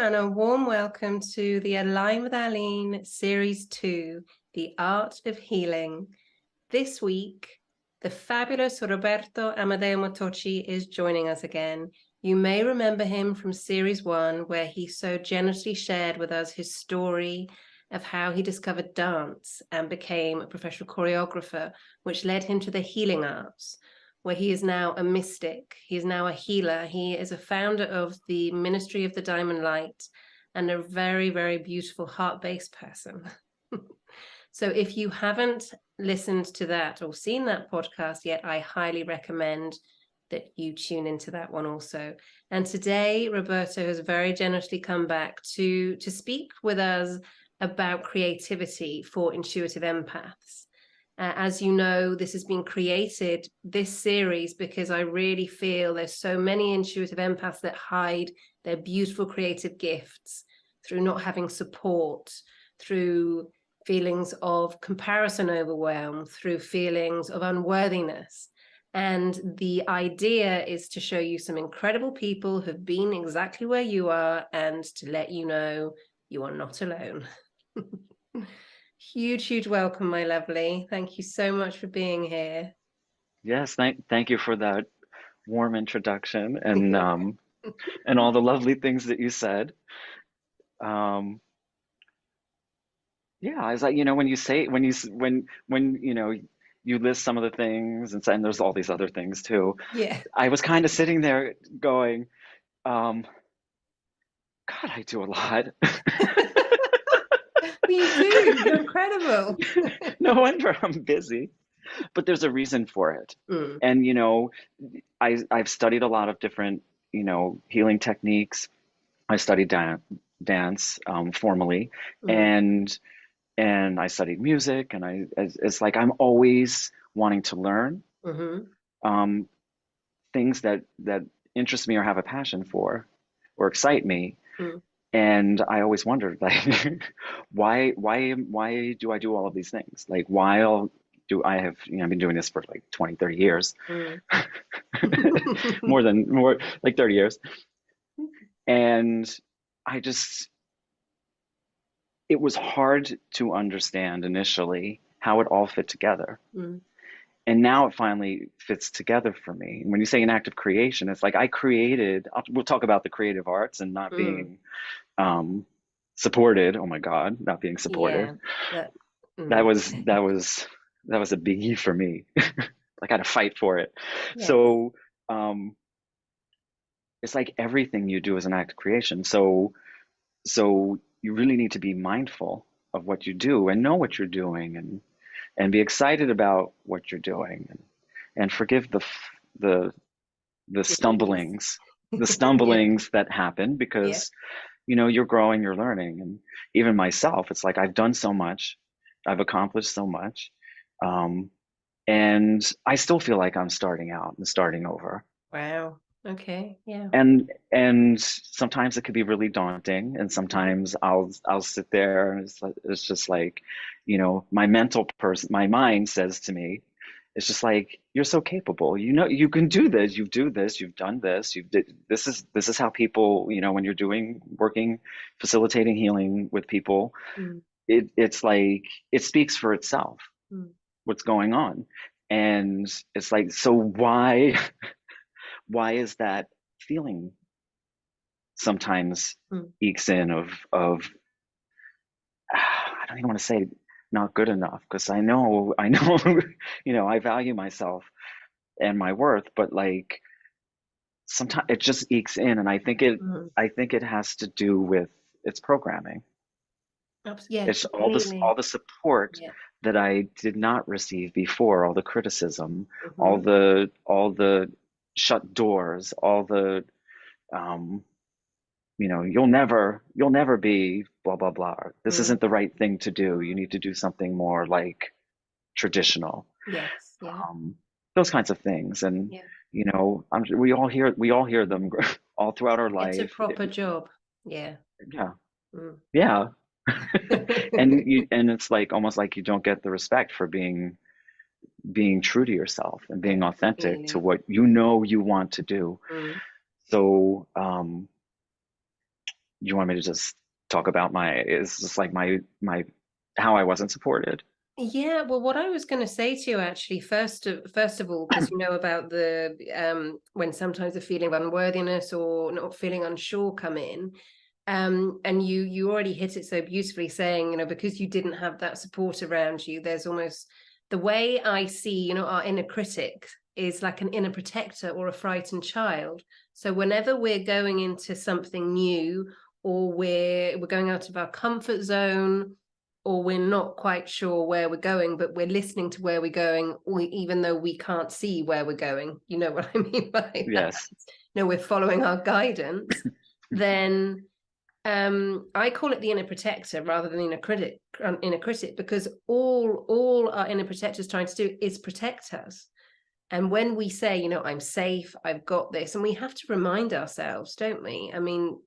and a warm welcome to the Align with Aline Series 2, The Art of Healing. This week, the fabulous Roberto Amedeo Marto is joining us again. You may remember him from Series 1, where he so generously shared with us his story of how he discovered dance and became a professional choreographer, which led him to the healing arts, where he is now a mystic. He is now a healer. He is a founder of the Ministry of the Diamond Light and a very, very beautiful heart-based person. So if you haven't listened to that or seen that podcast yet, I highly recommend that you tune into that one also. And today, Roberto has very generously come back to speak with us about creativity for intuitive empaths. As you know, this has been created, this series, because I really feel there's so many intuitive empaths that hide their beautiful creative gifts through not having support, through feelings of comparison overwhelm, through feelings of unworthiness. And the idea is to show you some incredible people who've been exactly where you are and to let you know you are not alone. Huge welcome, my lovely. Thank you so much for being here. Yes, thank you for that warm introduction and all the lovely things that you said. Yeah, I was like, when you say when you list some of the things and there's all these other things too. Yeah. I was kind of sitting there going, God, I do a lot. You do. You're incredible. No wonder I'm busy. But there's a reason for it. And I've studied a lot of different, healing techniques. I studied dance formally, and I studied music, and it's like I'm always wanting to learn things that interest me or have a passion for or excite me. And I always wondered, like, why do I do all of these things? Like, why do I have, I've been doing this for like 20, 30 years, more like 30 years. And it was hard to understand initially how it all fit together. And now it finally fits together for me. When you say an act of creation, it's like we'll talk about the creative arts and not being supported. Oh my God, not being supported. Yeah. That was a biggie for me. I got to fight for it. Yes. So it's like everything you do is an act of creation. So you really need to be mindful of what you do and know what you're doing and be excited about what you're doing and forgive the stumblings, that happen because you're growing, you're learning. And even myself, it's like I've done so much, I've accomplished so much, and I still feel like I'm starting out and starting over. Wow. Okay. Yeah. And sometimes it could be really daunting, and sometimes I'll sit there and it's just like, my my mind says to me, it's just like, you're so capable, you can do this, you've done this, this is how people, when you're working, facilitating healing with people, it's like, it speaks for itself, what's going on. And it's like, so why is that feeling sometimes ekes in of I don't even want to say not good enough, because I know I value myself and my worth, but like sometimes it just ekes in, and I think it has to do with its programming. Yeah, it's all the support that I did not receive before, all the criticism, all the shut doors, all the you'll never be blah blah blah. This isn't the right thing to do. You need to do something more like traditional. Yes. Yeah. Those kinds of things, and we all hear them all throughout our life. It's a proper job. Yeah. Yeah. Yeah. and it's like almost like you don't get the respect for being true to yourself and being authentic to what you want to do. So you want me to just talk about it's just like my how I wasn't supported. Yeah, well, what I was going to say to you actually, first of all, because you know about the when sometimes the feeling of unworthiness or not feeling unsure come in, and you already hit it so beautifully, saying, because you didn't have that support around you, there's almost the way I see, our inner critic is like an inner protector or a frightened child. So whenever we're going into something new, or we're going out of our comfort zone, or we're not quite sure where we're going, but we're listening to where we're going, even though we can't see where we're going. You know what I mean by that? Yes. We're following our guidance. Then I call it the inner protector rather than the inner critic, because all our inner protector is trying to do is protect us. And when we say, I'm safe, I've got this, and we have to remind ourselves, don't we? I mean,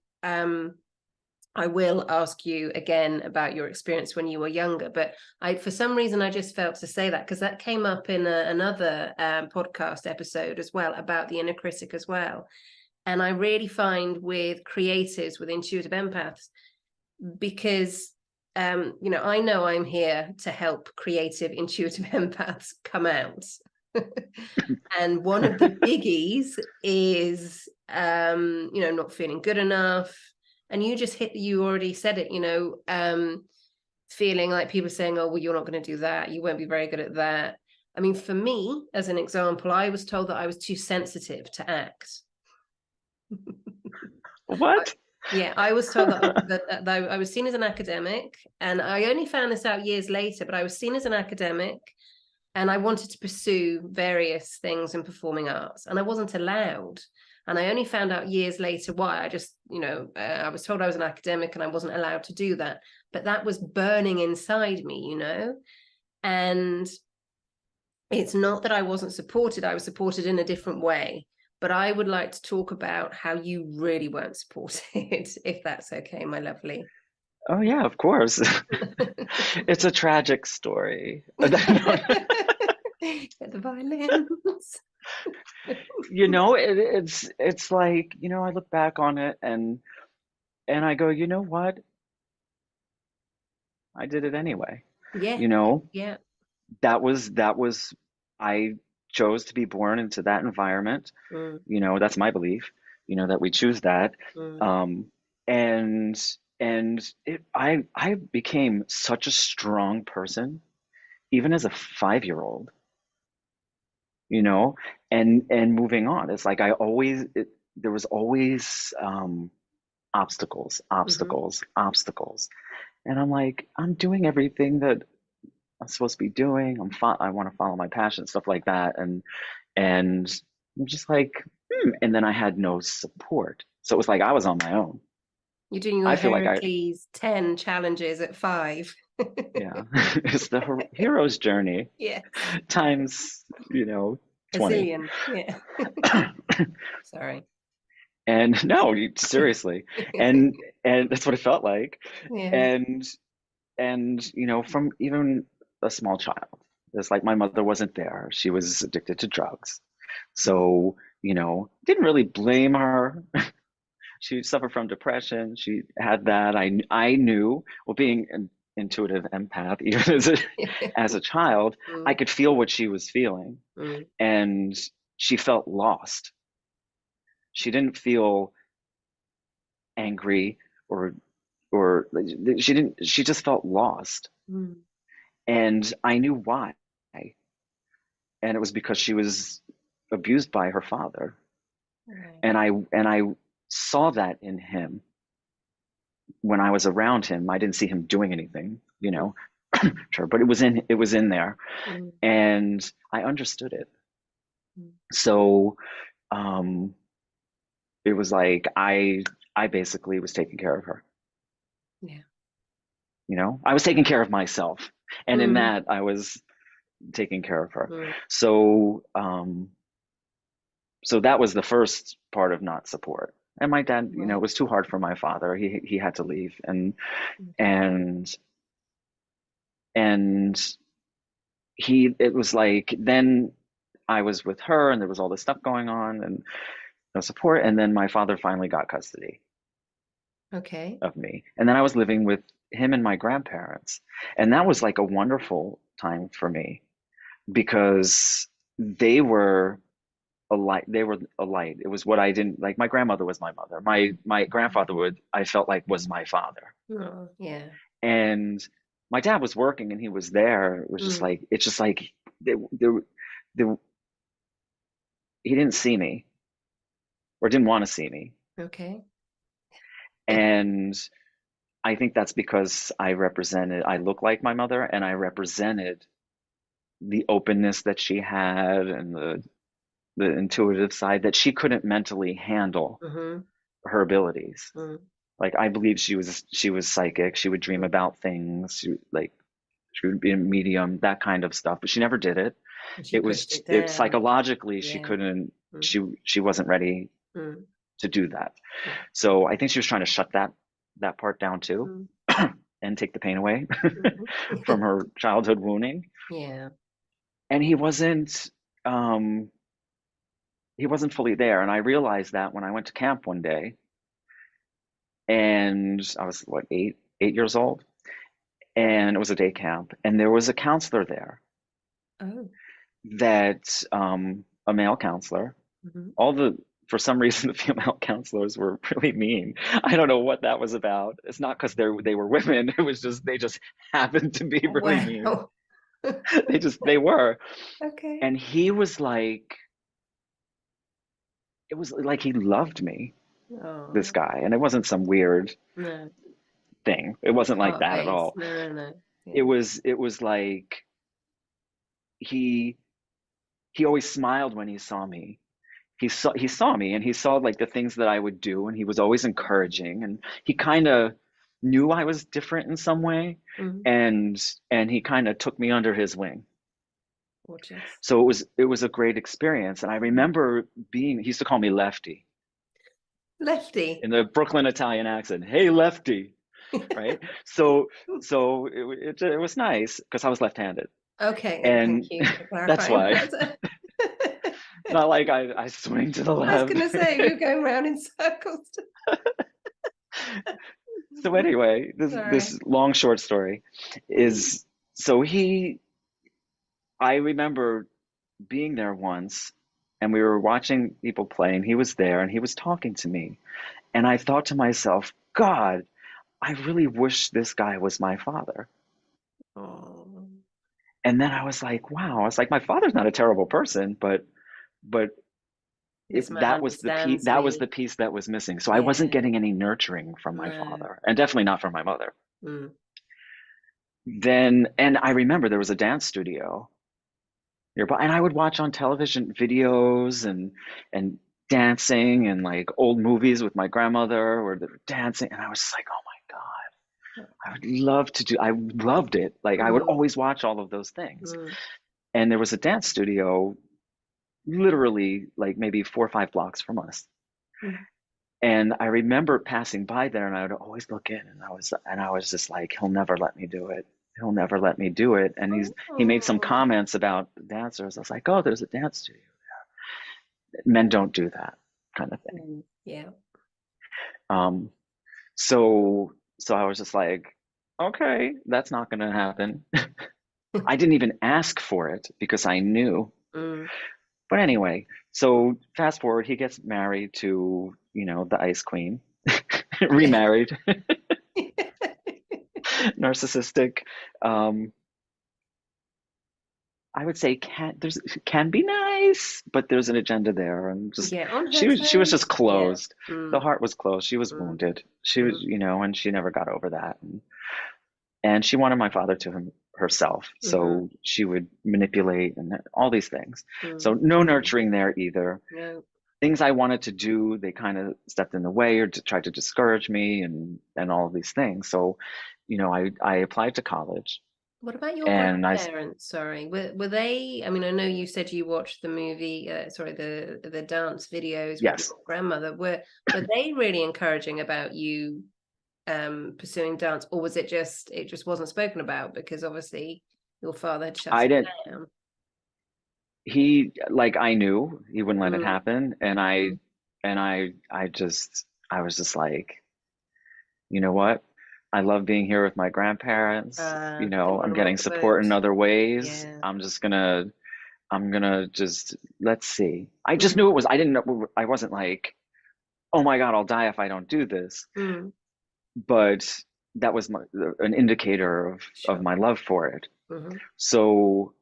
I will ask you again about your experience when you were younger, but for some reason, I just felt to say that because that came up in another podcast episode as well about the inner critic as well. And I really find with creatives, with intuitive empaths, because I know I'm here to help creative intuitive empaths come out. And one of the biggies is not feeling good enough. And you already said it, feeling like people saying, oh, well, you're not going to do that, you won't be very good at that. I mean, for me, as an example, I was told that I was too sensitive to act. What? Yeah, I was told that I was seen as an academic, and I only found this out years later, but I was seen as an academic, and I wanted to pursue various things in performing arts, and I wasn't allowed. And I only found out years later why. I just, I was told I was an academic and I wasn't allowed to do that. But that was burning inside me, and it's not that I wasn't supported. I was supported in a different way. But I would like to talk about how you really weren't supported, if that's okay, my lovely. Oh yeah, of course. It's a tragic story. Get the violins. It's like, I look back on it and I go, you know what? I did it anyway. Yeah, You know, yeah. that was I chose to be born into that environment. Mm, That's my belief, that we choose that. mm, Um, and I became such a strong person, even as a 5-year-old, you know, and moving on. It's like there was always obstacles, mhm. obstacles, obstacles. And I'm like, I'm doing everything that I'm supposed to be doing. I want to follow my passion, stuff like that. And I'm just like, and then I had no support. So it was like I was on my own. You're doing your I feel like Heracles 10 challenges at 5. yeah, it's the hero's journey Yes. times, A 20. zillion. Yeah. Sorry. And no, seriously. And that's what it felt like. Yeah. And from even a small child, it's like my mother wasn't there. She was addicted to drugs. So, didn't really blame her. She suffered from depression. She had that. I knew, well, being an intuitive empath, even as a child, I Mm, could feel what she was feeling. mm, And she felt lost. She didn't feel angry or she just felt lost. mm. And I knew why. And it was because she was abused by her father. Right. And I saw that in him when I was around him. I didn't see him doing anything, sure, but it was in there, Mm, and I understood it. mm. So um, it was like I basically was taking care of her. Yeah. I was taking care of myself, and in Mm, that I was taking care of her. mm. So that was the first part of not support. And my dad, it Right. was too hard for my father. He had to leave, and Okay. and and it was like then I was with her, and there was all this stuff going on, and no support. And then my father finally got custody, Okay. of me. And then I was living with him and my grandparents. And that was like a wonderful time for me because they were a light. They were a light. It was what I didn't like. My grandmother was my mother. My grandfather would, I felt like, was my father. Oh, yeah. And my dad was working and he was there. It was just Mm. like, it's just like there, he didn't see me or didn't want to see me. Okay. And I think that's because I look like my mother and I represented the openness that she had and the intuitive side that she couldn't mentally handle Mm-hmm. her abilities. Mm. Like I believe she was psychic. She would dream Mm. about things. She would be a medium, that kind of stuff. But she never did it. And she It pushed was it it down. psychologically she Yeah. couldn't. Mm. She wasn't ready Mm. to do that. Yeah. So I think she was trying to shut that part down too, Mm. and take the pain away Mhm. from her childhood wounding. Yeah. And um, he wasn't fully there. And I realized that when I went to camp one day, and I was what, 8 years old, and it was a day camp, and there was a counselor there Oh. that a male counselor. Mm-hmm. All the For some reason the female counselors were really mean. I don't know what that was about. It's not because they were women. It was just they just happened to be really mean. Wow. They were. Okay. And he was like, it was like he loved me, this Oh, guy, and it wasn't some weird no. thing. It wasn't like Heart that at base. all. No, no, no. It Yeah. was it was like he he always smiled when he saw me. He saw me and he saw like the things that I would do, and he was always encouraging, and he kind of knew I was different in some way, Mm. and he kind of took me under his wing. Gorgeous. So it was a great experience. And I Mhm. remember he used to call me Lefty Lefty. in the Brooklyn Italian accent. Hey, Lefty, right? So it was nice because I was left-handed, Okay, thank and you for that's clarifying why. that. Not like I swing to the I was left. going to say, you're going around in circles. So anyway, this Sorry. long short story is, so I remember being there once, and we were watching people play, and he was there and he was talking to me, and I thought to myself, God, I really wish this guy was my father. Oh, And then I was like, wow, I was like, my father's not a terrible person, but this man that was understands that was the me. piece that was missing. So I wasn't Yeah. getting any nurturing from my No. father, and definitely not from my mother. Mm. Then, and I remember there was a dance studio nearby, and I would watch on television videos and dancing and like old movies with my grandmother where they were dancing, and I was just like, oh my God, I would love to do. I loved it. Like I would Mm. always watch all of those things. Mm. And there was a dance studio literally like maybe 4 or 5 blocks from us. Mm. And I remember passing by there, and I would always look in, and I was just like, he'll never let me do it. He'll never let me do it. And he made some Oh. comments about the dancers. I was like, oh, there's a dance studio. Men don't do that kind of thing. Mm. Yeah. Um, so I was just like, okay, that's not going to happen. I didn't even ask for it because I knew. Mm. But anyway, so fast forward, he gets married to, the Ice Queen, Yeah. remarried, narcissistic. Um, I would say can be nice, but there's an agenda there, and just Yeah, on her she was just terms. Yeah. closed. The Mm. heart was closed. She was Mm. wounded. She was, Mm. and she never got over that. And she wanted my father to herself, Mm-hmm. so she would manipulate and all these things. So Mm. no nurturing there either. No. Things I wanted to do, they kind of stepped in the way or tried to discourage me, and all of these things. So, I applied to college, What about your and grandparents? Sorry, were they? I mean, I know you said you watched the movie, sorry, the dance videos with yes, your grandmother. Were they really encouraging about you pursuing dance, or was it just wasn't spoken about because obviously your father had shut I it didn't. down? I knew he wouldn't let it Mm, happen, and mm, I was just like, you know what? I love being here with my grandparents. Didn't want I'm to rock getting the support boat. in other ways. Yeah. I'm gonna just, let's see. I just Mm, knew it was, I didn't know, I wasn't like, oh my God, I'll die if I don't do this. mm, But that was an indicator of sure. my love for it. Hmm. So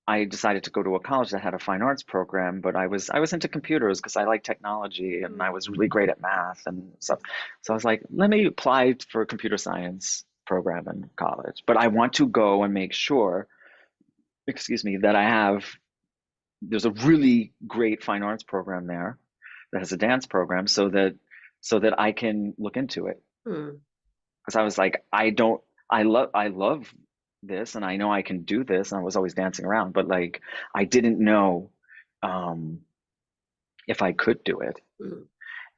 I decided to go to a college that had a fine arts program, but I was into computers because I like technology and I Mm, was really great at math and stuff. So I was like, let me apply for a computer science program in college. But I want to go and make sure, excuse me, that there's a really great fine arts program there that has a dance program so that I can look into it. mm, Because I was like, I love this and I know I can do this. And I was always dancing around, but like I didn't know um if I could do it. mm,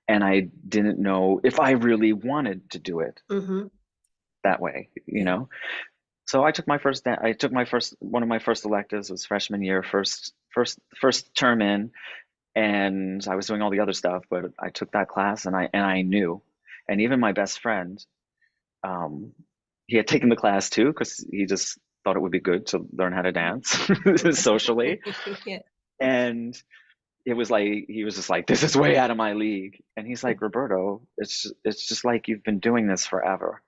And I didn't know if I really wanted to do it hmm. that way, you Yeah. know? So I took my first, one of my first electives was freshman year, first term in, and I was doing all the other stuff, but I took that class and I knew. And even my best friend, um, he had taken the class too because he just thought it would be good to learn how to dance socially. Yeah. And it was like he was just like, "This is way out of my league." And he's like, "Roberto, it's just like you've been doing this forever."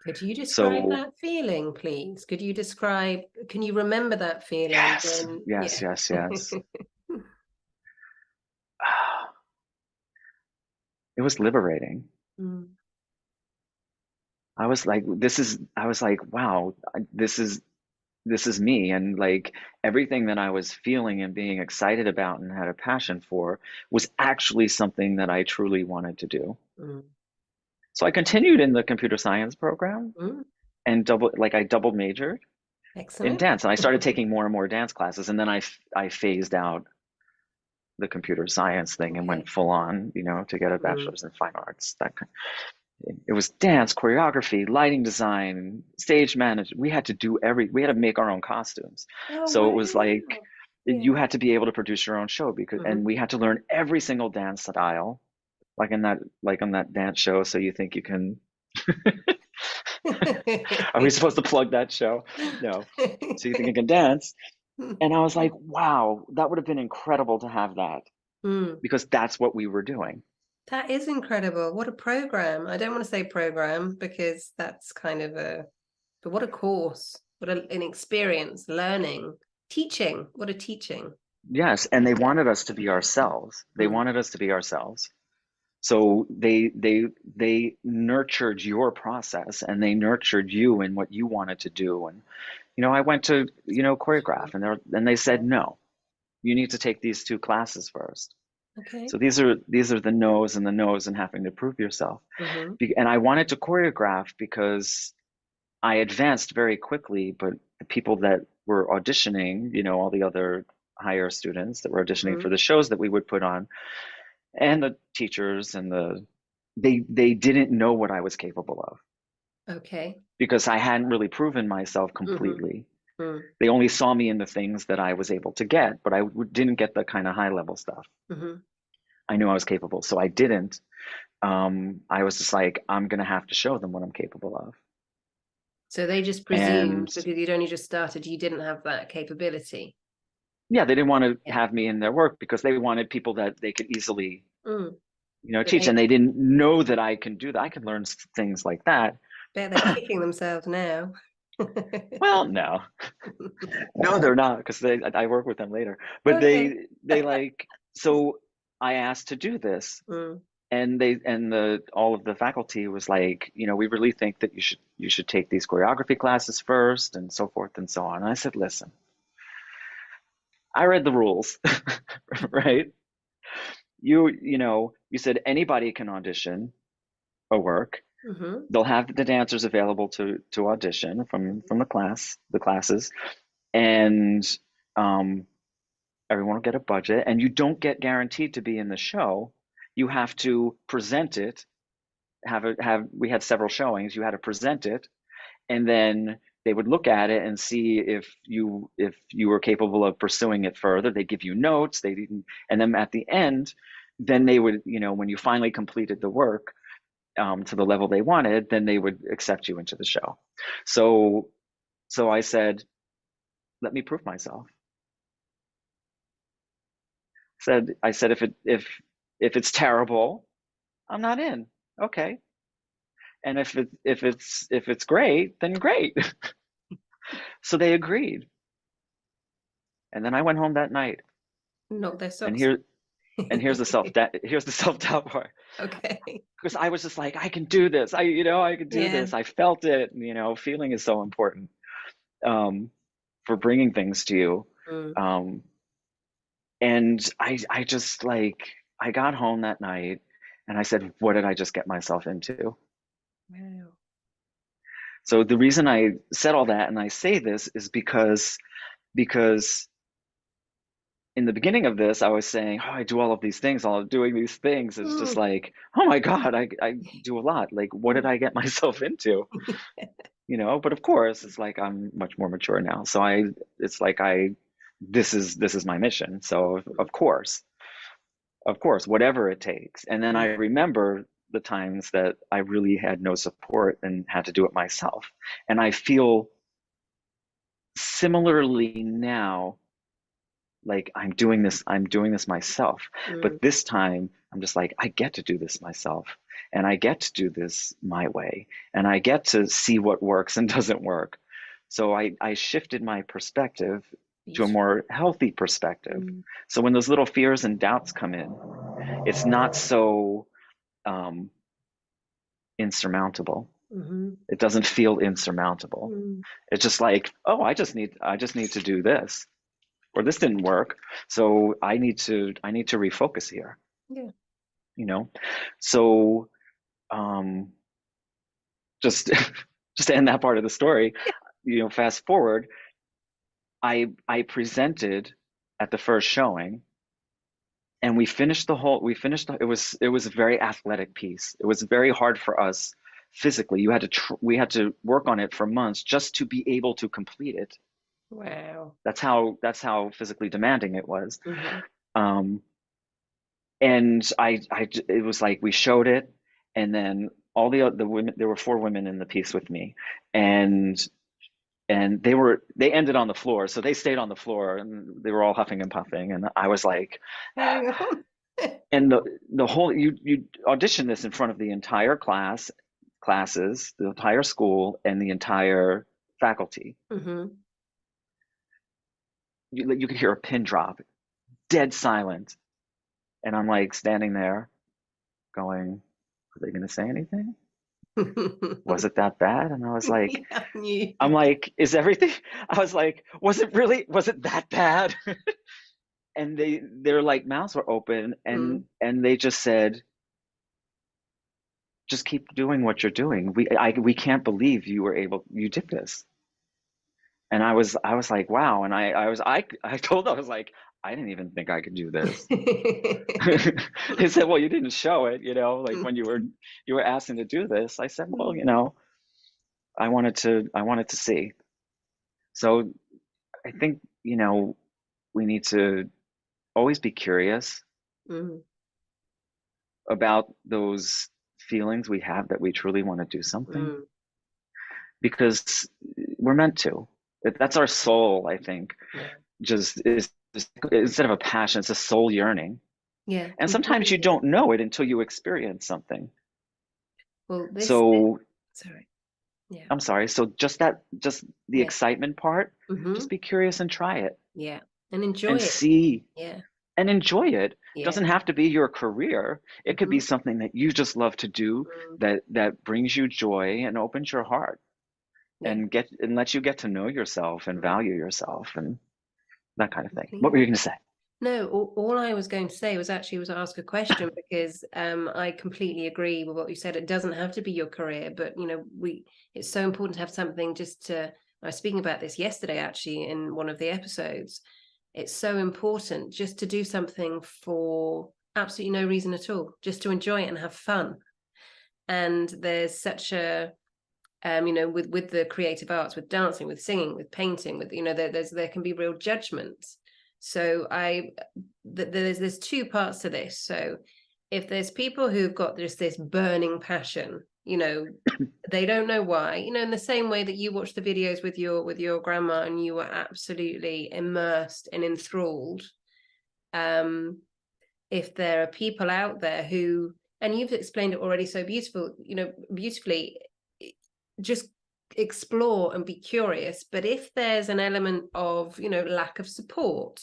Could you describe So that feeling, please? Can you remember that feeling yes, when, yes, yeah. yes, yes. It was liberating. Mm, I was like, wow, this is me. And like everything that I was feeling and being excited about and had a passion for was actually something that I truly wanted to do. mm, So I continued in the computer science program mm. and I double majored in Excellent. dance. And I started taking more and more dance classes. And then I phased out the computer science thing and went Okay. full on, to get a Mm. bachelor's in fine arts. It was dance, choreography, lighting design, stage management. We had to make our own costumes. Oh, So it was like wow. you Yeah. had to be able to produce your own show and Hmm. we had to learn every single dance style, like on that dance show. So you think you can, are we supposed to plug that show? No. So you think you can dance. And I was like, wow, that would have been incredible to have that Mm. because that's what we were doing. That is incredible. What a program. I don't want to say program because that's but what a course. An experience, learning, teaching. What a teaching. Yes. And they Yeah. wanted us to be ourselves. They Mm. wanted us to be ourselves. So they nurtured your process and they nurtured you in what you wanted to do. And I went to choreograph and they said no, you need to take these two classes first. Okay. So these are the no's and the no's and having to prove yourself. Hmm. And I wanted to choreograph because I advanced very quickly, but the people that were auditioning, all the other higher students that were auditioning Hmm. for the shows that we would put on, and the teachers and they didn't know what I was capable of Okay. because I hadn't really proven myself Hmm. completely. Mm. They only saw me in the things that I was able to get, but I didn't get the kind of high level stuff. Hmm. I knew I was capable, so I didn't. I was just like, I'm gonna have to show them what I'm capable of. So they just And presumed because you'd only just started, you didn't have that capability. yeah, they didn't want to Yeah. have me in their work because they wanted people that they could easily, Mm. But teach. And they didn't know that I can do that. I can learn things like that. bet they're kicking themselves now. Well, no, no, they're not because I work with them later. But Okay. they like so I asked to do this, Mm. and the all of the faculty was like, we really think that you should take these choreography classes first, and so forth and so on. And I said, listen, I read the rules, right? You said anybody can audition a work. Hmm. They'll have the dancers available to audition from the classes, and um, everyone will get a budget, and you don't get guaranteed to be in the show. You have to present it. We had several showings. You had to present it, and then they would look at it and see if you were capable of pursuing it further. They give you notes. And then at the end, then they would, when you finally completed the work, to the level they wanted, then they would accept you into the show. So I said, let me prove myself. I said if it's terrible, I'm not in. Okay. And if it's great, then great. So they agreed. And then I went home that night. Knock their And socks. here's the self-doubt part. Okay. Because I was just like, I can do this. I could do Yeah. this. I felt it. Feeling is so important, for bringing things to you. Mm. Um, and I just like, I got home that night and I said, what did I just get myself into? Wow. So the reason I said all that and I say this is because in the beginning of this, I was saying, oh, I do all of these things, all of doing these things. It's just Mm. like, oh my God, I do a lot. Like, what did I get myself into? But of course, it's like I'm much more mature now. So it's like this is my mission. So of course, whatever it takes. And then I remember the times that I really had no support and had to do it myself. And I feel similarly now, like I'm doing this myself. But this time I'm just like, I get to do this myself, and I get to do this my way, and I get to see what works and doesn't work. So I shifted my perspective to a Beautiful. more healthy perspective. So when those little fears and doubts come in, it's not so insurmountable. It doesn't feel insurmountable. It's just like, oh, I just need to do this, or this didn't work, so I need to refocus here. Yeah. So just just to end that part of the story, fast forward, I presented at the first showing, and we finished it was a very athletic piece. It was very hard for us physically. We had to work on it for months just to be able to complete it. Wow. That's how physically demanding it was. And it was like we showed it, and then all the women, there were 4 women in the piece with me, and they ended on the floor, so they stayed on the floor, and they were all huffing and puffing, and I was like, Hang on. and the whole, you audition this in front of the entire classes, the entire school, and the entire faculty. You could hear a pin drop, dead silent, and I'm like standing there going, are they going to say anything? Was it that bad? And I was like, Yeah, I knew. I'm like, is everything? I was like, was it that bad? And their like mouths were open, and they just said, just keep doing what you're doing. We can't believe you did this. And I was like, wow. And I told them, I was like, I didn't even think I could do this. They said, well, you didn't show it, like when you were asking to do this. I said, well, I wanted to see. So I think, we need to always be curious about those feelings we have that we truly want to do something, because we're meant to. That's our soul, I think. Just is instead of a passion, it's a soul yearning. Yeah. And sometimes you don't know it until you experience something. Well, sorry. Yeah. I'm sorry. So just the excitement part, just be curious and try it. Yeah. And enjoy and it. see Yeah. and enjoy it. It Yeah. doesn't have to be your career. It could be something that you just love to do, that brings you joy and opens your heart, and lets you get to know yourself and value yourself and that kind of thing. What were you going to say? No, all I was going to say was ask a question, because I completely agree with what you said. It doesn't have to be your career, but it's so important to have something I was speaking about this yesterday, actually, in one of the episodes. It's so important just to do something for absolutely no reason at all, just to enjoy it and have fun. And there's such a with the creative arts, with dancing, with singing, with painting, with there can be real judgment. So there's 2 parts to this. So if there's people who've got just this burning passion, you know, they don't know why, you know, in the same way that you watch the videos with your grandma and you were absolutely immersed and enthralled. If there are people out there who, and you've explained it already so beautifully, just explore and be curious. But if there's an element of, lack of support,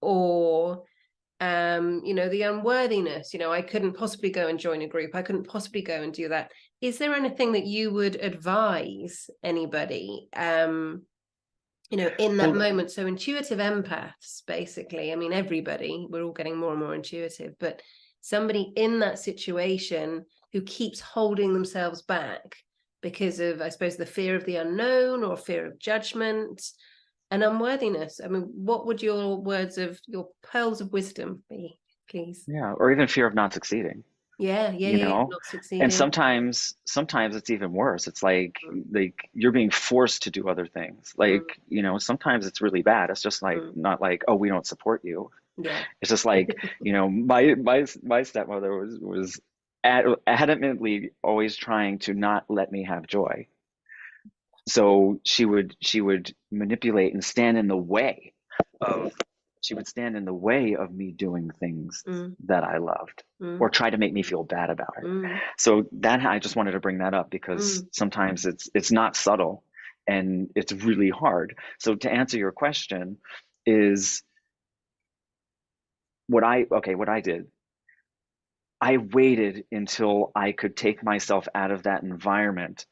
or the unworthiness, I couldn't possibly go and join a group, I couldn't possibly go and do that. Is there anything that you would advise anybody, in that moment? So intuitive empaths, basically, I mean, everybody, we're all getting more and more intuitive, but somebody in that situation who keeps holding themselves back because of, I suppose, the fear of the unknown or fear of judgment and unworthiness. I mean, what would your pearls of wisdom be, please? Yeah, or even fear of not succeeding. Yeah, not succeeding. And sometimes it's even worse. It's like you're being forced to do other things. Like, sometimes it's really bad. It's just like not like, oh, we don't support you. Yeah. It's just like, my stepmother was adamantly always trying to not let me have joy. So she would manipulate and stand in the way of me doing things that I loved, or try to make me feel bad about it. So that, I just wanted to bring that up because sometimes it's not subtle and it's really hard. So to answer your question is what I did. I waited until I could take myself out of that environment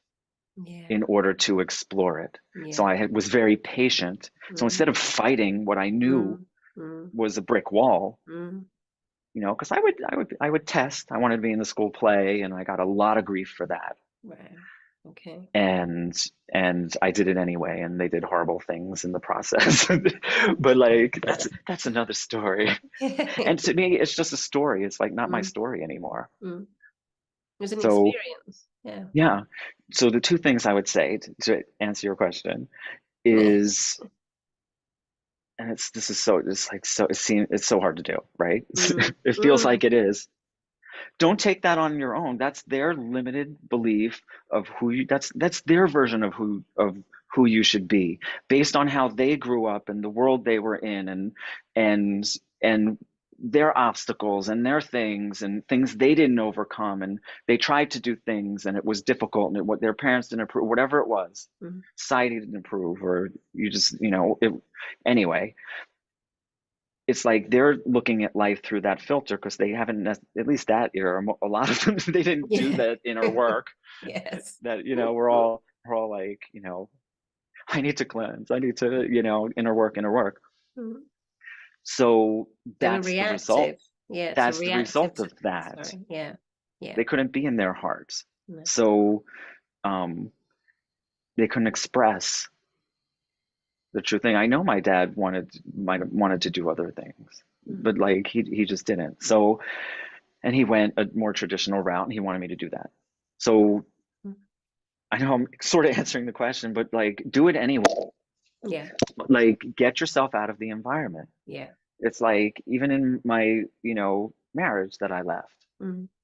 in order to explore it. So I was very patient. So instead of fighting what I knew was a brick wall, because I would test. I wanted to be in the school play, and I got a lot of grief for that. Wow. Okay. And I did it anyway, and they did horrible things in the process. But like that's another story. And to me, it's just a story. It's like not my story anymore. It was an experience. Yeah. So the two things I would say to answer your question is, and it's so hard to do, right? It feels like it is. Don't take that on your own. That's their limited belief of that's their version of who you should be, based on how they grew up and the world they were in, and their obstacles and their things and things they didn't overcome, and they tried to do things and it was difficult, and what their parents didn't approve, whatever it was, society didn't approve, or you just anyway. It's like they're looking at life through that filter because they haven't, at least that era, a lot of them, they didn't do that inner work. Yes. That, we're all like, I need to cleanse. I need to, inner work. So that's the result. Yeah. That's the result of that. Sorry. Yeah. Yeah. They couldn't be in their hearts. No. So they couldn't express the true thing. I know my dad might have wanted to do other things, but like he just didn't. So, and he went a more traditional route, and he wanted me to do that. So I know I'm sort of answering the question, but like, do it anyway. Yeah. Like, get yourself out of the environment. Yeah. It's like, even in my, marriage that I left,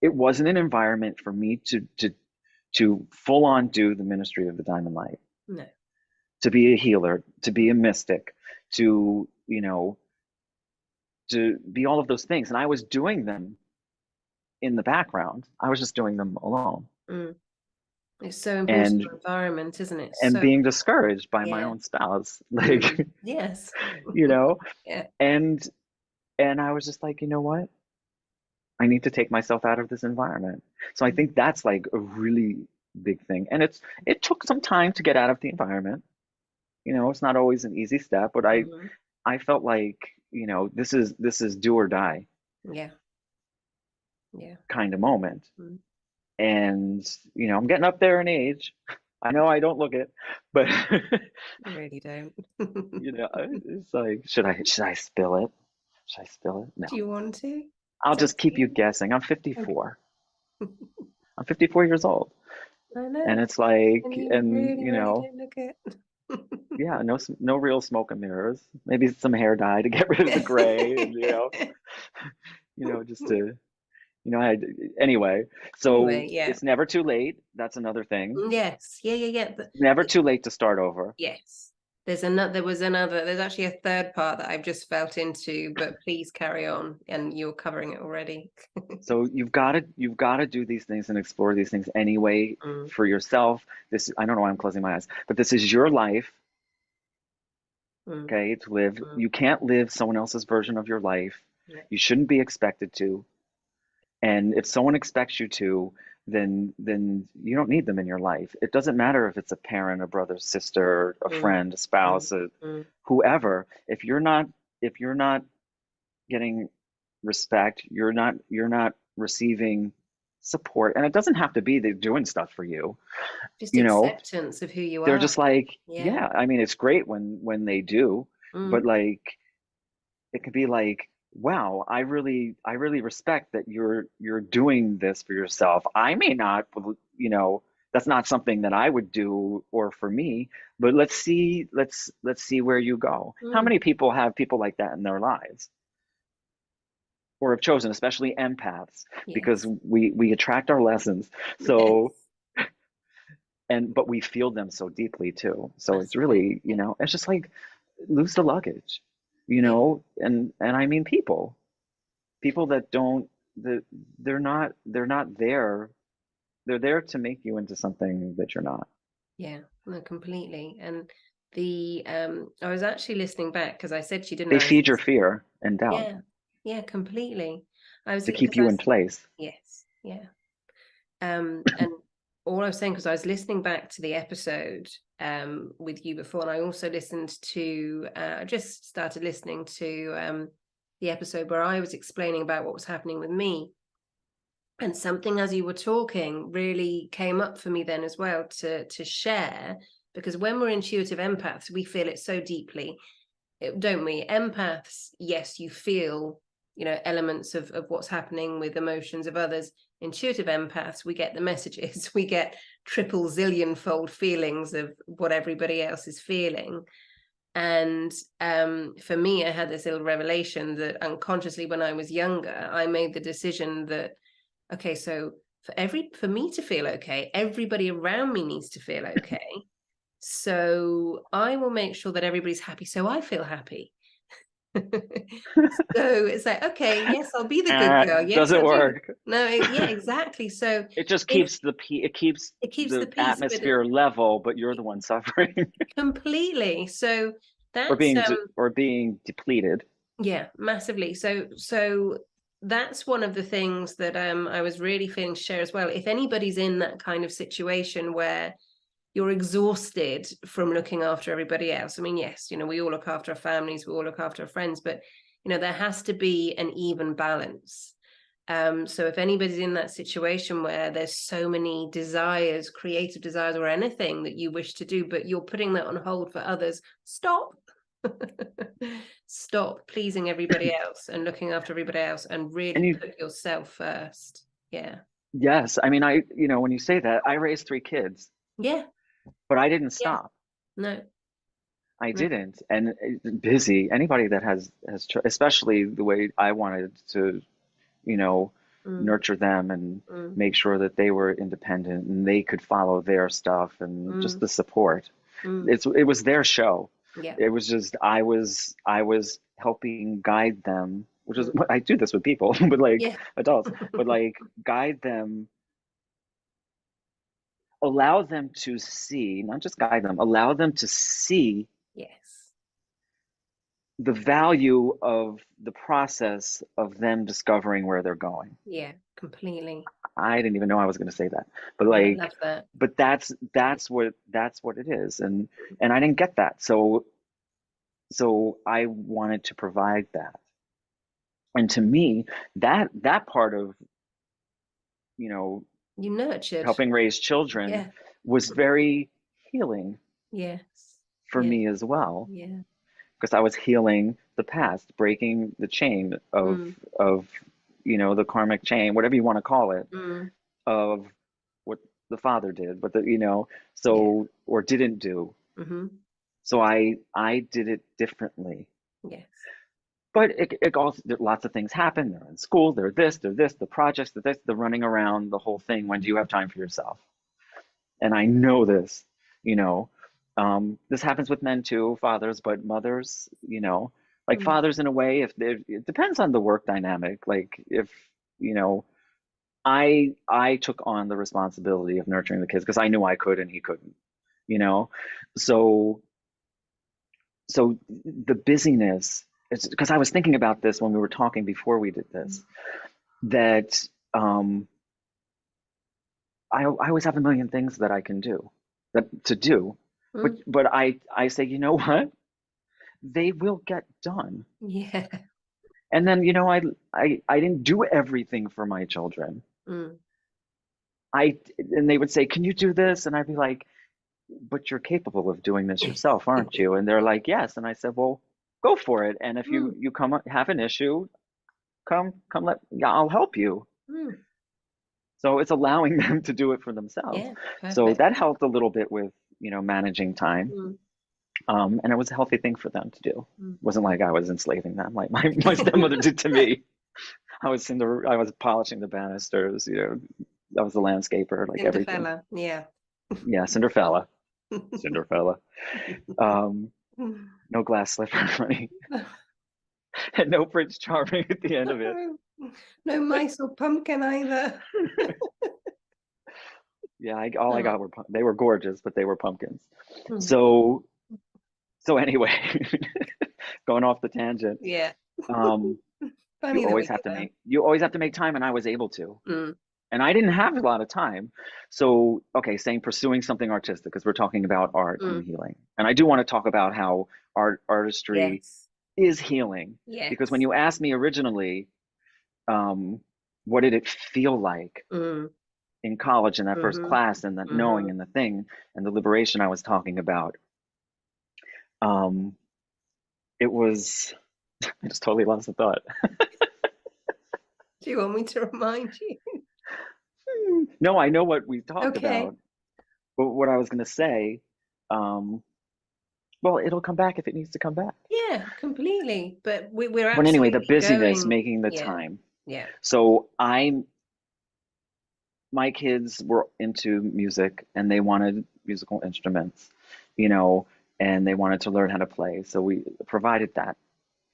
it wasn't an environment for me to full on do the ministry of the Diamond Light. No. To be a healer, to be a mystic, to be all of those things. And I was doing them in the background. I was just doing them alone. It's so important to the environment, isn't it? And being discouraged by my own spouse. Like, yes. Yeah. And I was just like, you know what? I need to take myself out of this environment. So I think that's like a really big thing. And it took some time to get out of the environment. It's not always an easy step, but I felt like, this is do or die. Yeah. Yeah. Kind of moment. And, I'm getting up there in age. I know I don't look it, but you really don't. It's like, should I spill it? Should I spill it? No. Do you want to? I'll just keep you guessing. I'm 54. Okay. I'm 54 years old. I know. And it's like, and really don't look it. Yeah, no real smoke and mirrors. Maybe some hair dye to get rid of the gray, and just to, Anyway, so Anyway, yeah. it's never too late. That's another thing. Yes. Yeah, yeah, yeah. Never too late to start over. Yes. There's actually a third part that I've just felt into, but please carry on. And you're covering it already. So you've got to do these things and explore these things anyway Mm, for yourself. This, I don't know why I'm closing my eyes, but this is your life, mm, okay, to live. mm. You can't live someone else's version of your life. Yeah. You shouldn't be expected to. And if someone expects you to, then you don't need them in your life. It doesn't matter if it's a parent, a brother, sister, a Mm, friend, a mm, spouse, mm, whoever. If you're not getting respect, you're not receiving support. And it doesn't have to be they're doing stuff for you. just You know, acceptance of who you they're are. just like, Yeah. yeah, I mean, it's great when they do, but Mm, like it could be like, wow, I really respect that you're doing this for yourself. I may not, you know, that's not something that I would do or for me, but let's see where you go. How mm. many people have people like that in their lives or have chosen, especially empaths, because Yes. we attract our lessons. So Yes. but we feel them so deeply too. So it's Massively. really, Yeah. it's just like lose the luggage, Yeah. and I mean people that don't that they're not there. They're there to make you into something that you're not. Yeah. No, completely. And I was actually listening back because I said she didn't. They I was feed your fear and doubt yeah, yeah, completely. I was to because keep you in place. yes, yeah. And all I was saying, because I was listening back to the episode with you before, and I also listened to I just started listening to the episode where I was explaining about what was happening with me. And something as you were talking really came up for me then as well to share, because when we're intuitive empaths, we feel it so deeply, don't we? Empaths, yes, you feel, elements of what's happening with emotions of others. Intuitive empaths, we get the messages, we get triple zillion fold feelings of what everybody else is feeling. And for me, I had this little revelation that unconsciously when I was younger, I made the decision that, okay, so for me to feel okay, everybody around me needs to feel okay. So I will make sure that everybody's happy so I feel happy. So it's like, okay, yes, I'll be the good girl. Yes, Doesn't I'll do. work. No, yeah, exactly. So It just if keeps it keeps the the peace, but atmosphere level, but you're the one suffering completely. So or that's being depleted. yeah, massively. So that's one of the things that I was really feeling to share as well. If anybody's in that kind of situation where you're exhausted from looking after everybody else. I mean, yes, we all look after our families, we all look after our friends, but there has to be an even balance. So if anybody's in that situation where there's so many desires, creative desires, or anything that you wish to do, but you're putting that on hold for others, stop. Stop pleasing everybody else and looking after everybody else and And really you, put yourself first. Yeah. yes, I mean, when you say that, I raised 3 kids, Yeah. but I didn't Yeah. stop. No. I No. didn't. And busy, anybody that especially the way I wanted to, you know, Mm, nurture them and mm, make sure that they were independent and they could follow their stuff and just mm, the support. mm. It was their show. Yeah. It was just I was helping guide them, which is Mm. I do this with people, but like Yeah. adults, but like guide them, allow them to see, not just guide them, allow them to see Yes. the value of the process of them discovering where they're going. Yeah. Completely. I didn't even know I was going to say that, but Yeah. I love like, that. but that's what it is, and I didn't get that, so I wanted to provide that, and to me, that part of you know You nurtured. helping raise children Yeah. was very healing Yes. for Yeah. me as well, Yeah. because I was healing the past, breaking the chain Mm, of the karmic chain, whatever you want to call it, mm. of what the father did, but Yeah. so or didn't do. Mm-hmm. So I did it differently, Yes. but it also, lots of things happen. They're in school, they're this, the projects, they're this, the running around, the whole thing. When do you have time for yourself? And I know this, you know, this happens with men too, fathers, but mothers, like Mm. fathers in a way, if they, it depends on the work dynamic. Like if, you know, I took on the responsibility of nurturing the kids because I knew I could and he couldn't, you know. So the busyness, it's because I was thinking about this when we were talking before we did this, that I always have a million things that I can do, that to do, Mm. but I say, you know what? They will get done. Yeah. And then, I didn't do everything for my children. Mm. And they would say, "Can you do this?" And I'd be like, "But you're capable of doing this yourself, aren't you?" And they're like, "Yes." And I said, "Well, go for it. And if Mm. you come have an issue, yeah, I'll help you." Mm. So it's allowing them to do it for themselves. Yeah, So perfect. that helped a little bit with, managing time. Mm. And it was a healthy thing for them to do. Mm. It wasn't like I was enslaving them like my stepmother did to me. I was polishing the banisters, I was the landscaper, like everything. Cinderfella, yeah. Yeah, Cinderfella. Cinderfella. Um, no glass slipper, honey. And no Prince Charming at the end of it. No mice or pumpkin either. Yeah, all I got Oh. were they were gorgeous, but they were pumpkins. Mm. So anyway, going off the tangent, Yeah. um, Funny the way you always have to make time, and I was able to. Mm. And I didn't have a lot of time. So, okay, saying pursuing something artistic, because we're talking about art and Mm. healing. And I do want to talk about how artistry Yes. is healing. Because when Yes. you asked me originally, what did it feel like Mm. in college in that first Mm-hmm. class, and that knowing Mm-hmm. and the thing and the liberation I was talking about, um, it was, I just totally lost the thought. Do you want me to remind you? No, I know what we talked Okay. about, but what I was going to say, um, well, it'll come back if it needs to come back. Yeah, completely. But we're But anyway, the absolutely busyness, going. making the Yeah. time. Yeah. So my kids were into music and they wanted musical instruments, you know, and they wanted to learn how to play. So we provided that.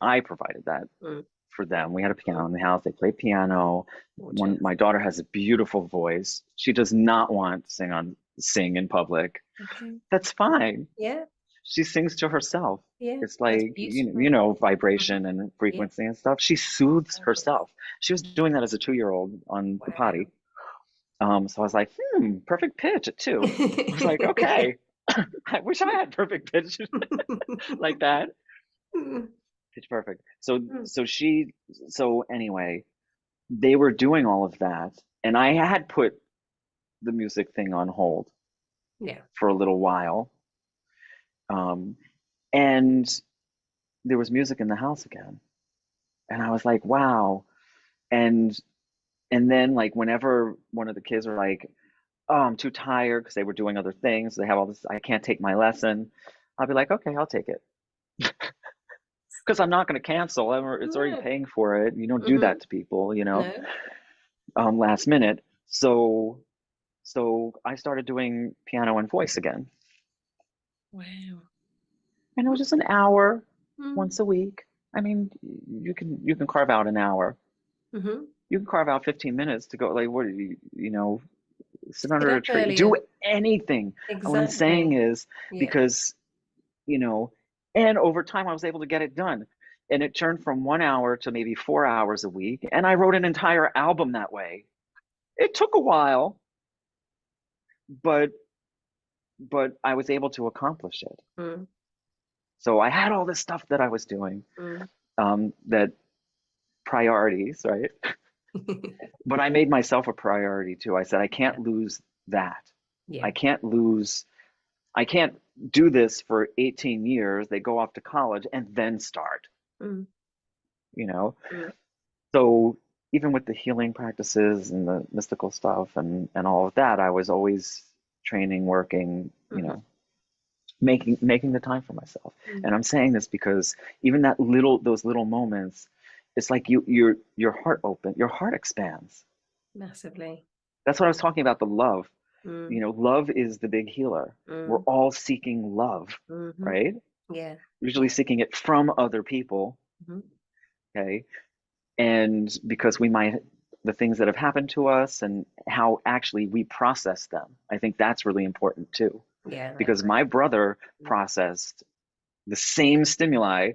I provided that Mm. for them. We had a Mm. piano in the house. They play piano. Gorgeous. My daughter has a beautiful voice. She does not want to sing in public. Okay. That's fine. Yeah. She sings to herself. Yeah. It's That's like, beautiful. Mhm. vibration and Yeah. frequency and stuff. She soothes Perfect. herself. She was doing that as a 2-year-old on the potty. Wow. So I was like, perfect pitch at 2. I was like, okay, I wish I had perfect pitch like that. Mm. Pitch perfect. So anyway, they were doing all of that, and I had put the music thing on hold Yeah. for a little while. Um, and there was music in the house again. And I was like, wow. And then like whenever one of the kids were like, oh, I'm too tired because they were doing other things. They have all this, I can't take my lesson. I'll be like, okay, I'll take it. Because I'm not going to cancel. It's already No. paying for it. You don't do Mm-hmm. that to people, No. last minute. So I started doing piano and voice again. Wow. And it was just an hour Mm. once a week. I mean, you can carve out an hour. Mm-hmm. You can carve out 15 minutes to go, like, what do sit Get under a up tree, do earlier. anything. What I'm saying Exactly. is, Yeah. because, you know, and over time I was able to get it done. And it turned from 1 hour to maybe 4 hours a week. And I wrote an entire album that way. It took a while, but I was able to accomplish it. Mm. So I had all this stuff that I was doing, Mm. that priorities, right? But I made myself a priority too. I said, I Yeah. can't lose that. Yeah. I can't lose, I can't do this for 18 years. They go off to college and then start, Mm. you know? Mm. So even with the healing practices and the mystical stuff and all of that, I was always training, working, Mm-hmm. making the time for myself. And I'm saying this because even those little moments, it's like your heart expands. Massively. That's what I was talking about, the love. Mm, Love is the big healer. We're mm, all seeking love, mm-hmm. right? Yeah. Usually Yeah. seeking it from other people, Mm-hmm. okay? And because the things that have happened to us and how actually we process them, I think that's really important too. Yeah, I Because agree. my brother Mm. processed the same stimuli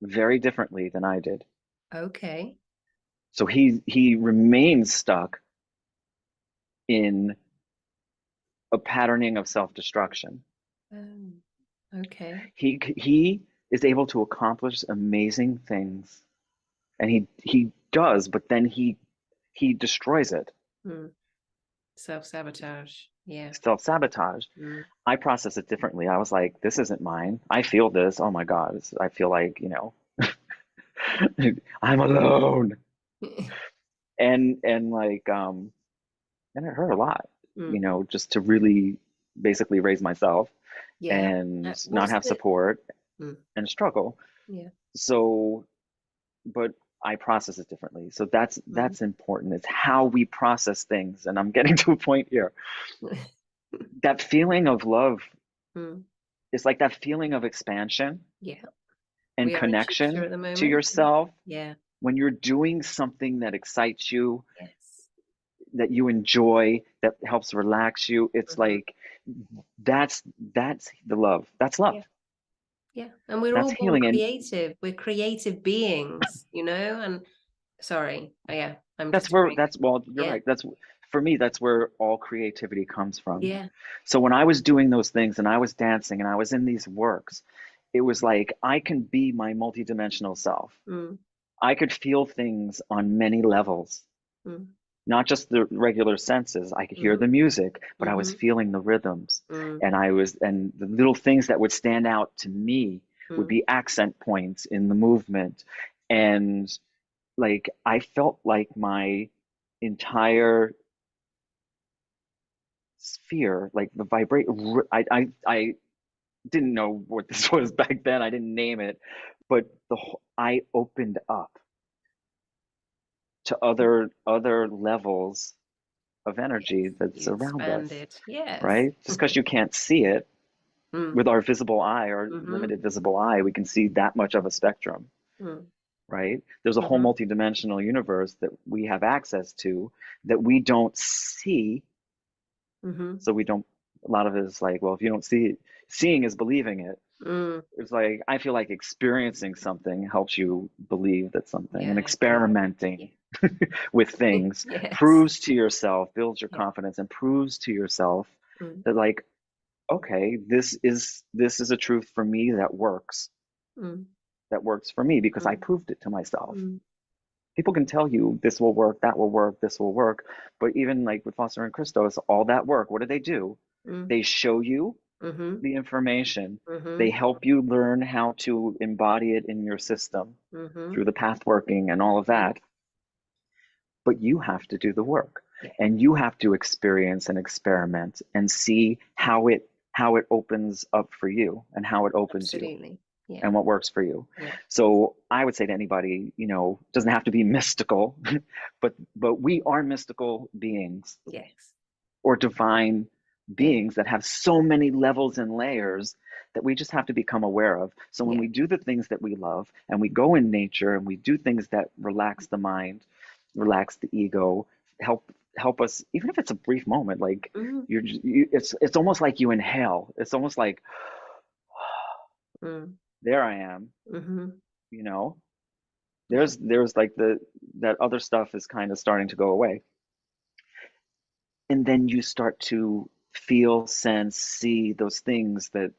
very differently than I did. Okay. So he remains stuck in a patterning of self-destruction. Um, okay. He is able to accomplish amazing things, and he does, but then he destroys it. Mm. Self-sabotage. Yeah. Self-sabotage. Mm. I process it differently. I was like, this isn't mine. I feel this. Oh my God. I feel like, I'm alone. And like and it hurt a lot, Mm. just to really basically raise myself Yeah. and not What's have the support mm. and struggle. Yeah. So, but I process it differently. So Mm. that's important. It's how we process things. And I'm getting to a point here. That feeling of love Mm. is like that feeling of expansion Yeah. and We are in Shifter connection at the to moment. yourself Yeah. when you're doing something that excites you, Yes. that you enjoy, that helps relax you. It's Mm-hmm. like that's the love. That's love. Yeah. Yeah. And we're That's all born healing. And creative. We're creative beings, And sorry. Oh, yeah. I'm that's just where agreeing. that's well, you're Yeah. right. That's for me, that's where all creativity comes from. Yeah. So when I was doing those things and I was dancing and I was in these works, it was like I can be my multidimensional self. Mm. I could feel things on many levels, Mm. not just the regular senses. I could hear Mm-hmm. the music, but I was Mm-hmm. feeling the rhythms. Mm. And the little things that would stand out to me would Mm. be accent points in the movement. And like I felt like my entire sphere, like the vibrate. I didn't know what this was back then. I didn't name it, but I opened up to other levels of energy Yes. that's You around us, expanded. Yes. right? Just because you can't see it Mm. with our visible eye or Mm-hmm. limited visible eye, we can see that much of a spectrum, Mm. right? There's a whole Mm-hmm. multidimensional universe that we have access to that we don't see. Mm-hmm. So we don't, a lot of it is like, well, if you don't see it, seeing is believing it. Mm. It's like, I feel like experiencing something helps you believe that something, Yeah, and I agree. Yeah. experimenting with things Yes. proves to yourself, builds your Yeah. confidence, and proves to yourself Mm. that, like, okay, this is a truth for me Mm. that works for me because I Mm. proved it to myself. Mm. People can tell you this will work, that will work, this will work, but even like with Foster and Christos, all that work, what do? Mm. They show you Mm-hmm. the information. They Mm-hmm. help you learn how to embody it in your system Mm-hmm. through the path working and all of Yeah. that. But you have to do the work, Yeah. and you have to experience and experiment and see how it opens up for you and how it opens you Absolutely. Yeah. and what works for you. Yeah. So I would say to anybody, doesn't have to be mystical, but we are mystical beings Yes. or divine Yeah. beings that have so many levels and layers that we just have to become aware of. So when Yeah. we do the things that we love and we go in nature and we do things that relax the mind, relax the ego, help us, even if it's a brief moment, like Mm-hmm. it's almost like you inhale. It's almost like Mm. there I am, Mm-hmm. you know. Yeah. There's like that other stuff is kind of starting to go away. And then you start to feel, sense, see those things that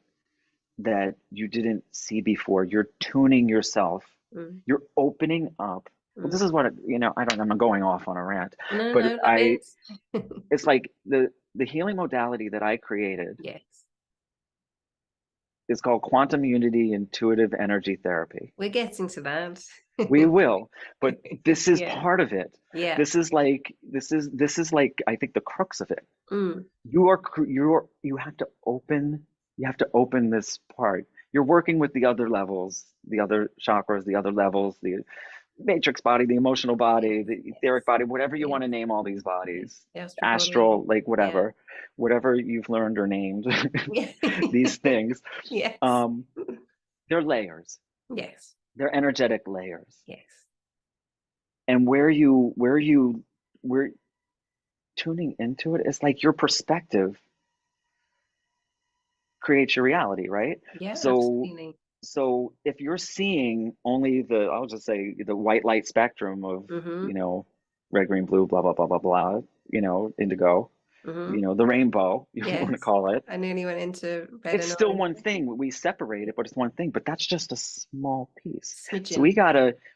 you didn't see before. You're tuning yourself. Mm. You're opening up. Well, this Mm. is what I don't. I'm going off on a rant, No, but no, love it. it's like the healing modality that I created Yes. is called quantum unity intuitive energy therapy. We're getting to that. We will, but this is Yeah. part of it. Yeah. This is like I think the crux of it. Mm. You have to open You have to open this part. You're working with the other levels, the other chakras, the other levels, the matrix body, the emotional Yes, body, the etheric yes, body, whatever you yes, want to name all these yes. bodies, The astral body. astral, like Yeah. whatever you've learned or named Yeah. these things. Yes. Um, they're layers. Yes. They're energetic layers. Yes. And where tuning into it, it's like your perspective creates your reality, right? Yeah, So absolutely. if you're seeing only I'll just say the white light spectrum of, Mm-hmm. red, green, blue, blah, blah, blah, blah, blah, indigo, Mm-hmm. the rainbow, you want to Yes. call it. I nearly went into red It's and still orange. one thing. We separate it, but it's one thing, but that's just a small piece. So Smidgen.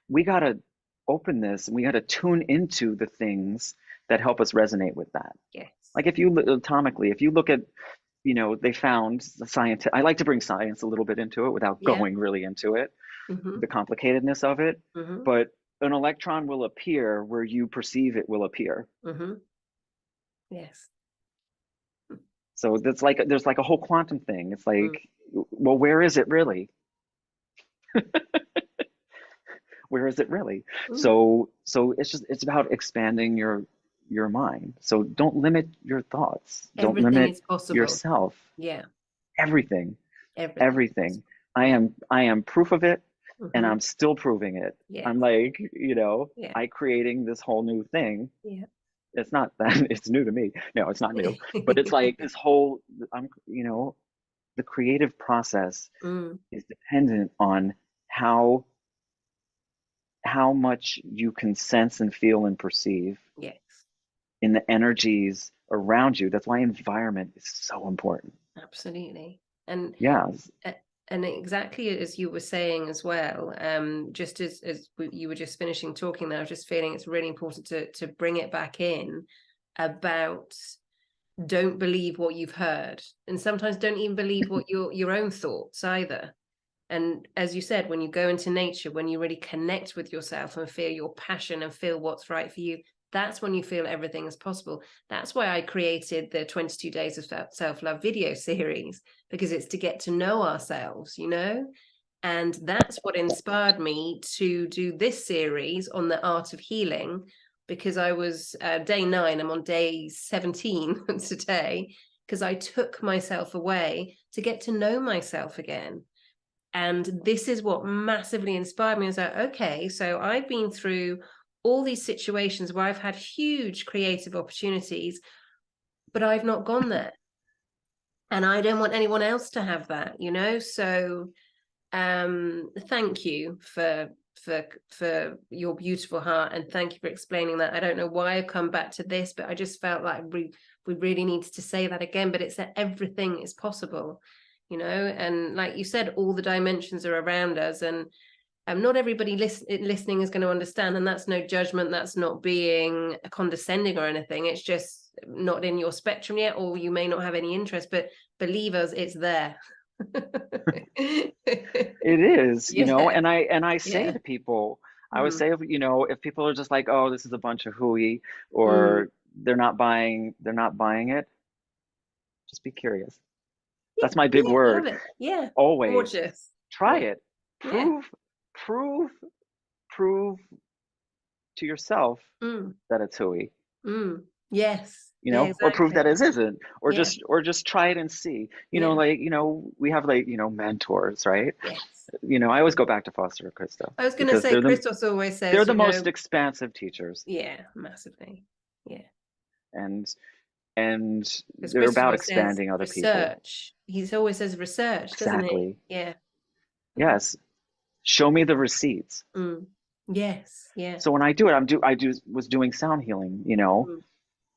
we gotta open this and we gotta tune into the things that help us resonate with that. Yes. Like if you atomically, if you look at, they found the science. I like to bring science a little bit into it without Yeah. going really into it, Mm-hmm. the complicatedness of it. Mm-hmm. But an electron will appear where you perceive it will appear. Mm-hmm. Yes. So that's like there's like a whole quantum thing. It's Mm. like, well, where is it really? Where is it really? Mm. So it's about expanding your mind. So don't limit your thoughts. Don't Everything limit is possible. yourself. Yeah. Everything, Everything is everything. possible. Yeah. I am proof of it, and Mm-hmm. I'm still proving it. Yes. I'm like, Yeah. I creating this whole new thing. Yeah. It's not that it's new to me. No, it's not new, but it's like this whole the creative process Mm. is dependent on how much you can sense and feel and perceive Yes. in the energies around you. That's why environment is so important. Absolutely. And Yeah. uh, and exactly as you were saying as well, just as you were just finishing talking there, I was just feeling it's really important to bring it back in about don't believe what you've heard, and sometimes don't even believe what your own thoughts either. And as you said, when you go into nature, when you really connect with yourself and feel your passion and feel what's right for you, that's when you feel everything is possible. That's why I created the 22 Days of Self-Love video series, because it's to get to know ourselves, And that's what inspired me to do this series on the art of healing, because I was day 9, I'm on day 17 today, because I took myself away to get to know myself again. And this is what massively inspired me. I was like, okay, so I've been through all these situations where I've had huge creative opportunities, but I've not gone there. And I don't want anyone else to have that, So thank you for your beautiful heart, and thank you for explaining that. I don't know why I've come back to this, but I just felt like we really needed to say that again. But it's that everything is possible, and like you said, all the dimensions are around us, and not everybody listening is going to understand, and that's no judgment, that's not being condescending or anything. It's just not in your spectrum yet, or you may not have any interest, but believe us, it's there. It is, Yeah. and I say Yeah. to people, I would Mm. say, if people are just like, oh, this is a bunch of hooey, Mm. or they're not buying it, just be curious. Yeah. That's my big Yeah. word. Love it. Yeah. Always Gorgeous. try Yeah. it. Yeah. Prove, prove, prove to yourself Mm. that it's hooey, Mm. Yes. Yeah, or prove that exactly. it isn't, Yeah. or just try it and see. Yeah. Like, we have like, mentors, right? Yes. I always go back to Foster and Krista I was going to because say, Christos always they're says, the most expansive teachers, yeah, massively. Yeah. and and Because they're Christos about always says expanding other people. research. He always says research, doesn't he? Exactly. Yeah. Mm. Yes. Show me the receipts. Mm. Yes. Yeah. So when I do it, was doing sound healing, Mm.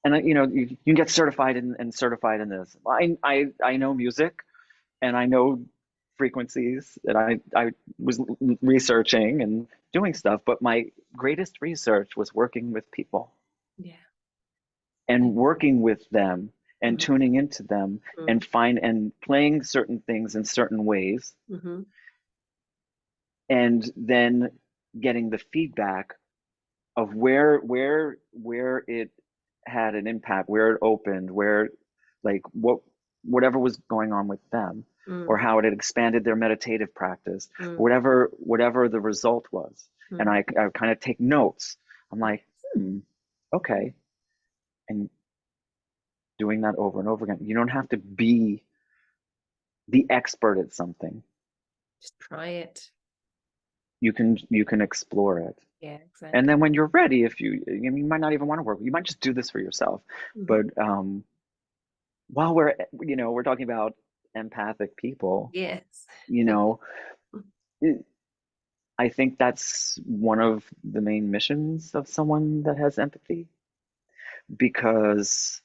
and you can get certified and certified in this. I know music, and I know frequencies that I was researching and doing stuff, but my greatest research was working with people Yeah. and working with them and Mm. tuning into them Mm. and playing certain things in certain ways, Mm-hmm. and then getting the feedback of where it had an impact, where it opened, where, like, whatever was going on with them, or Mm. how it had expanded their meditative practice, Mm. whatever the result was. And Mm. I kind of take notes. I'm Yeah. like, okay. And doing that over and over again. You don't have to be the expert at something. Just try it. You can explore it. Yeah, And exactly. then when you're ready, if you might not even want to work, you might just do this for yourself. Hmm. But while we're talking about empathic people, Yes. you know, it, I think that's one of the main missions of someone that has empathy, because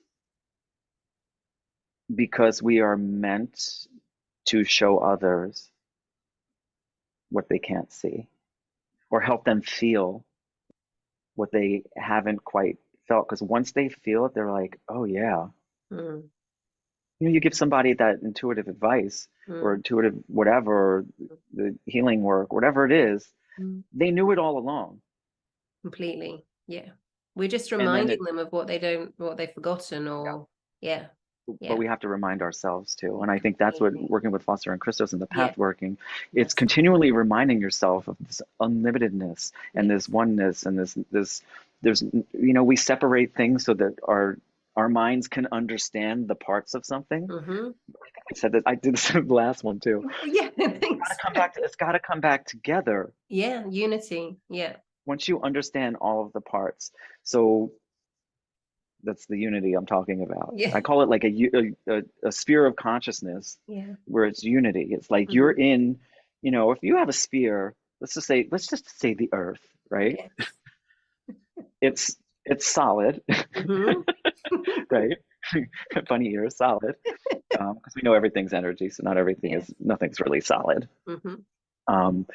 we are meant to show others what they can't see, or help them feel what they haven't quite felt. Because once they feel it, they're like, oh yeah. Mm. You give somebody that intuitive advice or Mm. intuitive whatever, or the healing work, whatever it is, Mm. they knew it all along. Completely. Yeah. We're just And then reminding them of what they've forgotten, yeah, or yeah. but Yeah. we have to remind ourselves too. And I think that's what Completely. working with Foster and Christos and the Yeah. path working, it's Yes. continually reminding yourself of this unlimitedness and Yes. this oneness and this there's we separate things so that our minds can understand the parts of something. Mm-hmm. I said that, I did this in the last one too. Yeah, thanks. It's got to come back together Yeah, unity. Yeah. once you understand all of the parts. So that's the unity I'm talking about. Yeah. I call it like a sphere of consciousness Yeah. where it's unity. It's like you're Mm-hmm. in, if you have a sphere, let's just say the earth, right? Yes. It's solid, Mm-hmm. right? Funny ear, solid. Because we know everything's energy, so Yes. nothing's really solid. Mm-hmm. Um,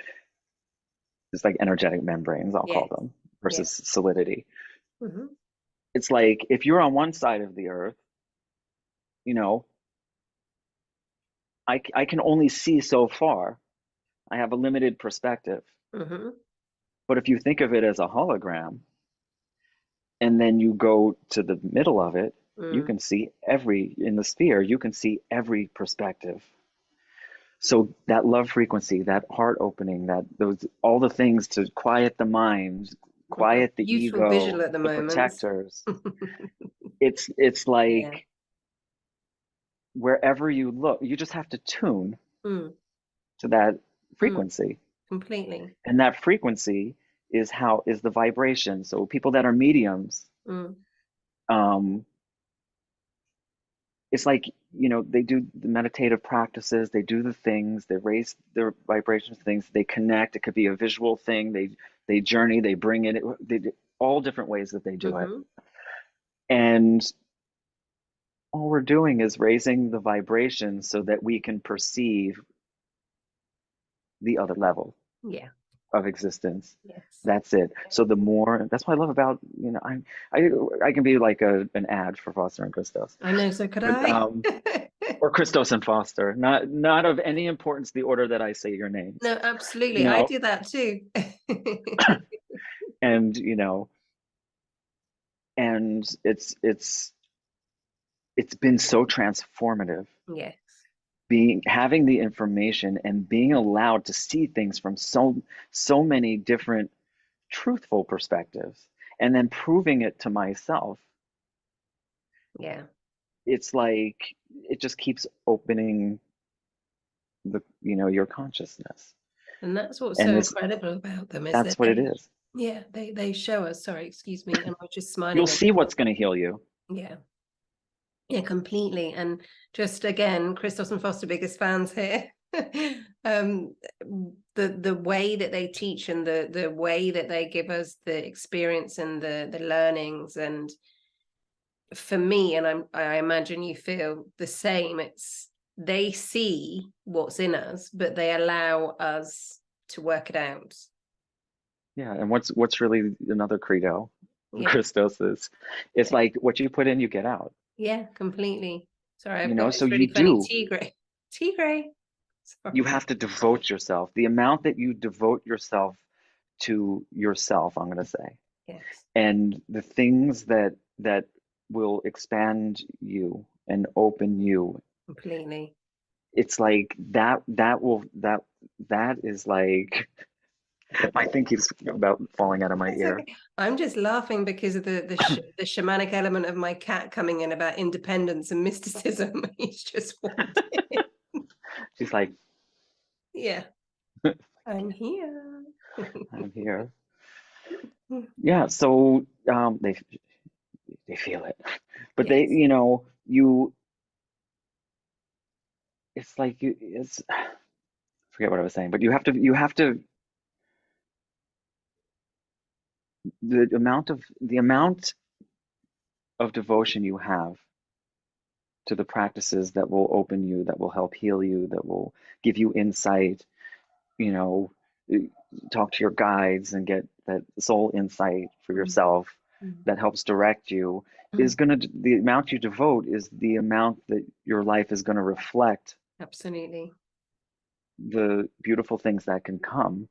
it's like energetic membranes, I'll call Yes. them, Yeah. versus solidity. Mm-hmm. It's like if you're on one side of the earth, you know, I can only see so far. I have a limited perspective. Mm-hmm. But if you think of it as a hologram, and then you go to the middle of it, you Mm. can see in the sphere, you can see every perspective. So that love frequency, that heart opening, all the things to quiet the mind, We've got a quiet the beautiful visual ego, at the the moment. protectors. It's Yeah. like wherever you look, you just have to tune Mm. to that Mm. frequency. Completely. And that frequency is the vibration. So people that are mediums, Mm. um, it's like, they do the meditative practices, they do the things, they raise their vibrations, things, they connect. It could be a visual thing, they journey, they bring in it, all different ways that they do it. Mm-hmm. And all we're doing is raising the vibration so that we can perceive the other level Yeah. of existence. Yes. That's it. So that's what I love about, I can be like an ad for Foster and Christos, I know, so could but I. or Christos and Foster, not of any importance the order that I say your names, No, you absolutely. I know, do that too. and and it's been so transformative, Yes. having the information and being allowed to see things from so many different truthful perspectives, and then proving it to myself. Yeah. It's like it just keeps opening your consciousness, And that's what's and so it's incredible about them is that's that what it is. they show us, sorry, excuse me, and I was just You'll smiling a see bit. what's going to heal you. Yeah. Yeah, completely. And just again, Christos and Foster, biggest fans here. um the way that they teach and the way that they give us the experience and the learnings, and for me, and I imagine you feel the same, it's they see what's in us, but they allow us to work it out. Yeah, and what's really another credo, Yeah. Christos, is it's Yeah. like what you put in, you get out. Yeah, completely. Sorry, I've got So this you really funny do. tigre. Tigre. You Sorry. have to devote yourself. The amount that you devote yourself to yourself, I'm going to say, Yes. and the things that will expand you and open you, Completely. it's like that is like my thing keeps about falling out of my It's ear. okay. I'm just laughing because of the shamanic element of my cat coming in about independence and mysticism. He's just walked in. She's like, Yeah, I'm here. I'm here. Yeah, so they feel it. But they, Yes. you it's like it's forget what I was saying, but you have to the amount of devotion you have to the practices that will open you, that will help heal you, that will give you insight, you know, talk to your guides and get that soul insight for Mm, yourself mm, that helps direct you is mm. the amount you devote is the amount that your life is going to reflect Absolutely. the beautiful things that can come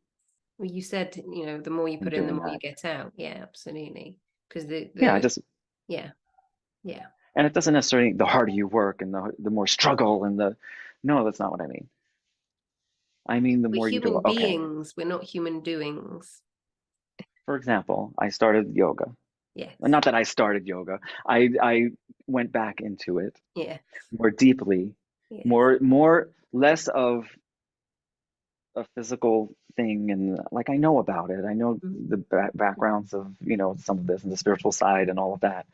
Well, you said, the more you from put in, the doing more you that. get out. Yeah, absolutely. Because Yeah, just yeah, yeah. and it doesn't necessarily the harder you work and the more struggle and the no, that's not what I mean. I mean the We're more you do. human Okay, beings. We're not human doings. for example, I started yoga. Yes. Not that I started yoga. I went back into it Yes. more deeply, Yes. more less of a physical thing, and like I know about it. I know Mm, the backgrounds of, some of this and the spiritual side and all of that.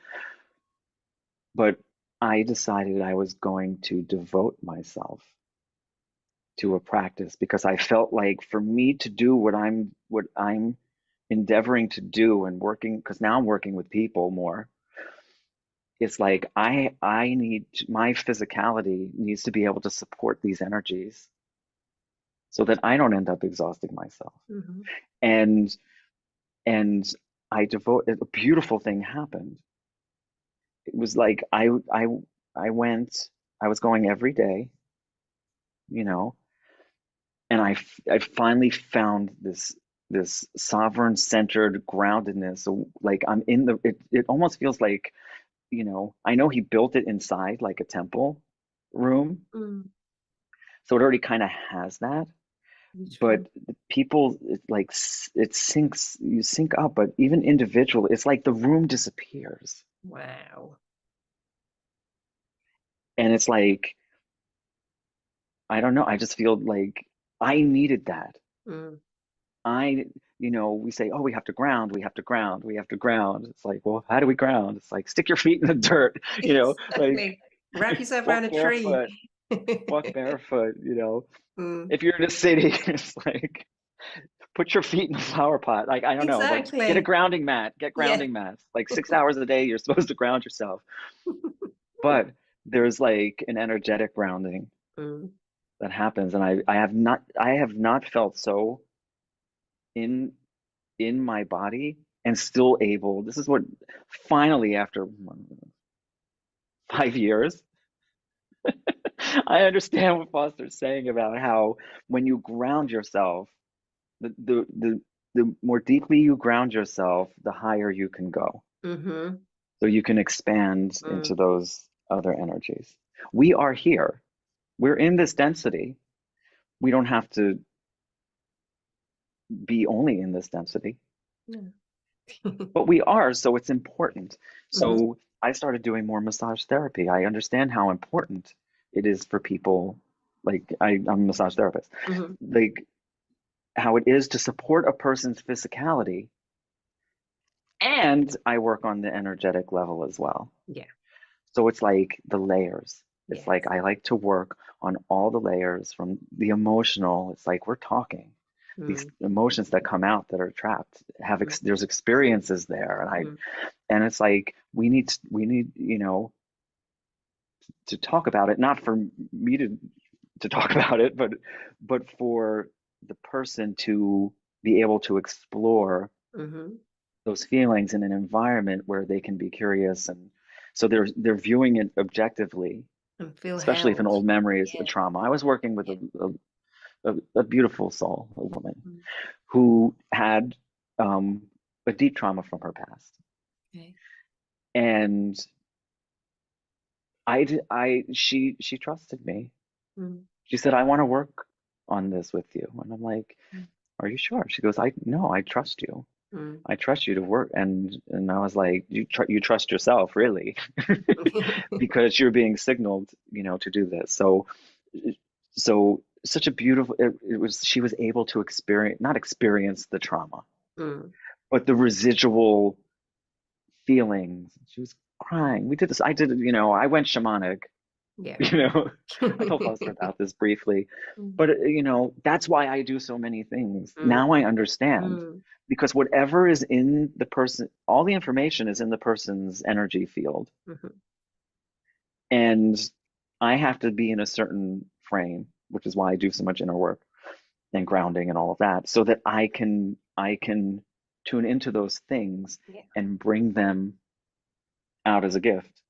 But I decided I was going to devote myself to a practice because I felt like for me to do what I'm endeavoring to do and working, because now I'm working with people more. It's like I need my physicality needs to be able to support these energies so that I don't end up exhausting myself. mhm, And and a beautiful thing happened. It was like I went, I was going every day, you know, and I finally found this sovereign centered groundedness. So like I'm in it almost feels like, I know he built it inside like a temple room, mm. so it already kind of has that. But Beautiful. the people, like it sinks, you sync up, but even individual, it's like the room disappears. Wow. And it's like, I don't know, I just feel like I needed that. Mm. I, we say, oh, we have to ground, we have to ground, we have to ground. It's like, well, how do we ground? It's like, stick your feet in the dirt, like Exactly. Wrap yourself around walk a tree. barefoot, walk barefoot, Mm. if you're in a city, it's like, put your feet in the flower pot. Like, I don't know, like get a Exactly. grounding mat, get Yeah. grounding mats. Like 6 hours a day, you're supposed to ground yourself. But there's like an energetic grounding Mm. that happens. And I have not felt so in in my body and still able. This is what finally after 5 years, I understand what Foster's saying about how when you ground yourself, the more deeply you ground yourself, the higher you can go. Mm-hmm. So you can expand into Mm. those other energies. We are here. We're in this density. We don't have to be only in this density, Yeah. but we are, so it's important. Mhm. So I started doing more massage therapy. I understand how important it is for people. Like I'm a massage therapist. Mhm. Like how it is to support a person's physicality, and I work on the energetic level as well. Yeah. So it's like the layers. It's Yes. like I like to work on all the layers from the emotional. It's like we're talking. These Mm. emotions that come out that are trapped Mm. there's experiences there, Mm. and it's like we need to talk about it, not for me to talk about it, but for the person to be able to explore Mhm. those feelings in an environment where they can be curious, and so they're viewing it objectively, And feel especially if an held. old memory is a Yeah. trauma. I was working with Yeah. a beautiful soul, a woman Mm. who had um, a deep trauma from her past, Okay. and she trusted me, Mm. She said, I want to work on this with you. And I'm like, are you sure? She goes, I no, I trust you. Mm. I trust you to work. And I was like, you trust yourself, really, because you're being signaled, to do this. So such a beautiful, it was, she was able to experience, not experience the trauma, Mm. but the residual feelings. She was crying. We did this. I did, I went shamanic, Yeah. you know, I told Foster about this briefly, Mm. but that's why I do so many things. Mm. Now I understand, Mm. because whatever is in the person, all the information is in the person's energy field. Mhm. And I have to be in a certain frame, which is why I do so much inner work and grounding and all of that, so that I can tune into those things Yeah. and bring them out as a gift.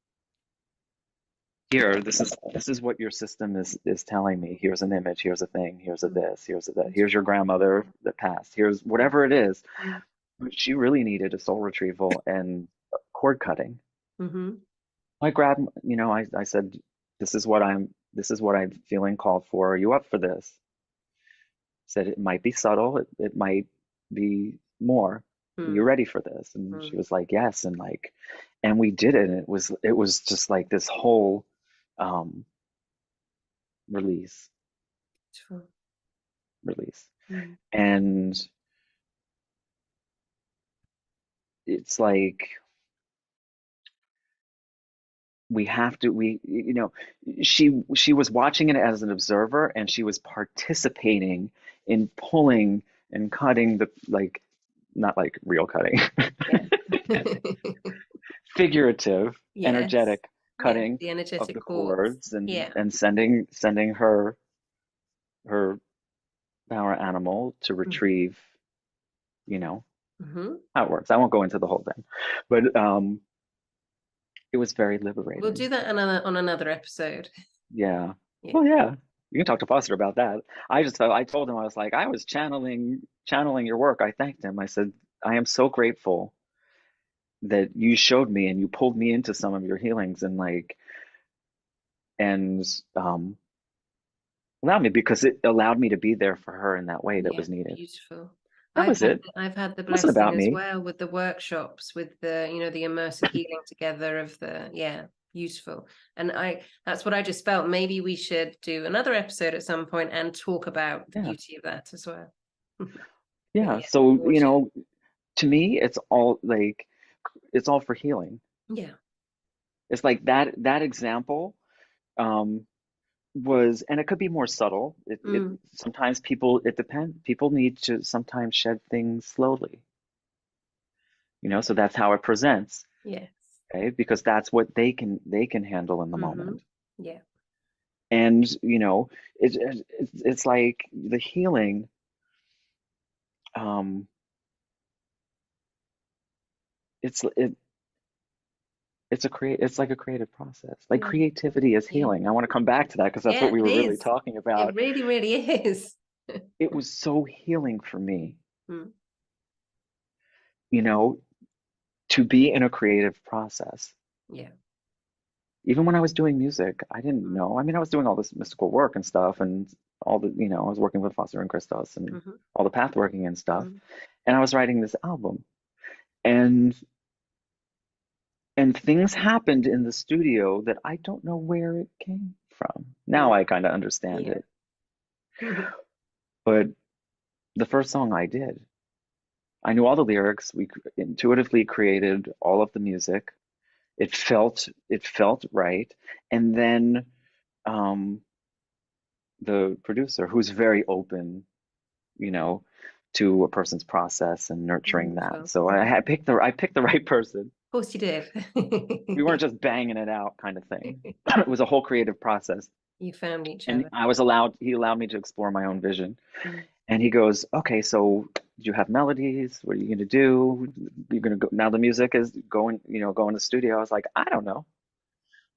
Here, this is what your system is telling me. Here's an image, here's a thing, here's a Mm. this, here's a that, here's your grandmother that passed, here's whatever it is. Mm. She really needed a soul retrieval and cord cutting. Mhm. I grabbed, I said, this is what I'm feeling called for. Are you up for this? Said it might be subtle, it might be more. Are you Mm. ready for this? And she Mm. was like, yes. And we did it. And it was just like this whole um release, True. release. Mm. And it's like we have to we she was watching it as an observer, and she was participating in pulling and cutting, the like, not like real cutting, Yeah. figurative, Yes. energetic Yeah. cutting The of energetic the cords. cords, and Yeah. sending her power animal to Mm. retrieve, you know Mhm. how it works. I won't go into the whole thing, but it was very We'll do liberating. that on another episode. Yeah. Yeah. Well, yeah. You can talk to Foster about that. I told him, I was like, I was channeling your work. I thanked him. I said, I am so grateful that you showed me and you pulled me into some of your healings, and allowed me, because it allowed me to be there for her in that way that Yeah. was needed. Beautiful. That was it. It I've had the wasn't blessing about as me. well with the workshops, with the the immersive healing together of the beautiful. And that's what I just felt. Maybe we should do another episode at some point and talk about the Yeah. beauty of that as well. But Yeah. yeah, So, gorgeous. to me, it's all for healing. Yeah. It's like that example, um, and it could be more subtle. It Mm. sometimes it depends. People need to sometimes shed things slowly, so that's how it presents, Yes. okay? Because that's what they can handle in the Mm-hmm. moment. Yeah. And it's like the healing, um, it's it it's like a creative process. Like, Yeah. creativity is Yeah. healing. I want to come back to that, because that's what Yeah, we it were really is. talking It about. really, really is. It was so healing for me, Mm. you know, to be in a creative process. Yeah. Even when I was doing music, I didn't Mm. know. I mean, I was doing all this mystical work and stuff, and I was working with Foster and Christos and Mm-hmm. all the path working and stuff. Mm. And I was writing this album, and things happened in the studio that I don't know where it came from. Now Mm. I kind of understand Yeah. it. But the first song I did, I knew all the lyrics. We intuitively created all of the music. It felt right. And then um, the producer, who's very open, you know, to a person's process and nurturing that. Wonderful. So Of I picked the right person. course you did. We weren't just banging it out kind of thing. It was a whole creative process. You found each And other. he allowed me to explore my own vision. Mm. And he goes, okay, so do you have melodies? What are you going to do? You're going to go, now the music is going, go in the studio. I was like, I don't know.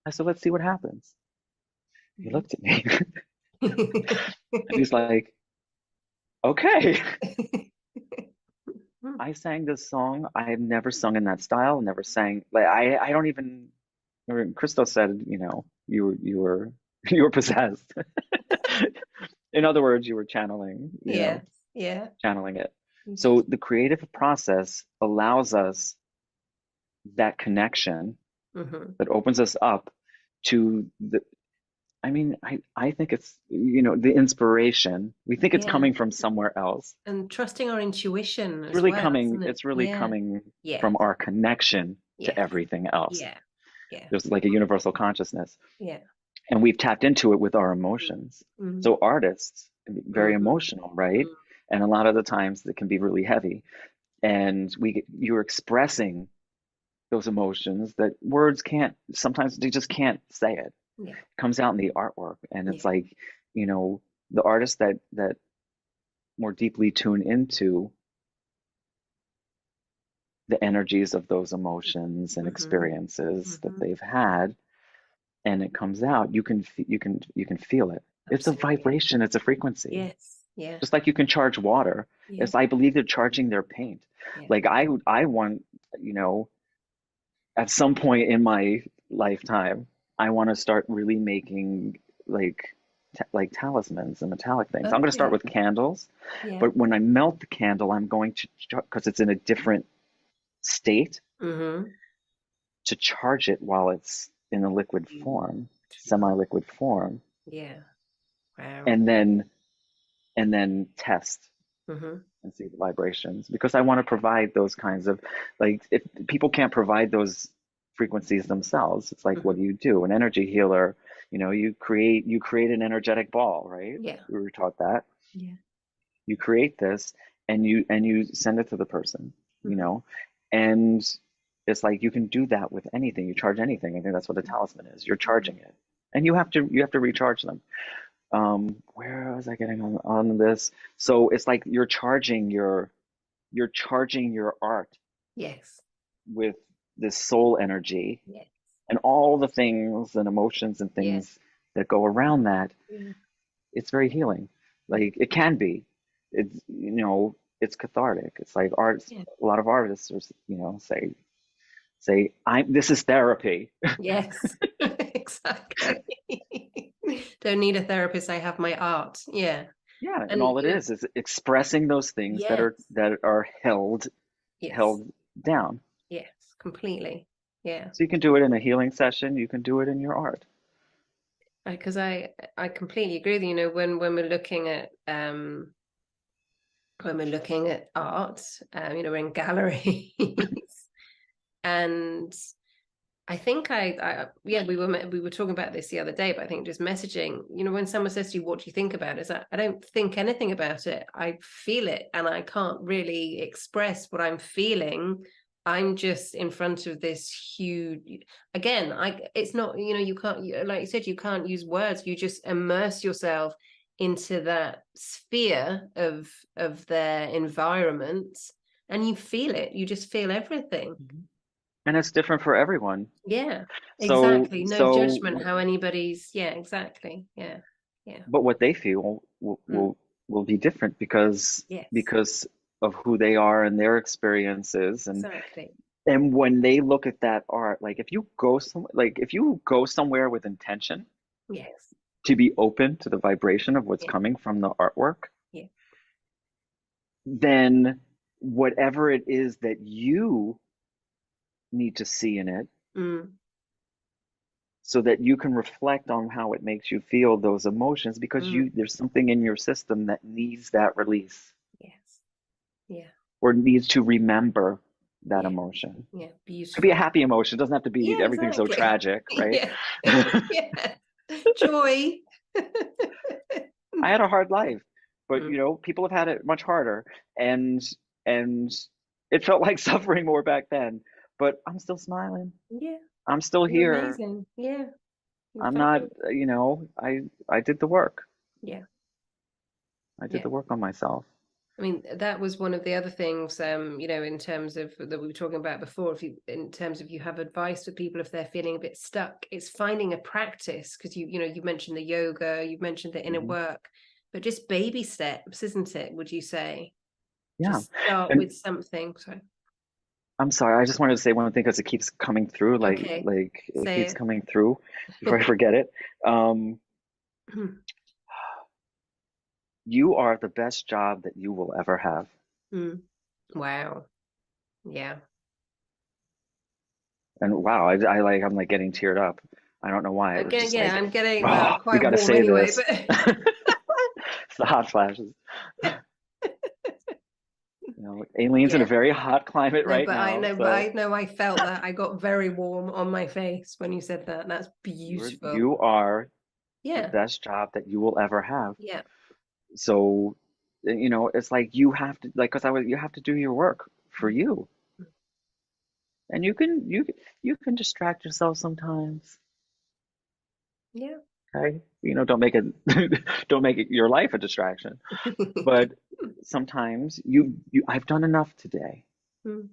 I said, let's see what happens. He Mhm. looked at me and he's like, okay. I sang this song. I had never sung in that style, never sang, like, I don't even, Christo said, you were you were possessed. In other words, you were channeling, Yeah. Yeah. channeling it. You So just the creative process allows us that connection hmm that opens us up to the, I mean, I think it's, the inspiration. We think it's yeah. coming from somewhere else. And trusting our intuition It's as really well, coming, isn't it? it's really Yeah. coming Yeah. from our connection to Yeah. everything else. Yeah. Yeah. There's like a universal consciousness, Yeah. and we've tapped into it with our emotions. Mm-hmm. So artists can be very Mm-hmm. emotional, right? Mm. And a lot of the times it can be really heavy. And you're expressing those emotions that words can't, sometimes they just can't say it. Yeah. It comes out in the artwork. And Yeah. it's like, the artists that more deeply tune into the energies of those emotions and Mm-hmm. experiences that Mm-hmm. they've had, and it comes out, you can feel it. It's a Absolutely. vibration, it's a frequency. Yes. Yeah. Just like you can charge water. Yeah. It's, I believe they're charging their paint. Yeah. Like I want, you know, at some point in my lifetime, I want to start really making like like talismans and metallic things. I'm going to start Okay. with candles, Yeah. but when I melt the candle, I'm going to, because it's in a different state, Mm-hmm. to charge it while it's in a liquid form, semi-liquid form, Yeah. Wow. and then test Mm-hmm. and see the vibrations, because I want to provide those kinds of, like, if people can't provide those frequencies themselves, it's like, Mm-hmm. what do you do? An energy healer, you create an energetic ball, right? Yeah. We were taught that. Yeah. You create this, and you send it to the person, Mm-hmm. and it's like you can do that with anything. You charge anything. I think that's what a talisman is. You're Mm-hmm. charging it, and you have to recharge them. Where was I getting on this? So it's like you're charging your art Yes. with this soul energy, Yes. and all the things and emotions and Yeah. things that go around that. Yeah. It's very healing. Yeah. Like, it can be. It's cathartic. It's like artists. Yeah. A lot of artists are, say, I'm this is therapy. Yes. Exactly. Don't need a therapist. I have my art. Yeah. Yeah, and And all it is expressing those things that yes. are held Yes. held down. Yes. Completely. Yeah. So you can do it in a healing session. You can do it in your art. Because I completely agree with you. When we're looking at art, we're in galleries, and I think yeah, we were talking about this the other day, but I think just messaging, when someone says to you, what do you think about it? I don't think anything about it. I feel it, and I can't really express what I'm feeling. I'm just in front of this huge, again, it's not, you can't, like you said, you can't use words. You just immerse yourself into that sphere of their environment, and you feel it. You just feel everything. And it's different for everyone. Yeah, So exactly. No so judgment how anybody's, yeah, exactly. Yeah. Yeah. but what they feel will Mm. will, will be different, because Yes, because of who they are and their experiences, exactly. and when they look at that art, like, if you go somewhere with intention Yes. to be open to the vibration of what's Yeah. coming from the artwork, Yeah. then whatever it is that you need to see in it, Mm. so that you can reflect on how it makes you feel, those emotions, because Mm. there's something in your system that needs that release, Yes. Yeah. or needs to remember that Yeah. emotion. Yeah. Could be a Beautiful. happy emotion. It doesn't have to be Yeah, everything so exactly. tragic, right? Yeah. Yeah. Joy. I had a hard life, but Mm. people have had it much harder, and and it felt like suffering more back then. But I'm still smiling. Yeah. I'm still You're here. amazing. Yeah. You're I'm not, fabulous. I did the work. Yeah. I did Yeah. the work on myself. I mean, that was one of the other things, in terms of that we were talking about before. In terms of you have advice for people if they're feeling a bit stuck, it's finding a practice, because you mentioned the yoga, you mentioned the inner Hmm. work, but just baby steps, isn't it? Would you say Yeah. just start And with something? So, I'm sorry, I just wanted to say one thing, because it keeps coming through, like okay, like it keeps say coming through before I it. forget it. Um, You are the best job that you will ever have. Mm. Wow. Yeah. And wow, I'm like getting teared up. I don't know why. It was Again, just yeah, like, I'm getting, well, I'm oh, we quite got to warm say anyway, this. but It's the hot flashes. You know, Aileen's in a yeah. very hot climate No, right but I now, know, but so I know I felt that. I got very warm on my face when you said that. That's beautiful. you are the Yeah. best job that you will ever have. Yeah. So, it's like you have to, like, you have to do your work for you, and you can distract yourself sometimes. Yeah. Okay, don't make it don't make it your life a distraction. But sometimes I've done enough today. Mm.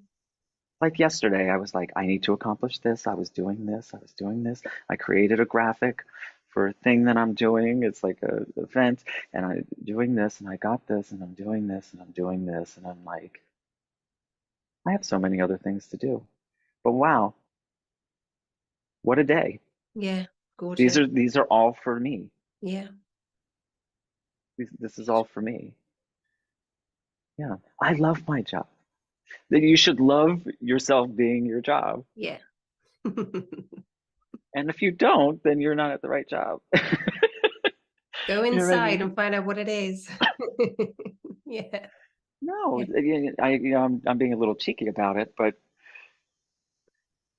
Like yesterday, I was like, I need to accomplish this. I was doing this. I was doing this. I created a graphic for a thing that I'm doing. It's like a event, and I'm doing this, and I got this, and I'm doing this, and I'm doing this, and I'm like, I have so many other things to do. But wow, what a day. Yeah. These Gorgeous. are these are all for me. Yeah. This is all for me. Yeah, I love my job. That you should love yourself being your job. Yeah. And if you don't, then you're not at the right job. Go You know what I inside and mean? find out what it is. Yeah. No, Yeah. again, I'm being a little cheeky about it, but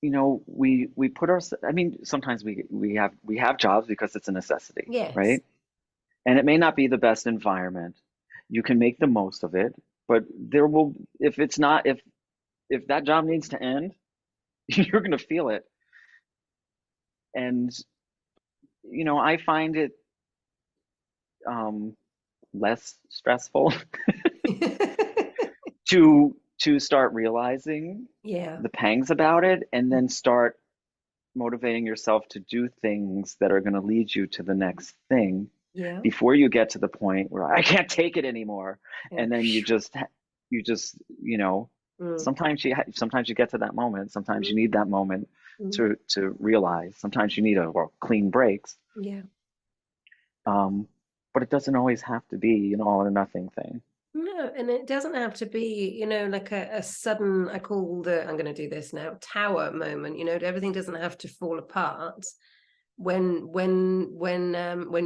we put our, I mean, sometimes we have jobs because it's a necessity, Yes. right? And it may not be the best environment. You can make the most of it, but there will, if it's not, if that job needs to end, you're going to feel it. And I find it um, less stressful to start realizing Yeah. the pangs about it, and then start motivating yourself to do things that are going to lead you to the next thing Yeah. before you get to the point where I can't take it anymore. Yeah. And then you just Mm. sometimes you get to that moment. Sometimes you Mm. need that moment Mm. to realize. Sometimes you need clean breaks. Yeah. Um, but it doesn't always have to be an all or nothing thing. No, and it doesn't have to be, like a sudden, I call I'm going to do this now, tower moment, everything doesn't have to fall apart. When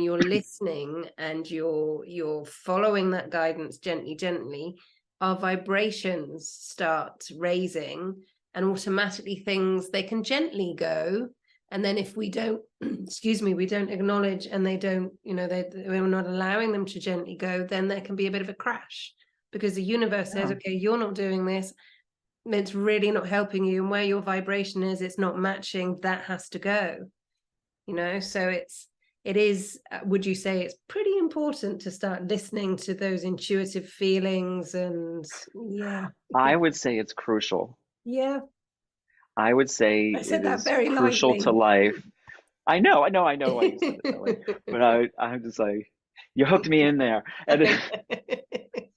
you're listening and you're following that guidance gently, our vibrations start raising, and automatically things, they can gently go. And then if we don't excuse me, we don't acknowledge, and they don't, we're not allowing them to gently go, then there can be a bit of a crash, because the universe says, Yeah. okay, you're not doing this, it's really not helping you, and where your vibration is, it's not matching, that has to go. So it is, would you say it's pretty important to start listening to those intuitive feelings? And yeah. I would say it's crucial. Yeah, I would say I it said that is very crucial to lightly. life. I know why you said it that way, but I'm just like, you hooked me in there, and it's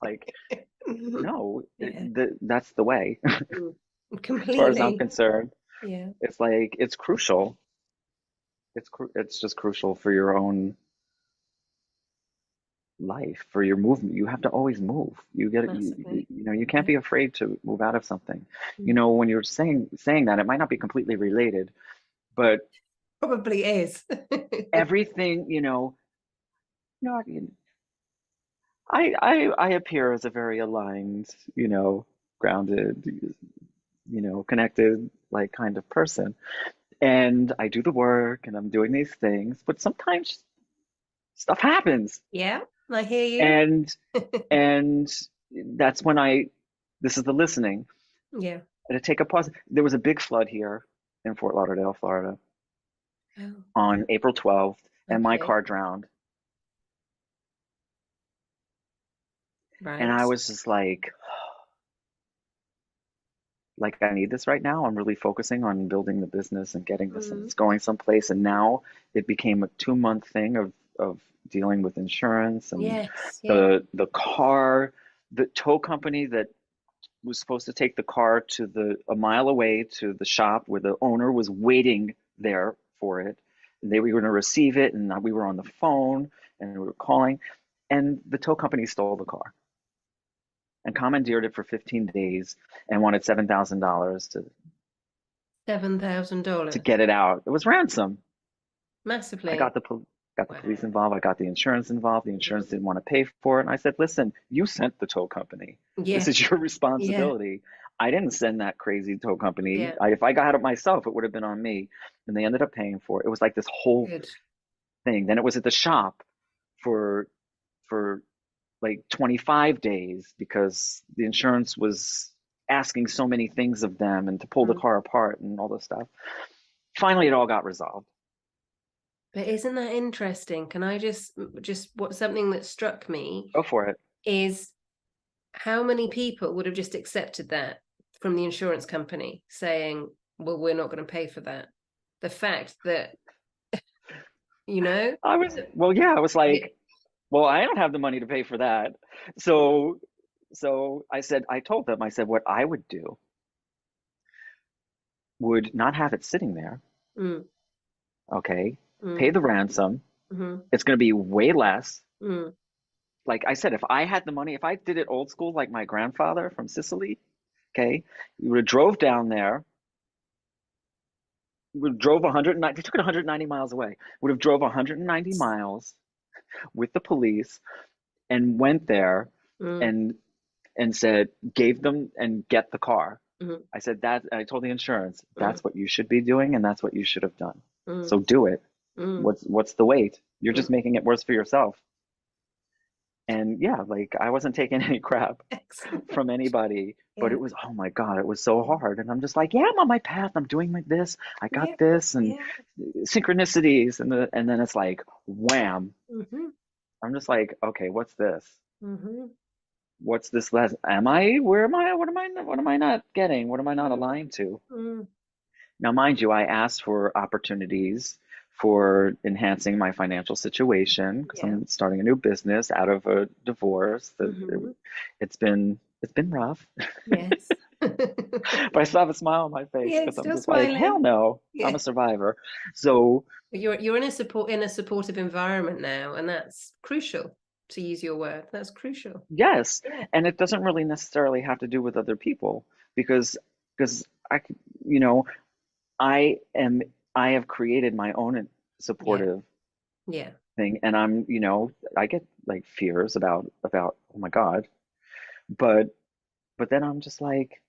like, no, Yeah. that's the way. As far as I'm Completely. concerned, Yeah. it's like it's crucial. It's just crucial for your own life, for your movement. You have to always move. Massively. You can't Yeah. be afraid to move out of something. Mm. When you're saying that, it might not be completely related, but Probably is. everything, you know, I appear as a very aligned, grounded, connected, like, kind of person. And I do the work and I'm doing these things, but sometimes stuff happens. Yeah, I hear you. And and that's when this is the listening. Yeah. And to take a pause. There was a big flood here in Fort Lauderdale, Florida, Oh, on April 12th, and my okay. car drowned. And Right. I was just like I need this right now. I'm really focusing on building the business and getting this, and Mm. it's going someplace. And now it became a 2 month thing of dealing with insurance and Yes. Yeah. the car, the tow company that was supposed to take the car to a mile away to the shop where the owner was waiting there for it. They were going to receive it, and we were on the phone and we were calling. And the tow company stole the car and commandeered it for 15 days and wanted $7,000 to $7,000. get it out. It was ransom. I Massively. got the police Wow. involved. I got the insurance involved. The insurance didn't want to pay for it. And I said, listen, you sent the tow company. This Yeah. is your Yeah. responsibility. I didn't send that crazy tow company. Yeah. If I got it myself, it would have been on me. And they ended up paying for it. It was like this whole Good. thing. Then it was at the shop for for like 25 days because the insurance was asking so many things of them and to pull the Mm. car apart and all this stuff. Finally, it all got resolved. But isn't that interesting? Can I just what something that struck me Go for it. is how many people would have just accepted that from the insurance company saying, well, we're not going to pay for that. The fact that, you know, I was yeah. like, well, I don't have the money to pay for that. So, I told them, I said, what I would do would not have it sitting there. Mm, Okay. Pay mm, the ransom. mm-hmm, It's going to be way less. mm. Like I said, if I had the money, if I did it old school, like my grandfather from Sicily, okay, we would have drove down there. We drove 190, they took it 190 miles away. Would have drove 190 miles with the police and went there Mm, and said, gave them and get the car. mm, I said that, I told the insurance, mm, that's what you should be doing and that's what you should have done. mm, So do it. mm, What's the wait? You're mm. just making it worse for yourself. And yeah, like I wasn't taking any crap Excellent. from anybody, but Yeah. it was, oh my God, it was so hard. And I'm just like, yeah, I'm on my path. I'm doing my this. I got Yeah. this and Yeah. synchronicities and then it's like wham. Mm-hmm. I'm just like, okay, what's this? Mm-hmm. What's this less? Am I? Where am I? What am I not getting? What am I not Mm, aligned to? mm. Now, mind you, I asked for opportunities for enhancing my financial situation because Yeah. I'm starting a new business out of a divorce. Mm-hmm. It's been rough, Yes. but I still have a smile on my face Yeah, because I'm still just like, hell smiling. no, I'm Yeah. a survivor. So But you're in a supportive environment now, and that's crucial, to use your word. That's crucial. yes, Yeah. and it doesn't really necessarily have to do with other people because because I, you know, I am I have created my own Yeah. supportive Yeah. thing and I get like fears about oh my God, but then I'm just like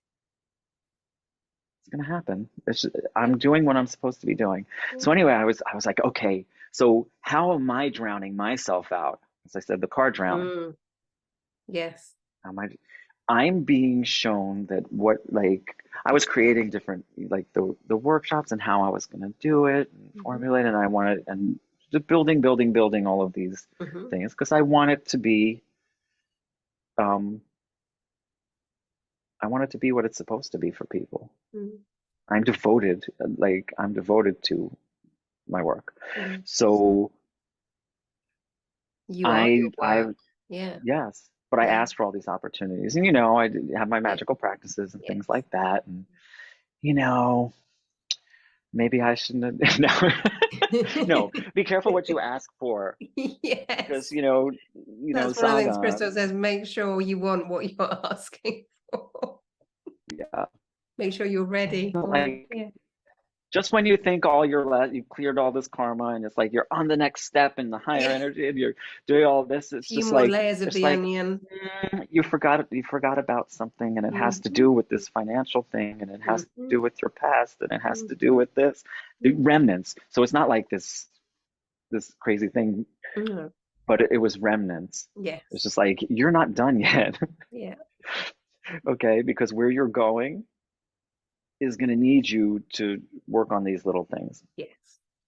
it's gonna happen. Yeah. I'm doing what I'm supposed to be doing. So anyway, I was like, okay, so how am I drowning myself out? As I said, the car drowning. Mm. Yes. How am I I'm being shown that what like I was creating different like the workshops and how I was gonna do it and Mm-hmm. formulate and I wanted and just building all of these Mm-hmm. things because I want it to be um I want it to be what it's supposed to be for people. Mm-hmm. I'm devoted to my work. Yeah. So You are your I work. Yeah. yes, but I Yeah. asked for all these opportunities and I have my Yeah. magical practices and things Yes. like that and you know maybe I shouldn't have no no be careful what you ask for because Yes. That's one of the things Crystal Saga says. Make sure you want what you're asking for. yeah Make sure you're ready. like Yeah. just when you think you've cleared all this karma and it's like you're on the next step in the higher Yeah. energy and you're doing all this A it's few just more like layers of the onion. you forgot about something and it has to Mm-hmm. do with this financial thing and it has to Mm-hmm. do with your past and it has to do Mm-hmm. with this the remnants so it's not like this crazy thing Mm-hmm. but it was remnants it's Yes. just like you're not done yet Yeah. okay because where you're going is going to need you to work on these little things. Yes.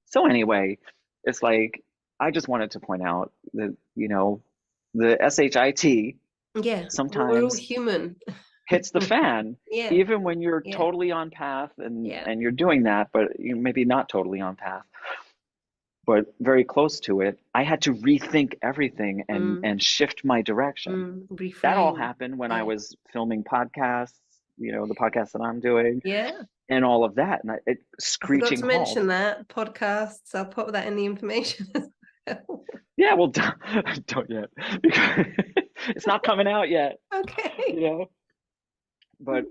So anyway, it's like I just wanted to point out that the shit Yeah. We're all sometimes human. hits the fan Yeah. even when you're Yeah. totally on path and Yeah. you're doing that but you maybe not totally on path but very close to it. I had to rethink everything and Mm. shift my direction. That all Reframe. happened when I Yeah. was filming podcasts, the podcast that I'm doing Yeah. and all of that and it I forgot screeching to halt. mention that podcasts. I'll put that in the information. Yeah, well, don't yet because it's not coming out yet, you Okay. know. But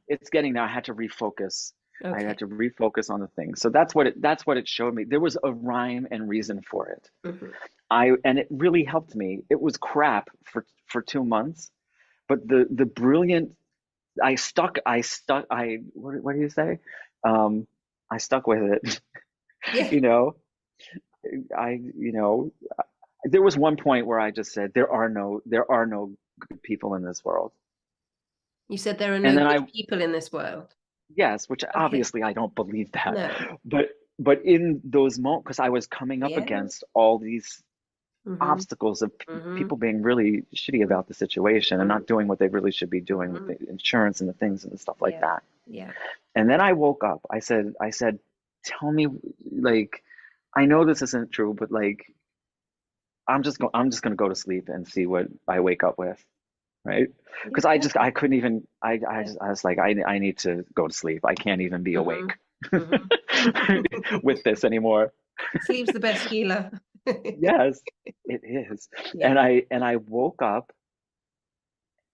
it's getting there. I had to refocus. I Okay. had to refocus on the thing. So that's what it showed me. There was a rhyme and reason for it. Hmm. And it really helped me. It was crap for 2 months, but the brilliant I what do you say? Um, I stuck with it. Yeah. You know, you know, there was one point where I just said there are no good people in this world. You said there are And no then good people in this world. yes, which Okay. obviously I don't believe that. No. But in those moments, because I was coming up Yeah. against all these Hmm. obstacles of Hmm. people being really shitty about the situation and not doing what they really should be doing with Hmm. the insurance and the things and stuff like Yeah. that. Yeah. And then I woke up. I said, tell me, like, I know this isn't true, but like, I'm just gonna go to sleep and see what I wake up with, right? Yeah. Because I couldn't even I was like I need to go to sleep. I can't even be Hmm. awake Hmm. with this anymore. Sleep's the best healer. Yes, it is. Yeah. And I woke up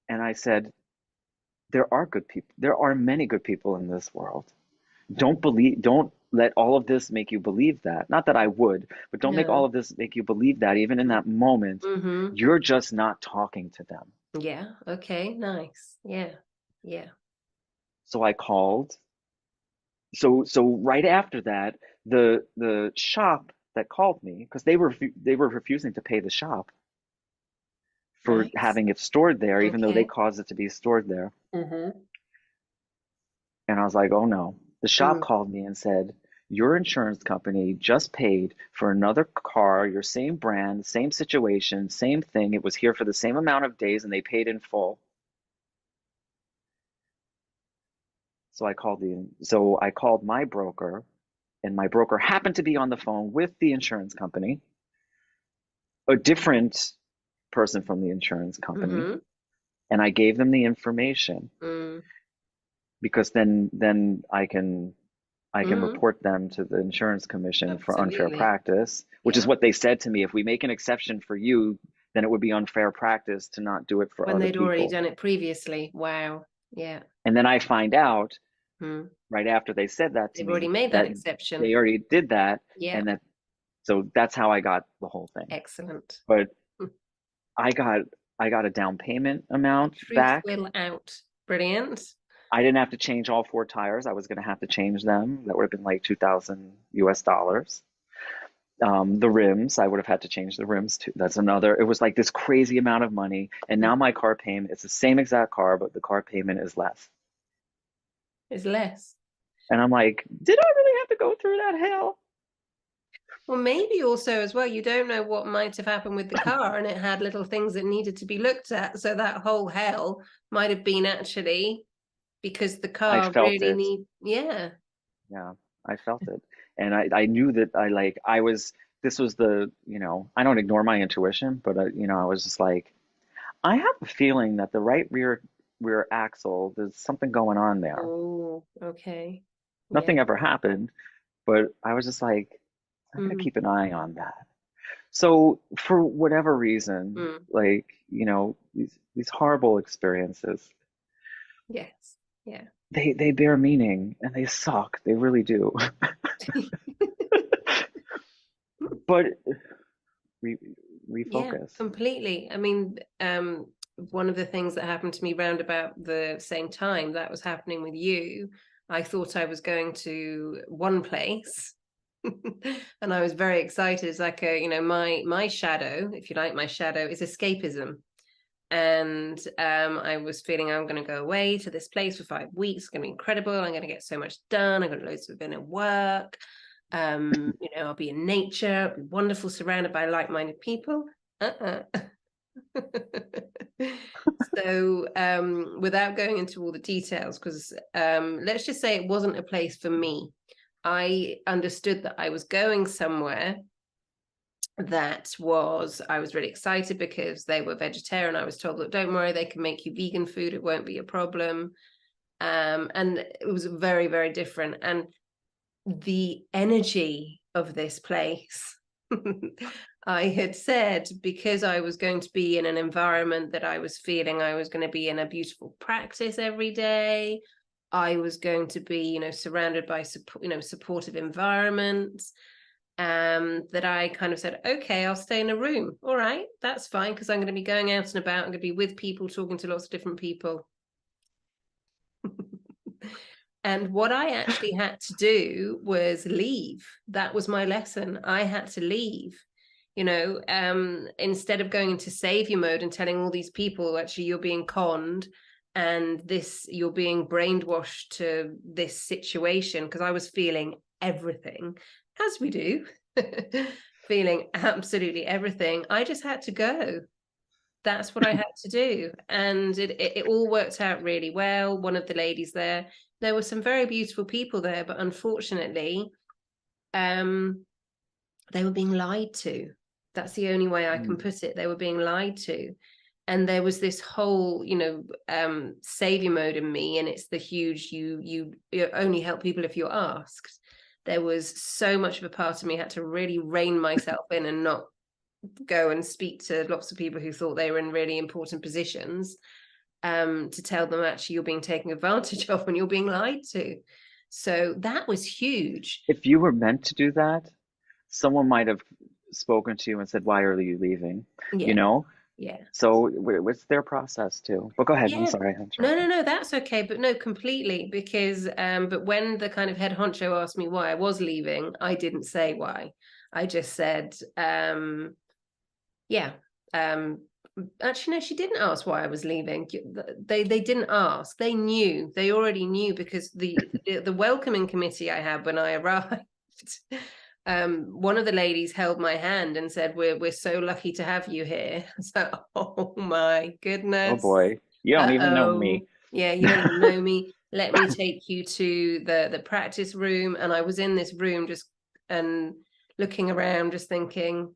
and I said, there are good people. There are many good people in this world. Don't let all of this make you believe that. Not that I would, but don't make all No. of this make you believe that even in that moment, Hmm. you're just not talking to them. Yeah. Okay. Nice. Yeah. Yeah. So I called. So right after that, the shop that called me because they were refusing to pay the shop for Nice. having it stored there, even though they Okay. caused it to be stored there. Hmm. And I was like, oh no. The shop Mm. called me and said, your insurance company just paid for another car, your same brand, same situation, same thing. It was here for the same amount of days and they paid in full. So I called my broker and my broker happened to be on the phone with the insurance company, a different person from the insurance company, Hmm. and I gave them the information Mm. because then I can Mm. report them to the insurance commission for unfair Absolutely. practice, which is Yeah. what they said to me. If we make an exception for you, then it would be unfair practice to not do it for When other they'd already people. done it previously. Wow. Yeah. And then I find out Mm. right after they said that to They've already me made that that exception. they already did that, Yeah. and that so that's how I got the whole thing. Excellent. But Mm. I got I got a down payment The amount truth back. will out. Brilliant. I didn't have to change all four tires. I was going to have to change them. That would have been like 2,000 US dollars. The rims, I would have had to change the rims too. That's another, it was like this crazy amount of money. And now my car payment, it's the same exact car, but the car payment is less. Is less. And I'm like, did I really have to go through that hell? Well, maybe also as well, you don't know what might have happened with the car, and it had little things that needed to be looked at. So that whole hell might have been actually because the I car felt really it. need, yeah. Yeah, I felt it. And I knew that I was, this was the, I don't ignore my intuition, but I was just like, I have a feeling that the right rear axle, there's something going on there. Oh, okay. Yeah. Nothing ever happened, but I was just like, I'm gonna Mm, keep an eye on that. So for whatever reason, mm, like, these horrible experiences, yes. Yeah. they bear meaning and they suck. They really do. But re Yeah, refocus. completely. I mean, one of the things that happened to me round about the same time that was happening with you, I thought I was going to one place. And I was very excited. It's like my shadow, if you like, my shadow is escapism. And I was feeling I'm going to go away to this place for 5 weeks. It's going to be incredible. I'm going to get so much done. I've got loads of inner work. I'll be in nature. I'll be wonderful, surrounded by like-minded people. Uh-uh. So without going into all the details, because let's just say it wasn't a place for me. I understood that I was going somewhere I was really excited because they were vegetarian. I was told, look, don't worry, they can make you vegan food, it won't be a problem. And it was very, very different. And the energy of this place I had said because I was going to be in an environment that I was feeling I was going to be in a beautiful practice every day. I was going to be, surrounded by supportive environments. That I kind of said, okay, I'll stay in a room. All right, that's fine because I'm going to be going out and about. I'm going to be with people, talking to lots of different people. And what I actually had to do was leave. That was my lesson. I had to leave. Instead of going into savior mode and telling all these people, actually, you're being conned and you're being brainwashed to this situation, because I was feeling everything, as we do, feeling absolutely everything. I just had to go. That's what I had to do. And it all worked out really well. One of the ladies there were some very beautiful people there, but unfortunately, they were being lied to. That's the only way I can put it. They were being lied to. And there was this whole, savior mode in me, and it's the huge you only help people if you're asked. There was so much of a part of me had to really rein myself in and not go and speak to lots of people who thought they were in really important positions, to tell them actually you're being taken advantage of and you're being lied to. So that was huge. If you were meant to do that, someone might have spoken to you and said, "Why are you leaving?" You Yeah. know? Yeah. So it's their process too. But go ahead. I'm Yeah. sorry, I No, interrupted. that's okay. But no, completely. Because, but when the kind of head honcho asked me why I was leaving, I didn't say why. I just said, yeah. Actually, no, she didn't ask why I was leaving. They didn't ask. They knew. They already knew, because the welcoming committee I had when I arrived, one of the ladies held my hand and said, "We're so lucky to have you here." So, oh my Oh goodness. boy, you don't even know me. Uh-oh. Yeah, you don't even know me. Let me take you to the practice room. And I was in this room just and looking around, just thinking,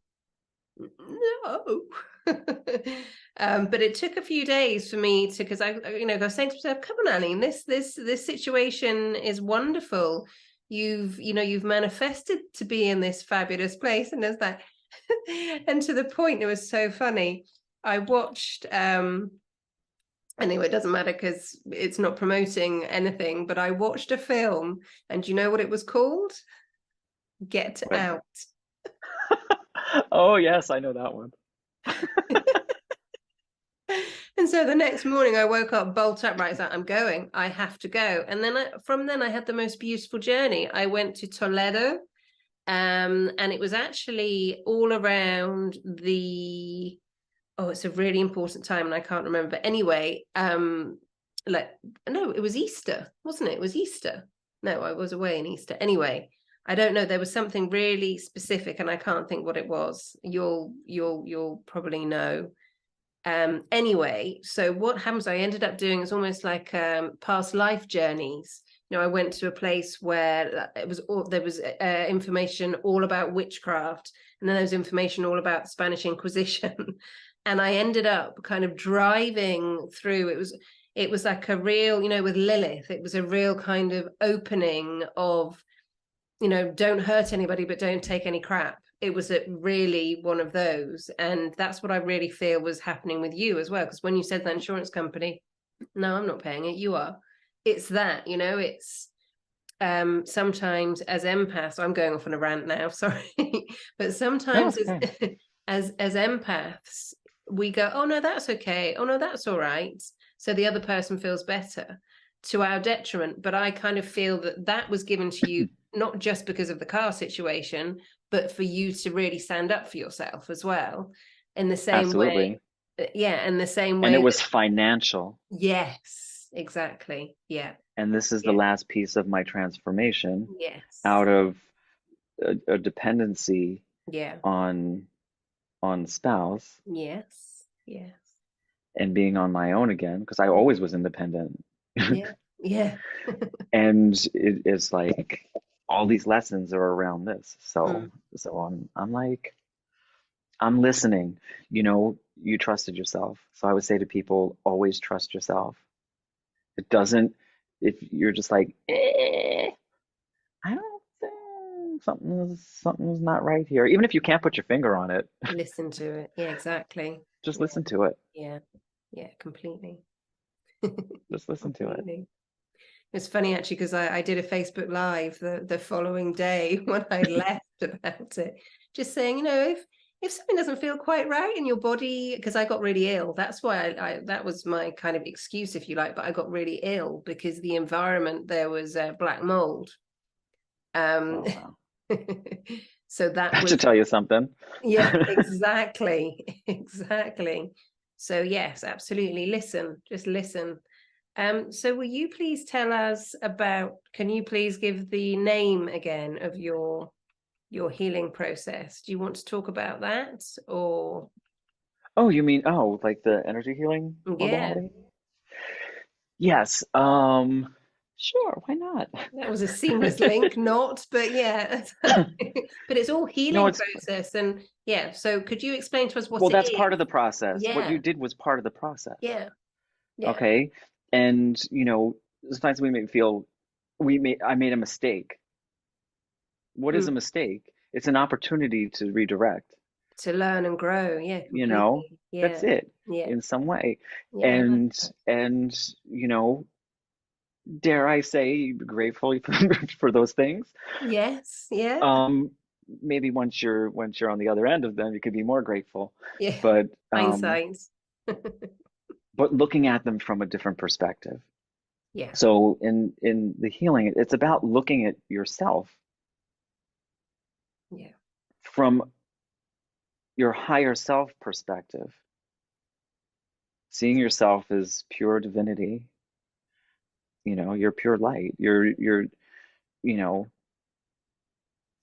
no. But it took a few days for me to, because I was saying to myself, come on, Aline, this situation is wonderful. You've manifested to be in this fabulous place. And there's that. And to the point, it was so funny. I watched, anyway, it doesn't matter because it's not promoting anything, but I watched a film, and do you know what it was called? Get But Out. oh yes, I know that one. And so the next morning I woke up, bolt upright, like, I'm going, I have to go. And then from then I had the most beautiful journey. I went to Toledo, and it was actually all around it's a really important time and I can't remember. But anyway, like, no, it was Easter, wasn't it? It was Easter. No, I was away in Easter. Anyway, I don't know. There was something really specific and I can't think what it was. You'll probably know. Anyway, so what happens, I ended up doing, it's almost like past life journeys. I went to a place where there was information all about witchcraft, and then there was information all about the Spanish Inquisition. And I ended up kind of driving through. It was like a real, with Lilith, it was a real kind of opening of, don't hurt anybody, but don't take any crap. It was really one of those. And that's what I really feel was happening with you as well. Because when you said that insurance company, no, I'm not paying it, you are. It's that, it's sometimes as empaths, I'm going off on a rant now, sorry. But No, sometimes it's okay. as empaths, we go, oh no, that's okay. Oh no, that's all right. So the other person feels better, to our detriment. But I kind of feel that was given to you not just because of the car situation, but for you to really stand up for yourself as well. In the same way, Absolutely. yeah, in the same And it way was that, financial. yes, exactly. Yeah, And this is the yeah, last piece of my transformation yes, out of a dependency yeah, on spouse yes, yes, and being on my own again because I always was independent. yeah, yeah. And it is like all these lessons are around this. So Mm. I'm like I'm listening. You trusted yourself. So I would say to people, always trust yourself. It doesn't, if you're just like, I don't something's not right here. Even if you can't put your finger on it, Listen to it. Yeah, exactly. just Yeah, listen to it. yeah, yeah, completely. Just listen to it. Completely. It's funny actually because I did a Facebook Live the following day when I left about it, just saying, if something doesn't feel quite right in your body, because I got really ill. That's why I that was my kind of excuse, if you like. But I got really ill because the environment there was black mold. Um, Oh wow. so that That should was tell you something. yeah, exactly, exactly. So yes, absolutely. Listen, just listen. So will you please tell us about, can you please give the name again of your healing process? Do you want to talk about that or Oh, you mean, oh, like the energy healing yeah, modality? Yes. Sure, why not? that was a seamless link, not, but yeah. But it's all No, healing it's process and yeah, so could you explain to us what well, it that's part is? of the process. What you Yeah, did was part of the process. yeah, yeah. Okay. And, sometimes I made a mistake. What is a Mm. mistake? It's an opportunity to redirect, To learn and grow, yeah, you know, completely. Yeah, that's it yeah, in some way. yeah, I like And, that. and, you know, dare I say, grateful for those things. Yes, yeah, Um, Maybe once you're on the other end of them, you could be more grateful. yeah. But Hindsight. but looking at them from a different perspective. Yeah. So in the healing, it's about looking at yourself Yeah. from your higher self perspective, seeing yourself as pure divinity, you're pure light. You know,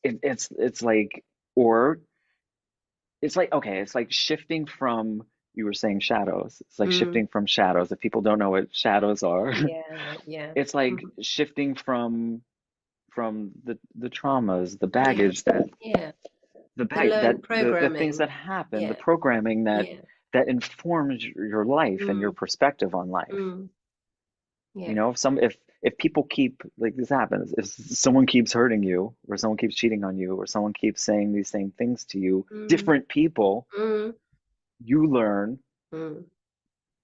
it's like, or it's like, okay, it's like shifting from, you were saying shadows. It's like Mm. shifting from shadows. If people don't know what shadows are, Yeah. Yeah. it's like Mhm. shifting from the traumas, the Yeah. baggage that Yeah. the The bag that learned the things programming. that happen, the Yeah. programming Yeah. that informs your life and your Mm. perspective on life. Mm. You Yeah. know, if people keep, like, this happens, if someone keeps hurting you, or someone keeps cheating on you, or someone keeps saying these same things to you, Mm. different people, Mm. you learn, Mm.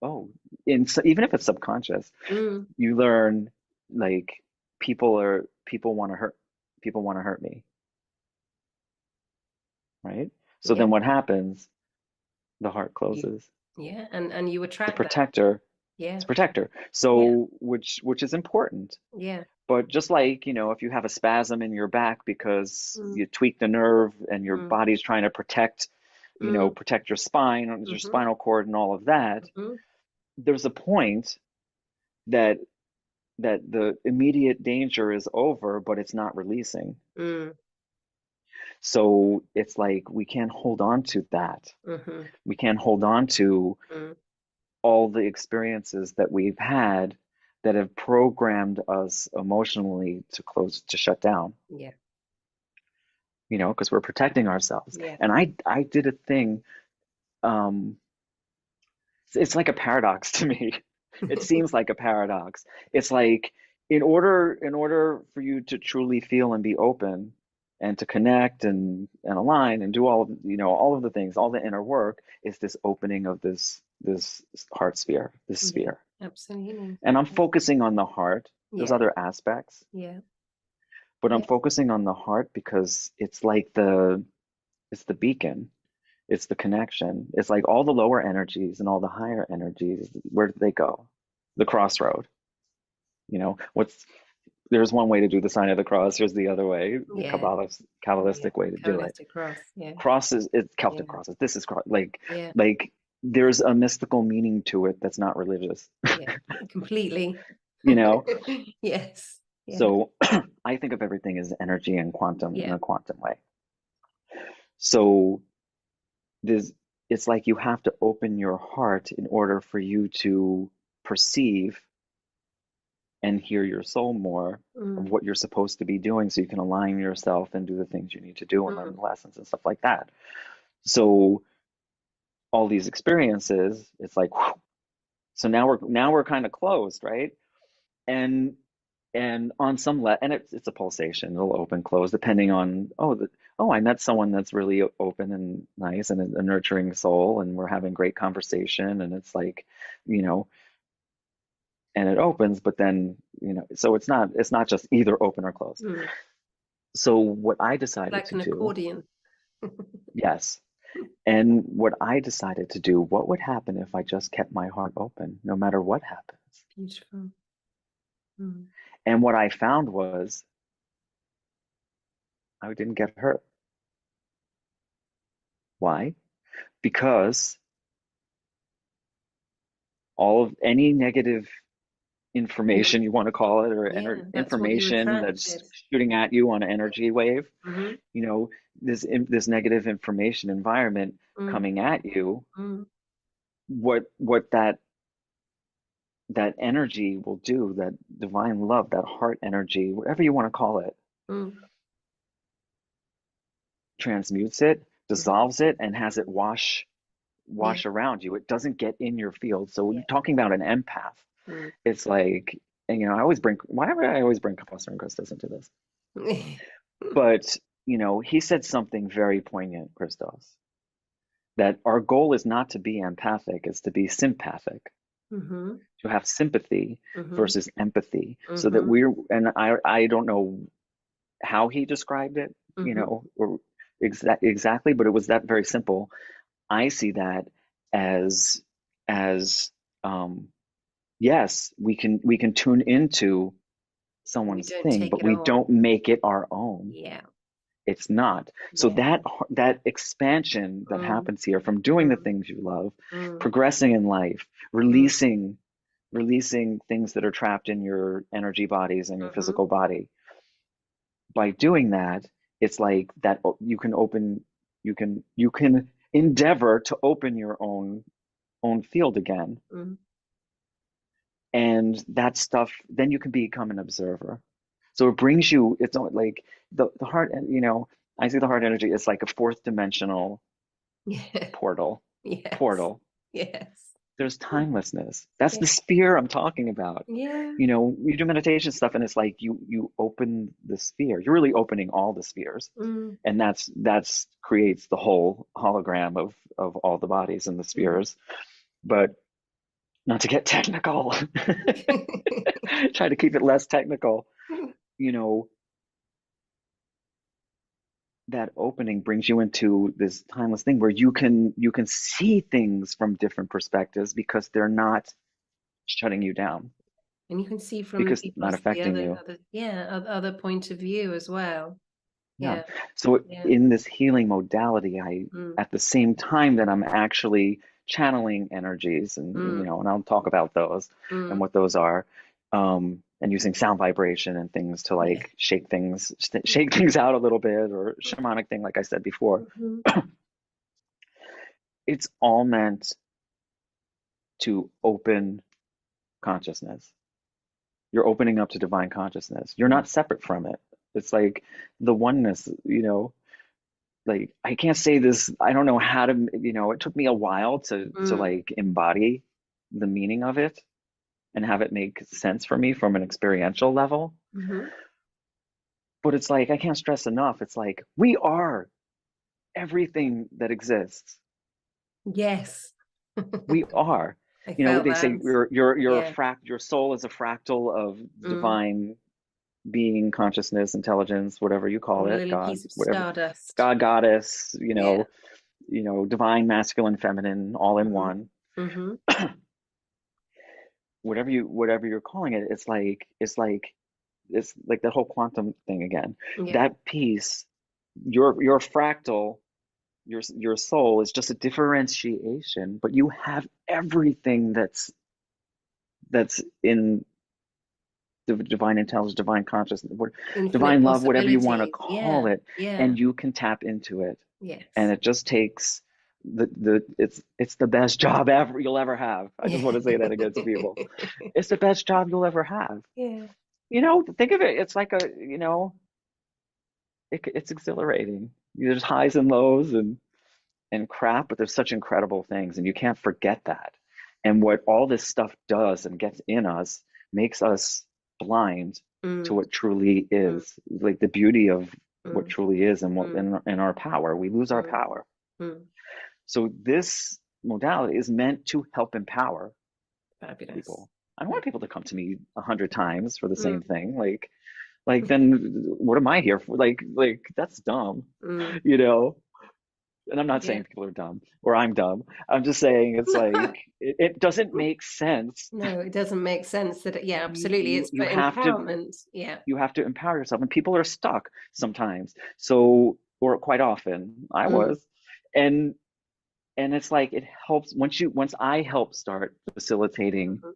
oh, even if it's subconscious, Mm. you learn, like, people want to hurt me, right? So Yeah. then what happens? The heart You, closes. yeah. And you The attract that. protector, Yeah. it's a protector. Yeah. So which is important. Yeah. But just like, if you have a spasm in your back because Mm. you tweaked a nerve and your Mm. body's trying to Mm. protect your spine, your Mm-hmm. spinal cord and all of that, Mm-hmm. there's a point that the immediate danger is over, but it's not releasing. Mm. So it's like we can't hold on to that. Mm-hmm. We can't hold on to Mm. all the experiences that we've had that have programmed us emotionally to shut down, Yeah. because we're protecting ourselves. Yeah. And I did a thing. um it's like a paradox to me. It seems like a paradox. It's like, in order for you to truly feel and be open and to connect and align and do all of the things, all the inner work, is this opening of this heart sphere, this Yeah. sphere. Absolutely. And I'm focusing on the heart. There's Yeah. other aspects, Yeah. but I'm Yeah. focusing on the heart because it's the beacon. It's the connection. It's like all the lower energies and all the higher energies, where do they go? The crossroad. What's There's one way to do the sign of the cross, here's the other way, the Yeah. Yeah. Kabbalistic way to do it. Kabbalistic cross. Yeah. Crosses, it's Celtic Yeah. crosses. This is like Yeah. like there's a mystical meaning to it that's not religious. Yeah. Completely. you know? Yes. Yeah. So I think of everything as energy and quantum in Yeah. a quantum way. So there's it's like you have to open your heart in order for you to perceive and hear your soul more of Mm. what you're supposed to be doing, so you can align yourself and do the things you need to do and learn Mm. the lessons and stuff like that. So all these experiences, it's like, whew. So now we're kind of closed, right? And and on some and it's a pulsation. It'll open, close, depending on, oh, I met someone that's really open and nice and a nurturing soul, and we're having great conversation, and it's like, you know, and it opens, but then, so it's not just either open or closed. Mm. So what I decided Like to an do, accordion. yes, and what I decided to do, what would happen if I just kept my heart open, no matter what happens? Beautiful. Mm. And what I found was I didn't get hurt. Why? Because all of any negative information, you want to call it, or Yeah, that's what you information that's attracted. shooting at you on an energy wave, Mm-hmm. you know, this negative information environment Mm. coming at you, Mm. what that energy will do, that divine love, that heart energy, whatever you want to call it, Mm. transmutes it, dissolves Dissolve. it, and has it Yeah. wash around you. It doesn't get in your field. So when Yeah. you're talking about an empath, Mm. it's like, and I always bring, why do I always bring Professor and Christos into this? But he said something very poignant, Christos, that our goal is not to be empathic, it's to be sympathic, Mm-hmm. to have sympathy Mm-hmm. versus empathy, so that Mm-hmm. we're, and I don't know how he described it, Mm-hmm. or exactly, but it was that very simple. I see that as as um yes, we can tune into We someone's don't thing, take but it we on. don't make it our own. Yeah. It's not. So Yeah. that expansion that Mm. happens here from doing the Mm. things you love, Mm. progressing in life, Mm. releasing things that are trapped in your energy bodies and your Mm-hmm. physical body. By doing that, it's like that you can open, you can endeavor to open your own field again. Mm. And that stuff, then you can become an observer. So it brings you, it's not like the heart, and I see the heart energy as like a fourth dimensional Yeah. portal. Yes. Portal. Yes. There's timelessness. That's Yeah. the sphere I'm talking about. Yeah. You do meditation stuff, and it's like you open the sphere. You're really opening all the spheres, Mm. and that's creates the whole hologram of all the bodies and the Mm. spheres. But not to get technical, try to keep it less technical. You know, that opening brings you into this timeless thing where you can see things from different perspectives because they're not shutting you down, And you can see from because the not affecting you. other point of view as well. Yeah. Yeah. So Yeah. in this healing modality, I, Mm. at the same time that I'm actually channeling energies, and Mm. and I'll talk about those and Mm. what those are, and using sound vibration and things to Yeah. like shake things out a little bit, or shamanic thing, like I said before. Mm-hmm. It's all meant to open consciousness. You're opening up to divine consciousness. You're not separate from it. It's like the oneness, like I can't say this, I don't know how to, it took me a while to Mm. like embody the meaning of it and have it make sense for me from an experiential level. Mm-hmm. But it's like I can't stress enough. It's like we are everything that exists. Yes. We are. I felt They say that. Yeah. your soul is a fractal of Mm. divine being, consciousness, intelligence, whatever you A call it, little God, piece of whatever, stardust. God, goddess, Yeah. divine, masculine, feminine, all in Mm-hmm. one. Mm-hmm. Whatever you're calling it, it's like that whole quantum thing again. Yeah. That piece, your fractal, your soul is just a differentiation, but you have everything that's in the divine intelligence, divine consciousness, Infinite divine love, whatever you want to possibilities. call Yeah. it, Yeah. and you can tap into it. And Yes. it just takes it's the best job ever you'll ever have. I just Yeah. want to say that again to people. It's the best job you'll ever have. Yeah. Think of it. It's like it's exhilarating. There's highs and lows and crap, but there's such incredible things, and you can't forget that. And what all this stuff does and gets in us makes us blind to Mm, what truly mm, is, like the beauty of what mm, truly is, and what mm, in our power. We lose our mm, power. mm. So this modality is meant to help empower Fabulous. people. I don't Yeah. want people to come to me 100 times for the same Mm, thing. Like then what am I here for? Like that's dumb, mm. you know? And I'm not Yeah. saying people are dumb or I'm dumb. I'm just saying it's like it doesn't make sense. No, it doesn't make sense that, yeah, You absolutely. you It's you for have to empowerment. Yeah. you have to empower yourself, and people are stuck sometimes. So, or quite often, I Mm, was, and it's like it helps once I help start facilitating mhm.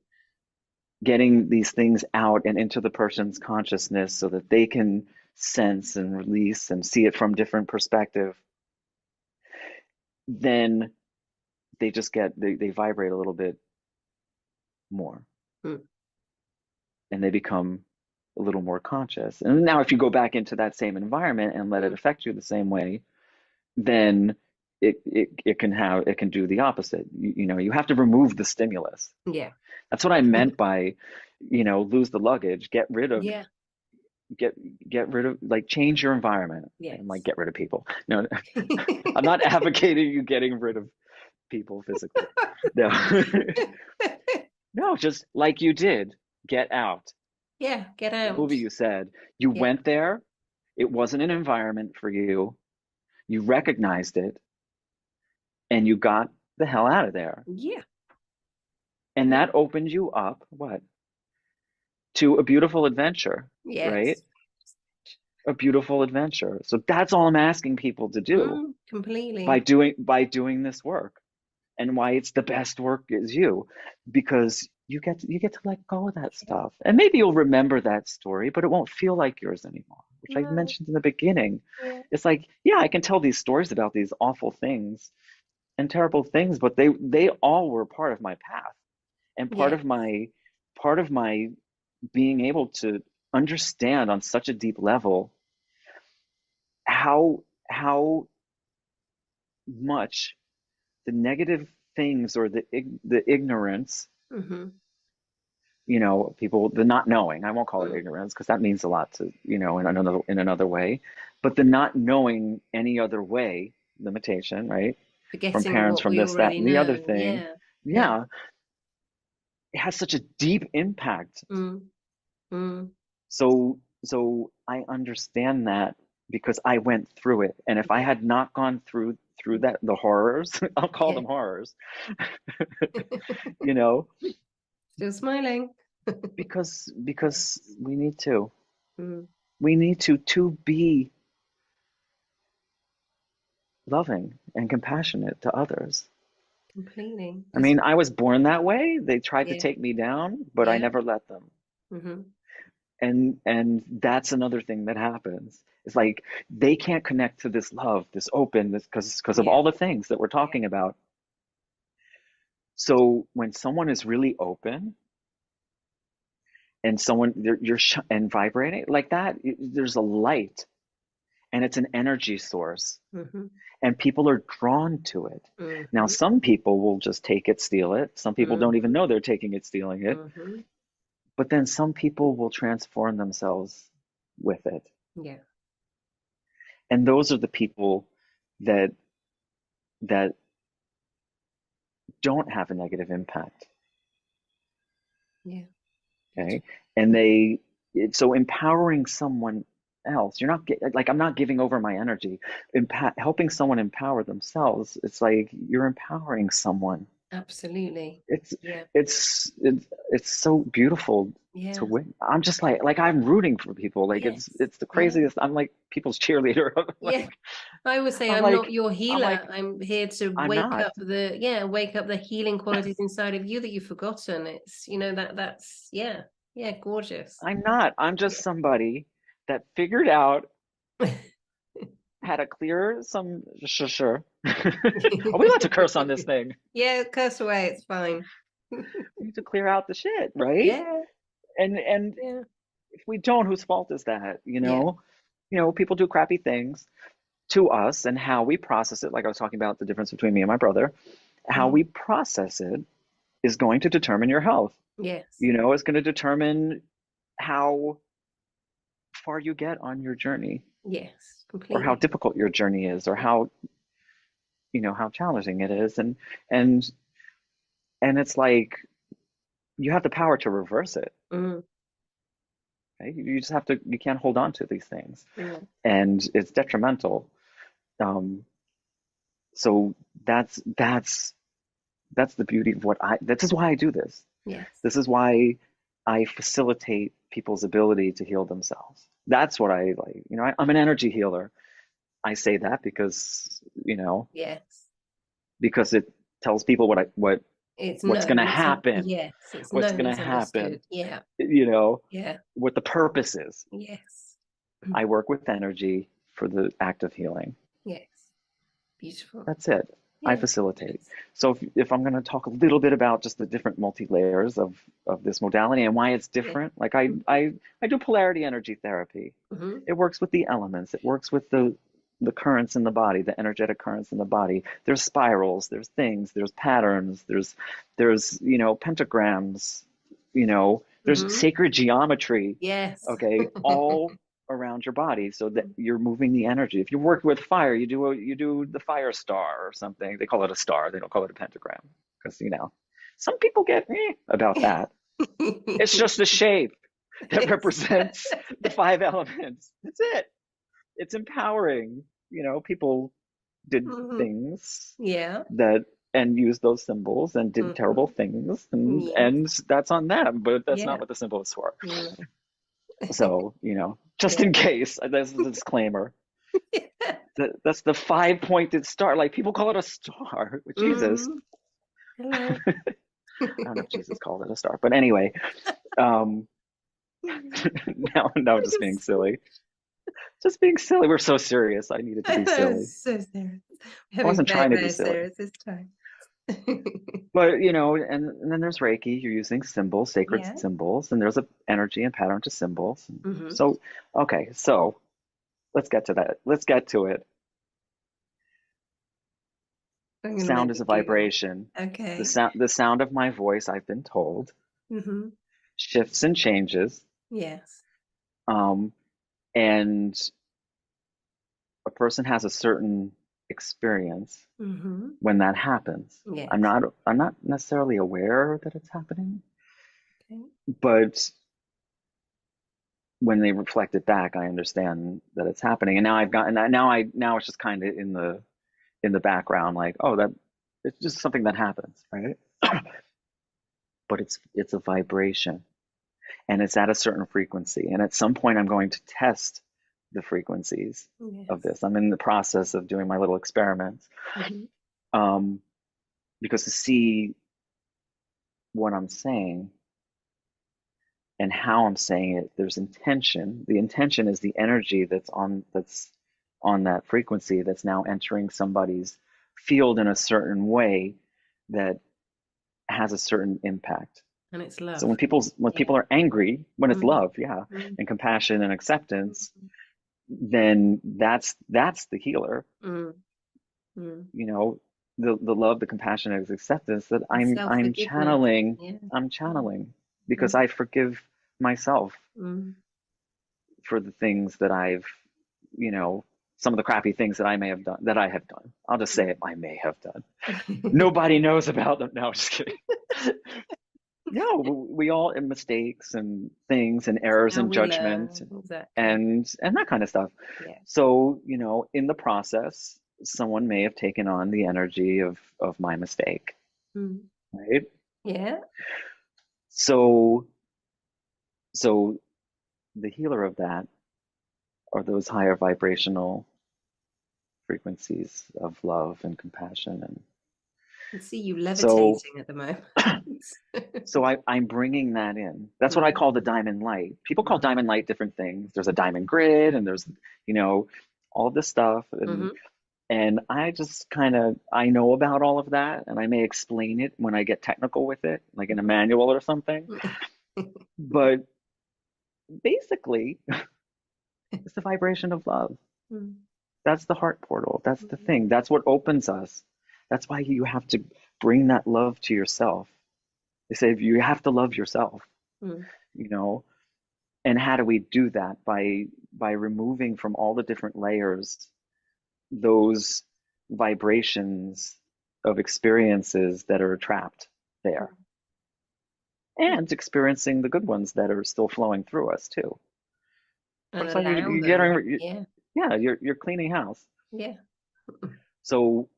getting these things out and into the person's consciousness so that they can sense and release and see it from different perspective, then they just they vibrate a little bit more, Mm, and they become a little more conscious. And now if you go back into that same environment and let it mm. affect you the same way, then it can do the opposite. You know, you have to remove the stimulus. Yeah. That's what I meant by, lose the luggage, Yeah. get get rid of, like, change your environment. I'm like, Yes. get rid of people. No, I'm not advocating you getting rid of people physically. No. No, just like you did, get out. Yeah. Get The out. movie you said, you Yeah. went there, it wasn't an environment for you, you recognized it, and you got the hell out of there. Yeah. And Yeah. that opened you up, what? To a beautiful adventure, right? Yes. A beautiful adventure. So that's all I'm asking people to do Completely. by doing this work. And why it's the best work is you, because you get to let go of that stuff. And maybe you'll remember that story, but it won't feel like yours anymore, which I No. mentioned in the beginning. Yeah. It's like, yeah, I can tell these stories about these awful things and terrible things, but they all were part of my path, and Yes. part of my being able to understand on such a deep level how much the negative things, or the ignorance, Mm-hmm. people, the not knowing, I won't call it Mm. ignorance because that means a lot to, in another way, but the not knowing any other way, limitation, right? From Forgetting parents, what from we this, that, already and the other know. thing. Yeah. Yeah. Yeah, it has such a deep impact. Mm. Mm. So I understand that because I went through it. And if I Yeah. had not gone through that, the horrors, I'll call Yeah. them horrors, you know, Still smiling. because we need to. Mm. We need to be loving and compassionate to others. Completely. I Because, mean, I was born that way. They tried to yeah. take me down, but I Yeah. never let them. Mm-hmm. And that's another thing that happens. It's like they can't connect to this love, this open, this, because of Yeah. all the things that we're Yeah. talking about. So when someone is really open, and someone and vibrating like that, there's a light, and it's an energy source, Mm-hmm. and people are drawn to it. Now, Mm-hmm. some people will just take it, steal it. Some people don't even Mm-hmm. know they're taking it, stealing it. Mm-hmm. But then some people will transform themselves with it. Yeah. And those are the people that that don't have a negative impact. Yeah. Okay. Beautiful. And so empowering someone else, you're not like, I'm not giving over my energy. Helping someone empower themselves, it's like you're empowering someone. Absolutely. It's Yeah. it's so beautiful to Yeah. win. I'm just like I'm rooting for people. Like Yes. it's the Yeah. craziest. I'm like people's cheerleader. Yeah. I would say I'm I'm not like your I'm healer. like I'm here to I'm not. wake up the healing qualities inside of you that you've forgotten. It's, that's, yeah. Yeah, gorgeous. I'm not. I'm just Yeah. somebody that figured out how to clear some. Sure. Are we allowed to curse on this thing? Yeah, curse away, it's fine. We need to clear out the shit, right? Yeah. And Yeah. if we don't, whose fault is that? Yeah. People do crappy things to us, and how we process it. Like I was talking about the difference between me and my brother. How Mm. we process it is going to determine your health. Yes. It's going to determine how far you get on your journey, Yes, or how completely. difficult your journey is, or how, how challenging it is. And and it's like you have the power to reverse it. Mm, Okay? You just have to, you can't hold on to these things, mm, and it's detrimental. Um, so that's the beauty of this is why I do this. yes. This is why I facilitate people's ability to heal themselves. That's what I like. I'm an energy healer. I say that because, Yes. because it tells people It's what's going to known. happen, Yes, it's what's known, going to it's happen, understood. Yeah. you know, Yeah. what the purpose is. Yes. I work with energy for the act of healing. Yes. Beautiful. That's it. I Yeah. facilitate. Yes. So if I'm going to talk a little bit about just the different multi-layers of this modality and why it's Yeah. different, like I do polarity energy therapy. Mm-hmm. It works with the elements. It works with the currents in the body, the energetic currents in the body. There's spirals, there's things, there's patterns, there's pentagrams, there's Mm-hmm. sacred geometry, Yes. okay, all around your body so that you're moving the energy. If you work with fire, you do the fire star or something. They call it a star. They don't call it a pentagram because some people get about that. It's just a shape that Yes. represents the five elements. That's it. It's empowering. People did Mm-hmm. things Yeah. that and used those symbols and did terrible Mm-hmm. things, and Yes. and that's on them, but that's not Yeah. what the symbol is for. No. So, just Yeah. in case, that's the disclaimer. That's the five-pointed star. Like people call it a star. Jesus. Mm. Hello. I don't know if Jesus called it a star, but anyway, um, now I'm just being silly. Just being silly. We're so serious. I needed to I be know, silly. it's so serious. We're I having wasn't very, trying to be very silly. serious this time. But and then there's Reiki. You're using symbols, sacred Yeah. symbols, and there's a energy and pattern to symbols. Mm-hmm. So, okay, so let's get to that. Let's get to it. I'm gonna Sound make is you a Google. vibration. The Okay. sound of my voice, I've been told, Mm-hmm. shifts and changes. Yes. Um, and a person has a certain experience Mm-hmm. when that happens. I'm Yes. not I'm not necessarily aware that it's happening, Okay. but when they reflect it back, I understand that it's happening. And now I've gotten that. Now it's just kind of in the background, like, oh, that it's just something that happens, right? But it's a vibration, and it's at a certain frequency. And at some point, I'm going to test the frequencies of Yes. this. I'm in the process of doing my little experiments, Mm-hmm. um, because to see what I'm saying and how I'm saying it, there's intention. The intention is the energy that's on that frequency that's now entering somebody's field in a certain way that has a certain impact. And it's So love. when people Yeah. are angry, when it's Mm-hmm. love, yeah, and compassion and acceptance, Mm-hmm. then that's the healer. Mm-hmm. You know, the love, the compassion, and acceptance that And I'm self-forgiveness. channeling. Yeah. I'm channeling because Mm-hmm. I forgive myself for the things that you know, some of the crappy things that I may have done, that I have done. I'll just say it, I may have done. Mm-hmm. Nobody knows about them. No, just kidding. No, we all in mistakes and things and errors How and we judgment learn. Exactly. and that kind of stuff. Yeah. So, in the process, someone may have taken on the energy of my mistake, Mm. right? Yeah. So so the healer of that are those higher vibrational frequencies of love and compassion. And I see you so levitating at the moment. so I'm bringing that in. That's what I Mm-hmm. call the diamond light. People call Mm-hmm. diamond light different things. There's a diamond grid, and there's all this stuff, and Mm-hmm. I just I know about all of that, and I may explain it when I get technical with it, like in a manual or something. But basically, it's the vibration of love. That's the heart portal. That's the thing. That's what opens us. That's why you have to bring that love to yourself. They say you have to love yourself, you know. And how do we do that? By removing from all the different layers those vibrations of experiences that are trapped there, and experiencing the good ones that are still flowing through us too. But And it's like allow you're them. getting, Yeah. yeah, you're cleaning house. Yeah. So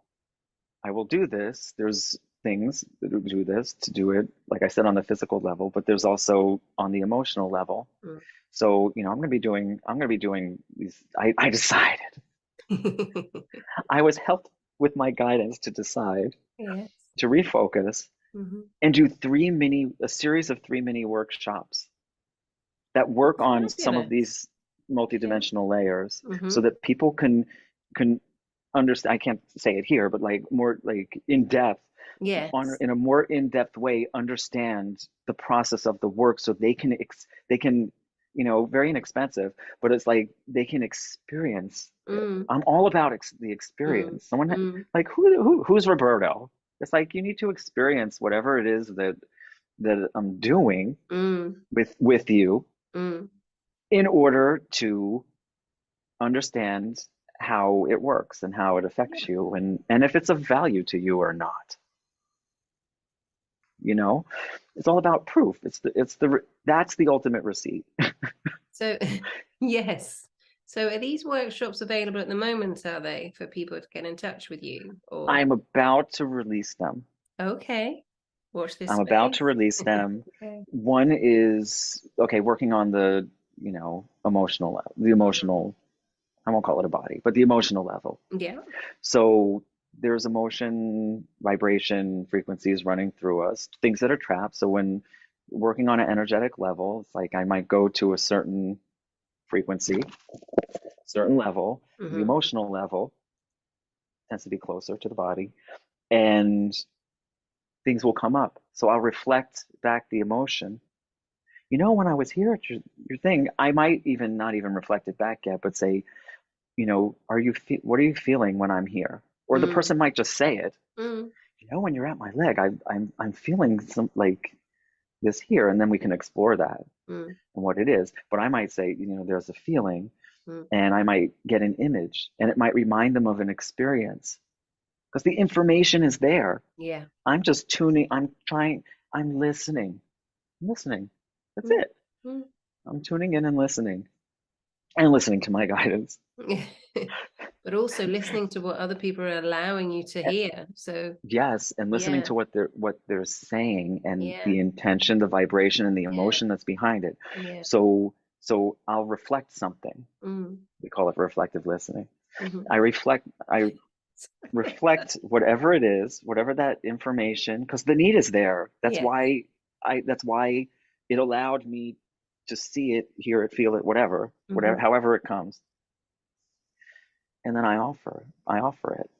I will do this. There's things that do this to do it, like I said, on the physical level, but there's also on the emotional level. Mm. So, I'm gonna be doing these. I decided. I was helped with my guidance to decide Yes. to refocus Mm-hmm. and do a series of three mini workshops that work on some of Fabulous. these Yeah. multidimensional layers so Mm-hmm. that people can understand. I can't say it here, but like more like in depth, on Yes. in a more in-depth way, understand the process of the work so they can, very inexpensive, but it's like they can experience it. Mm. I'm all about the Mm. experience. Mm. Like who's Roberto? It's like you need to experience whatever it is that I'm doing Mm. with you Mm. in order to understand how it works and how it affects Yeah. you, and if it's of value to you or not. you know it's all about proof. That's the ultimate receipt. So, yes. So are these workshops available at the moment, are they, for people to get in touch with you? Or I'm about to release them. okay. Watch this I'm about space. to release them. Okay. One is, okay, working on the, the Mhm. emotional, I won't call it a body, but the emotional level. Yeah. So there's emotion, vibration, frequencies running through us, things that are trapped. So when working on an energetic level, it's like I might go to a certain frequency, certain level. The Hmm. emotional level tends to be closer to the body, and things will come up. So I'll reflect back the emotion. When I was here at your thing, I might even not even reflect it back yet, but say, what are you feeling when I'm here? Or the Mm. person might just say it. Mm. When you're at my leg, I'm feeling some like this here, and then we can explore that Mm. and what it is. But I might say, there's a feeling, Mm. and I might get an image, and it might remind them of an experience because the information is there. Yeah. I'm just tuning. I'm listening. I'm listening. That's Mm. it. Mm. I'm tuning in and listening to my guidance. But also listening to what other people are allowing you to Eh, hear. So Yes, and listening yeah. to what they're saying, and Yeah. the intention, the vibration, and the Yeah. emotion that's behind it. Yeah. So I'll reflect something. Mm. We call it reflective listening. Hmm. I reflect whatever it is, whatever that information, because the need is there. That's Yes. why it allowed me to see it, hear it, feel it, whatever, Hmm. however it comes. And then I offer it.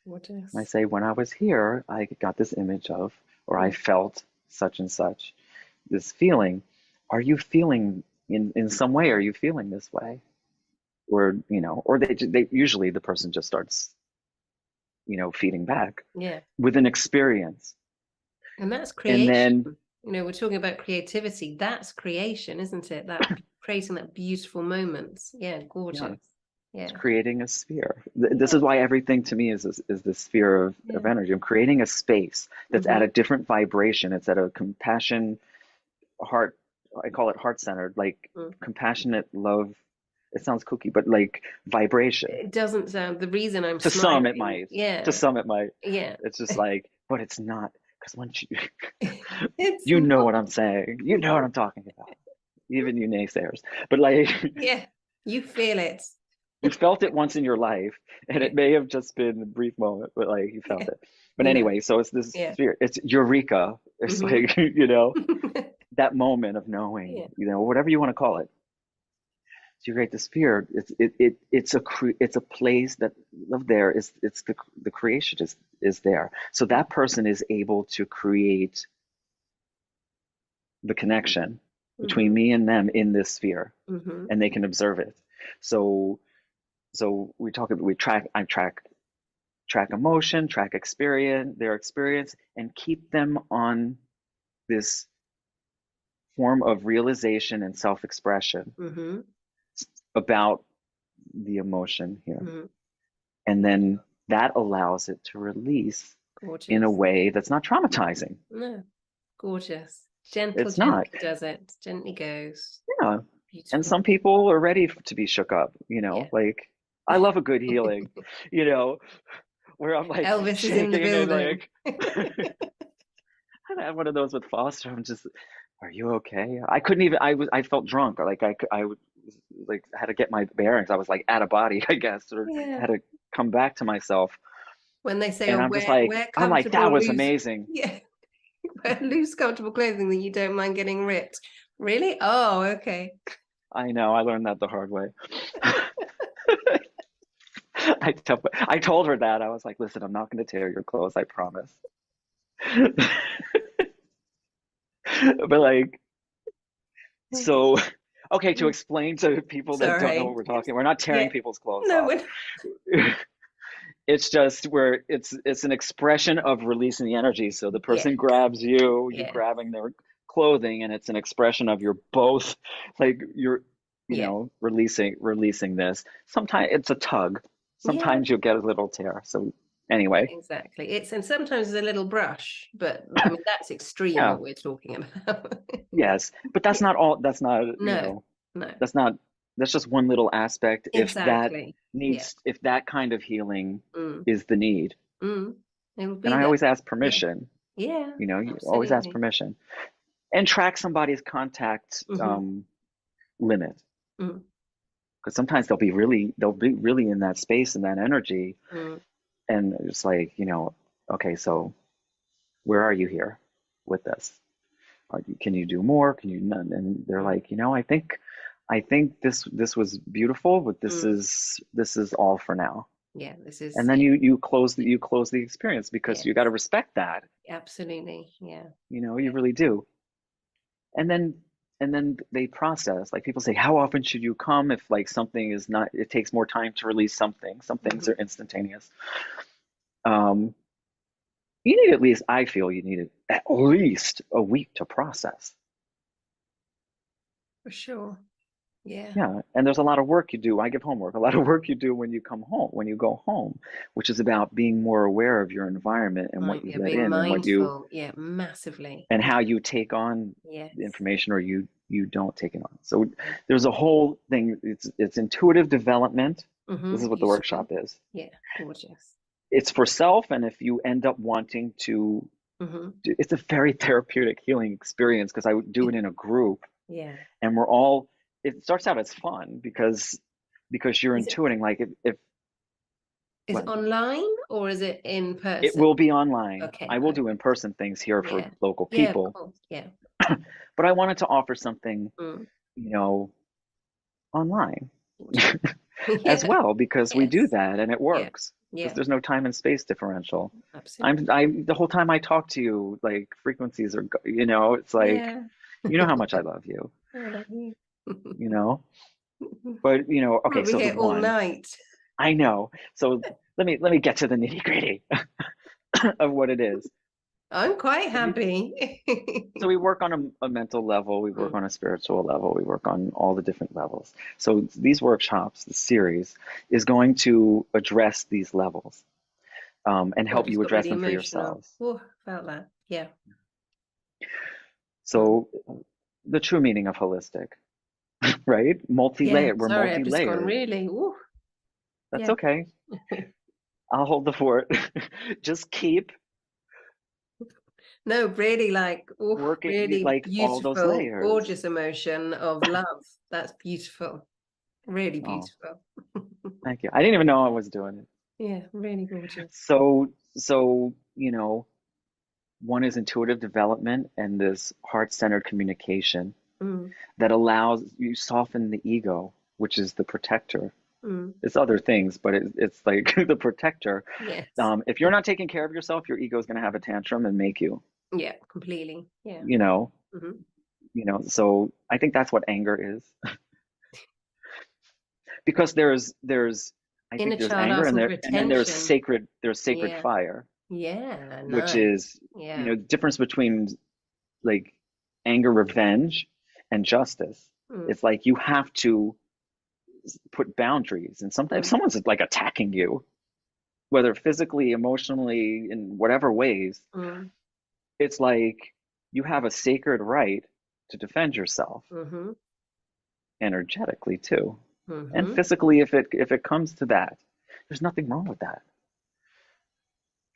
What And I is? say, when I was here, I got this image of, or I Mm. felt such and such, this feeling. Are you feeling in some way? Are you feeling this way? Or they usually the person just starts, feeding back Yeah. with an experience. And that's And creation. then, We're talking about creativity. That's creation, isn't it? That creating that beautiful moment. Yeah, yeah, gorgeous. it's Yeah. creating a sphere. This Yeah. is why everything to me is this sphere of Yeah. energy. I'm creating a space that's at Hmm. a different vibration. It's at a compassion, heart, I call it heart centered, like Mm. compassionate love. It sounds kooky, but like vibration. It doesn't sound the reason I'm To some, it smiling. might. To Yeah. some, it might. Yeah. It's just like, but it's not. Because once It's you know what not. I'm saying, you know what I'm talking about. Even you naysayers. But like, Yeah. You feel it. you felt it once in your life, and Yeah. it may have just been a brief moment, but like you felt Yeah. it. But anyway, so it's this Yeah. sphere. It's eureka. It's Hmm. like, that moment of knowing, Yeah. whatever you want to call it. So you create the sphere. It's a place that of there is it's the creation is there. So that person is able to create the connection between Hmm. me and them in this sphere, Hmm. and they can observe it. So I track emotion, track their experience, and keep them on this form of realization and self-expression Mm-hmm. about the emotion here. Mm-hmm. And then that allows it to release in a Gorgeous. way that's not traumatizing. No, gorgeous. Gentle, It's not. gently does it. Gently goes. Yeah. And Beautiful. some people are ready to be shook up, Yeah. like I love a good healing, you know, where I'm like Elvis is in the shaking and building. like, I had one of those with Foster. I'm just, are you okay? I couldn't even, I felt drunk. Like I was like, had to get my bearings. I was like out of body, I guess, or Yeah. had to come back to myself. When they say, And oh, I'm just wear I'm like, comfortable, that was loose, amazing. yeah, wear loose, comfortable clothing that you don't mind getting ripped. Really? Oh, okay. I know. I learned that the hard way. I told her that. I was like, listen, I'm not going to tear your clothes. I promise. But like, so, okay, to explain to people that don't know what Sorry. we're talking, we're not tearing Yeah. people's clothes No, off. we're It's just where it's an expression of releasing the energy. So the yes. person grabs you, you're Yeah. grabbing their clothing, and it's an expression of you're both like you're, Yeah. releasing this. Sometimes it's a tug. Yeah. Sometimes you'll get a little tear. So Yeah, anyway, exactly. And sometimes it's a little brush, but I mean that's extreme yeah, what we're talking about. yes, but that's Yeah. not all. That's not, No, no. that's not, that's just one little aspect. Exactly. Yeah. If that kind of healing Mm, is the need, mm. It will and be I there. always ask Yeah. permission. Yeah. You always ask Absolutely. permission and track somebody's contact Mm-hmm. limit, Mm, because sometimes they'll be really in that space and that energy, mm, and it's like, okay, so where are you here with this? Can you do more? Can you none? And they're mm, like, I think this was beautiful, but mm. this is all for now. Yeah, this is And then yeah, you close the experience, because yeah, you got to respect that. absolutely. Yeah. You really do. And then they process, like people say, how often should you come if like something is not, it takes more time to release something. Some things Hmm. are instantaneous. um you need at least, I feel you need at least a week to process. For sure. Yeah. Yeah, and there's a lot of work you do. I give homework, a lot of work you do when you come home, when you go home, which is about being more aware of your environment and what Right. you Yeah, let being in, mindful. Yeah, massively. and Yeah. how you take on the Yes. information, or you don't take it on. So Yeah. there's a whole thing. It's intuitive development. This Mm-hmm. is what the workshop Beautiful. is. Yeah. Gorgeous. It's for self, and if you end up wanting to, Mm-hmm. it's a very therapeutic healing experience, because I would do it in a group, Yeah. and we're all. It starts out as fun because you're Is it intuiting, like if is it what online or is it in it person? will be online. Okay, I will do perfect. in-person things here for Yeah. local Yeah, of people, course. Yeah. but I wanted to offer something, Mm. you know, online Gorgeous. as Yeah. well, because we do Yes. that and it Yeah. works, because Yeah. there's no time and space differential. Absolutely. I the whole time I talk to you, like frequencies are, it's like, Yeah. you know how much I love you, I love you. you know, but We'll okay, be so the here all one, night. I know. So let me get to the nitty gritty of what it is. I'm quite So we happy. so we work on a mental level, we work Mm. on a spiritual level, we work on all the different levels. So these workshops, the series, is going to address these levels, and Oh, I help just you got address really them for emotional. yourselves. Oh, felt that. Yeah. Mm. So the true meaning of holistic, right? Yeah. Multi-layered. We're Sorry, I've just gone multi-layered. really. Ooh, That's yeah. okay. I'll hold the fort. Just keep No, really like, oh, working really like all those beautiful, layers. gorgeous emotion of love. That's beautiful. Really Oh, beautiful. thank you. I didn't even know I was doing it. Yeah, really gorgeous. So, one is intuitive development and this heart-centered communication Mm, that allows you soften the ego, which is the protector. mm. It's other things, but it's like the protector. Yes. If you're not taking care of yourself, your ego is going to have a tantrum and make you, Yeah, completely. Yeah. you know, Hmm. So I think that's what anger is, because I think Inner there's child anger, asking for and then attention. there's sacred Yeah. fire, Yeah. which Nice. is, Yeah. difference between like anger, revenge, and justice. Mm, It's like you have to put boundaries. And sometimes mm, someone's like attacking you, whether physically, emotionally, in whatever ways, mm, it's like you have a sacred right to defend yourself mm-hmm, energetically too. And mm-hmm. physically if it comes to that. There's nothing wrong with that.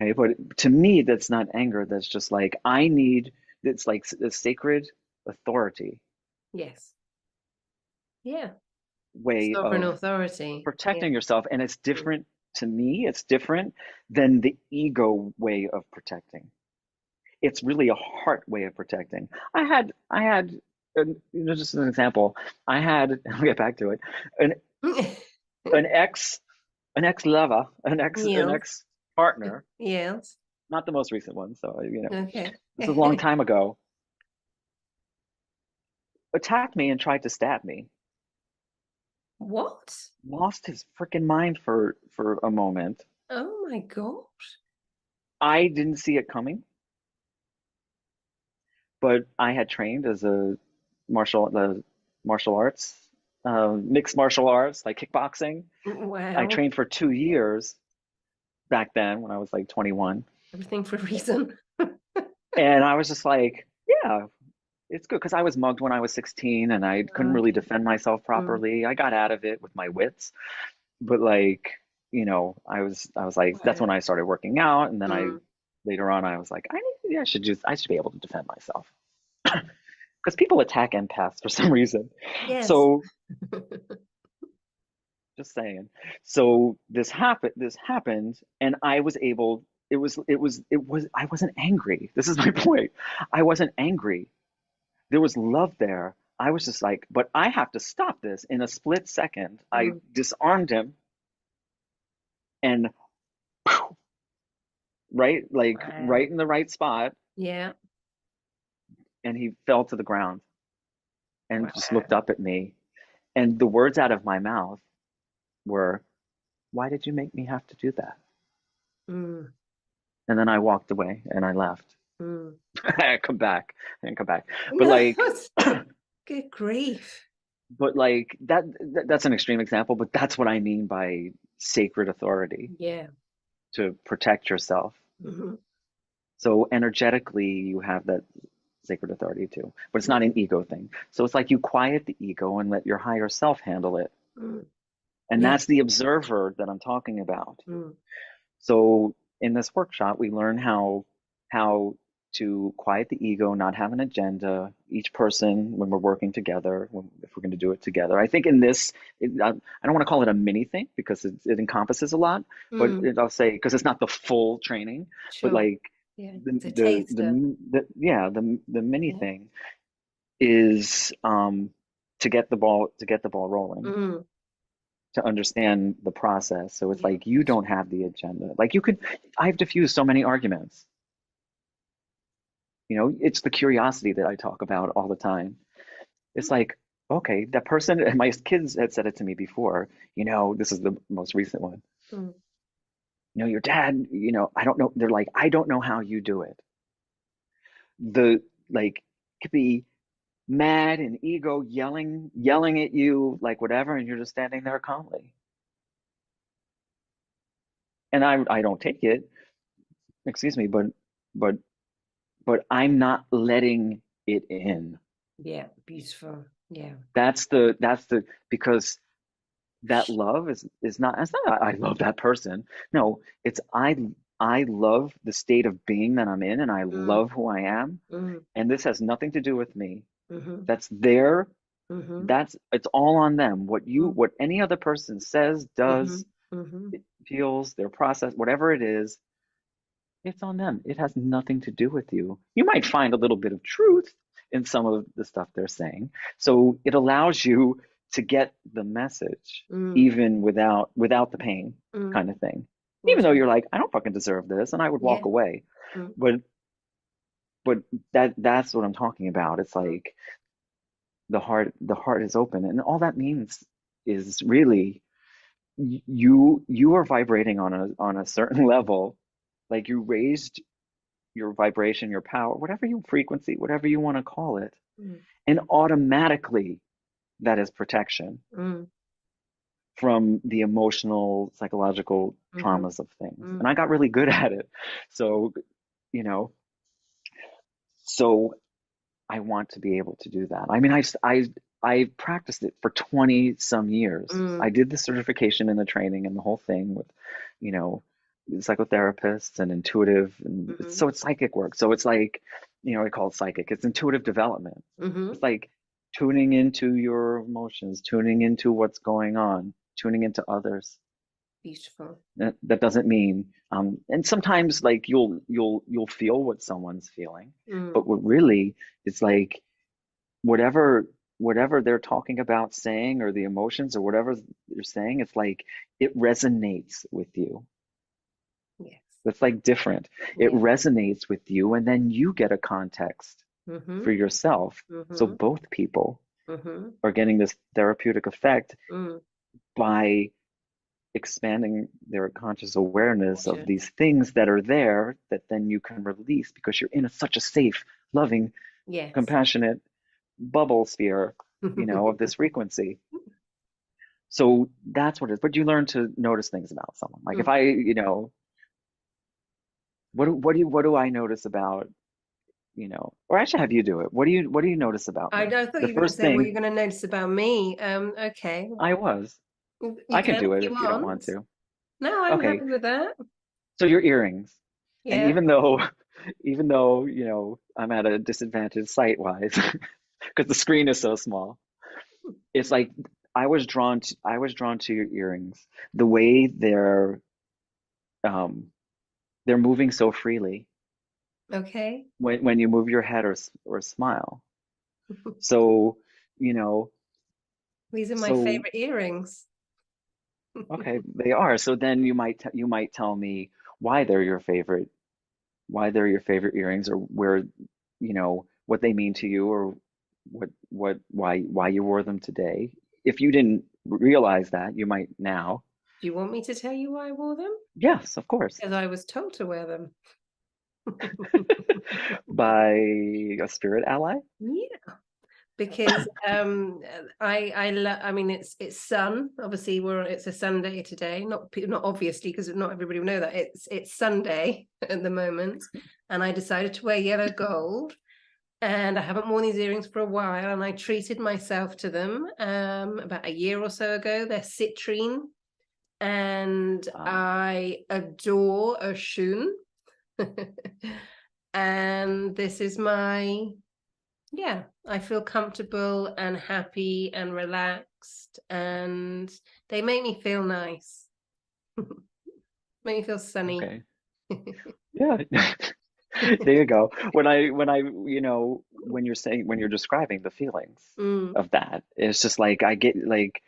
Okay, but to me that's not anger, that's just like I need it's like a sacred authority Yes. Yeah. way Sovereign of authority. Yeah. protecting yourself, and it's Mm. different to me, it's different than the ego way of protecting. It's really a heart way of protecting. I had just as an example, I had I'll get back to it, an an ex an ex lover, an Yes. ex partner, Yes. not the most recent one, so Okay. this is a long time ago, attacked me and tried to stab me. What? Lost his freaking mind for a moment. Oh my God. I didn't see it coming, but I had trained as a martial arts, mixed martial arts like kickboxing. I Wow. trained for 2 years back then when I was like 21, Everything for a reason. and I was just like, yeah, it's good because I was mugged when I was 16 and I couldn't really Okay. defend myself Mm. properly. I got out of it with my wits, but like, I was like, that's Wow. when I started working out, and then I Mm. later on I was like, I should be able to defend myself because people attack empaths for some reason. Yes. So just saying. So this happened, and I was able. I wasn't angry. This is my point. I wasn't angry. There was love there. I was just like, but I have to stop this in a split second. I Mm. disarmed him and right Wow. in the right spot, Yeah. and he fell to the ground and just looked Wow. up at me. And the words out of my mouth were, "Why did you make me have to do that?" Mm. And then I walked away and I left. Mm. I come back and come back. But No, like, good grief. but like that's an extreme example, but that's what I mean by sacred authority Yeah. to protect yourself. Hmm. So energetically, you have that sacred authority too, but it's not Yeah. an ego thing. So it's like you quiet the ego and let your higher self handle it. Mm. And Yeah. that's the observer that I'm talking about. Mm. So in this workshop, we learn how to quiet the ego, not have an agenda. Each person, when we're working together, if we're going to do it together. I think in this, I don't want to call it a mini thing because it encompasses a lot, but Mm. I'll say because it's not the full training, but Sure. like Yeah. the It's a the taster. the, the yeah the mini Yeah. thing is to get the ball rolling, Mm. to understand the process. So it's Yeah. like you don't have the agenda. Like I've diffused so many arguments. It's the curiosity that I talk about all the time. It's like, okay, that person, and my kids had said it to me before, this is the most recent one. Mm. Your dad, I don't know. They're like, I don't know how you do it. The like could be mad and ego yelling at you, like whatever, and you're just standing there calmly. And I don't take it, excuse me, but but I'm not letting it in. Yeah. Beautiful. Yeah. That's the because that love is not it's not I love that person. No, it's I love the state of being that I'm in, and I Mm. love who I am, Mm. and this has nothing to do with me. Mm-hmm. That's their Mm-hmm. that's it's all on them. Mm. What any other person says, Mm-hmm. does, Mm-hmm. feels, their process, whatever it is, it's on them. It has nothing to do with you. You might find a little bit of truth in some of the stuff they're saying. So it allows you to get the message Mm. even without the pain, Mm. kind of thing. Even though Awesome. you're like, I don't fucking deserve this, and I would Yeah. walk away. Mm. But but that's what I'm talking about. It's Mm. like the heart is open, and all that means is really you are vibrating on a certain level, like you raised your vibration, your power, whatever you frequency, whatever you want to call it. Mm. And automatically that is protection Mm. from the emotional, psychological Mhm. traumas of things. And Mm. I got really good at it. So, you know, so I want to be able to do that. I mean, I practiced it for 20 some years. I Mm. did the certification and the training and the whole thing with, you know, psychotherapists and intuitive, and Mhm. so it's psychic work. So it's like, I call it psychic. It's intuitive development. It's Mhm. like tuning into your emotions, tuning into what's going on, tuning into others. Beautiful. That doesn't mean, and sometimes like you'll feel what someone's feeling, Mm. but what really is like whatever they're talking about saying, or the emotions or whatever they're saying, it's like it resonates with you. Yes. It's like different. It Yeah. resonates with you, and then you get a context for Mhm. yourself. So Mhm. both people Mhm. are getting this therapeutic effect Mm. by expanding their conscious awareness of Gorgeous. these things that are there that then you can release because you're in such a safe, loving, Yes. compassionate bubble sphere, of this frequency. So that's what it is. But you learn to notice things about someone. Like if Mm. I, what do I notice about, or I should have you do it. What do you notice about me? I thought The you were going to first say what thing you're going to notice about me. Okay. I was, You I can can do if it you if you don't want want. to. No, I'm Okay, happy with that. so your earrings. And Yeah. even though, I'm at a disadvantage sight-wise because the screen is so small, it's like I was drawn to your earrings. The way um they're moving so freely Okay. when you move your head or smile. So, you know, These are my so favorite earrings. okay, they are. So then you might tell me why they're your favorite, earrings, or what they mean to you, or why you wore them today. If you didn't realize that, you might now. Do you want me to tell you why I wore them? Yes, of course. Because I was told to wear them. By a spirit ally? Yeah, because I mean it's sun. Obviously, it's a Sunday today. Not obviously, because not everybody will know that it's Sunday at the moment, and I decided to wear yellow gold. And I haven't worn these earrings for a while, and I treated myself to them about a year or so ago. They're citrine, and Ah, I adore a shoon. And this is my, yeah, I feel comfortable and happy and relaxed, and they make me feel nice. Make me feel sunny. okay. Yeah. There you go. When you're describing the feelings Mm. of that, it's just like I get like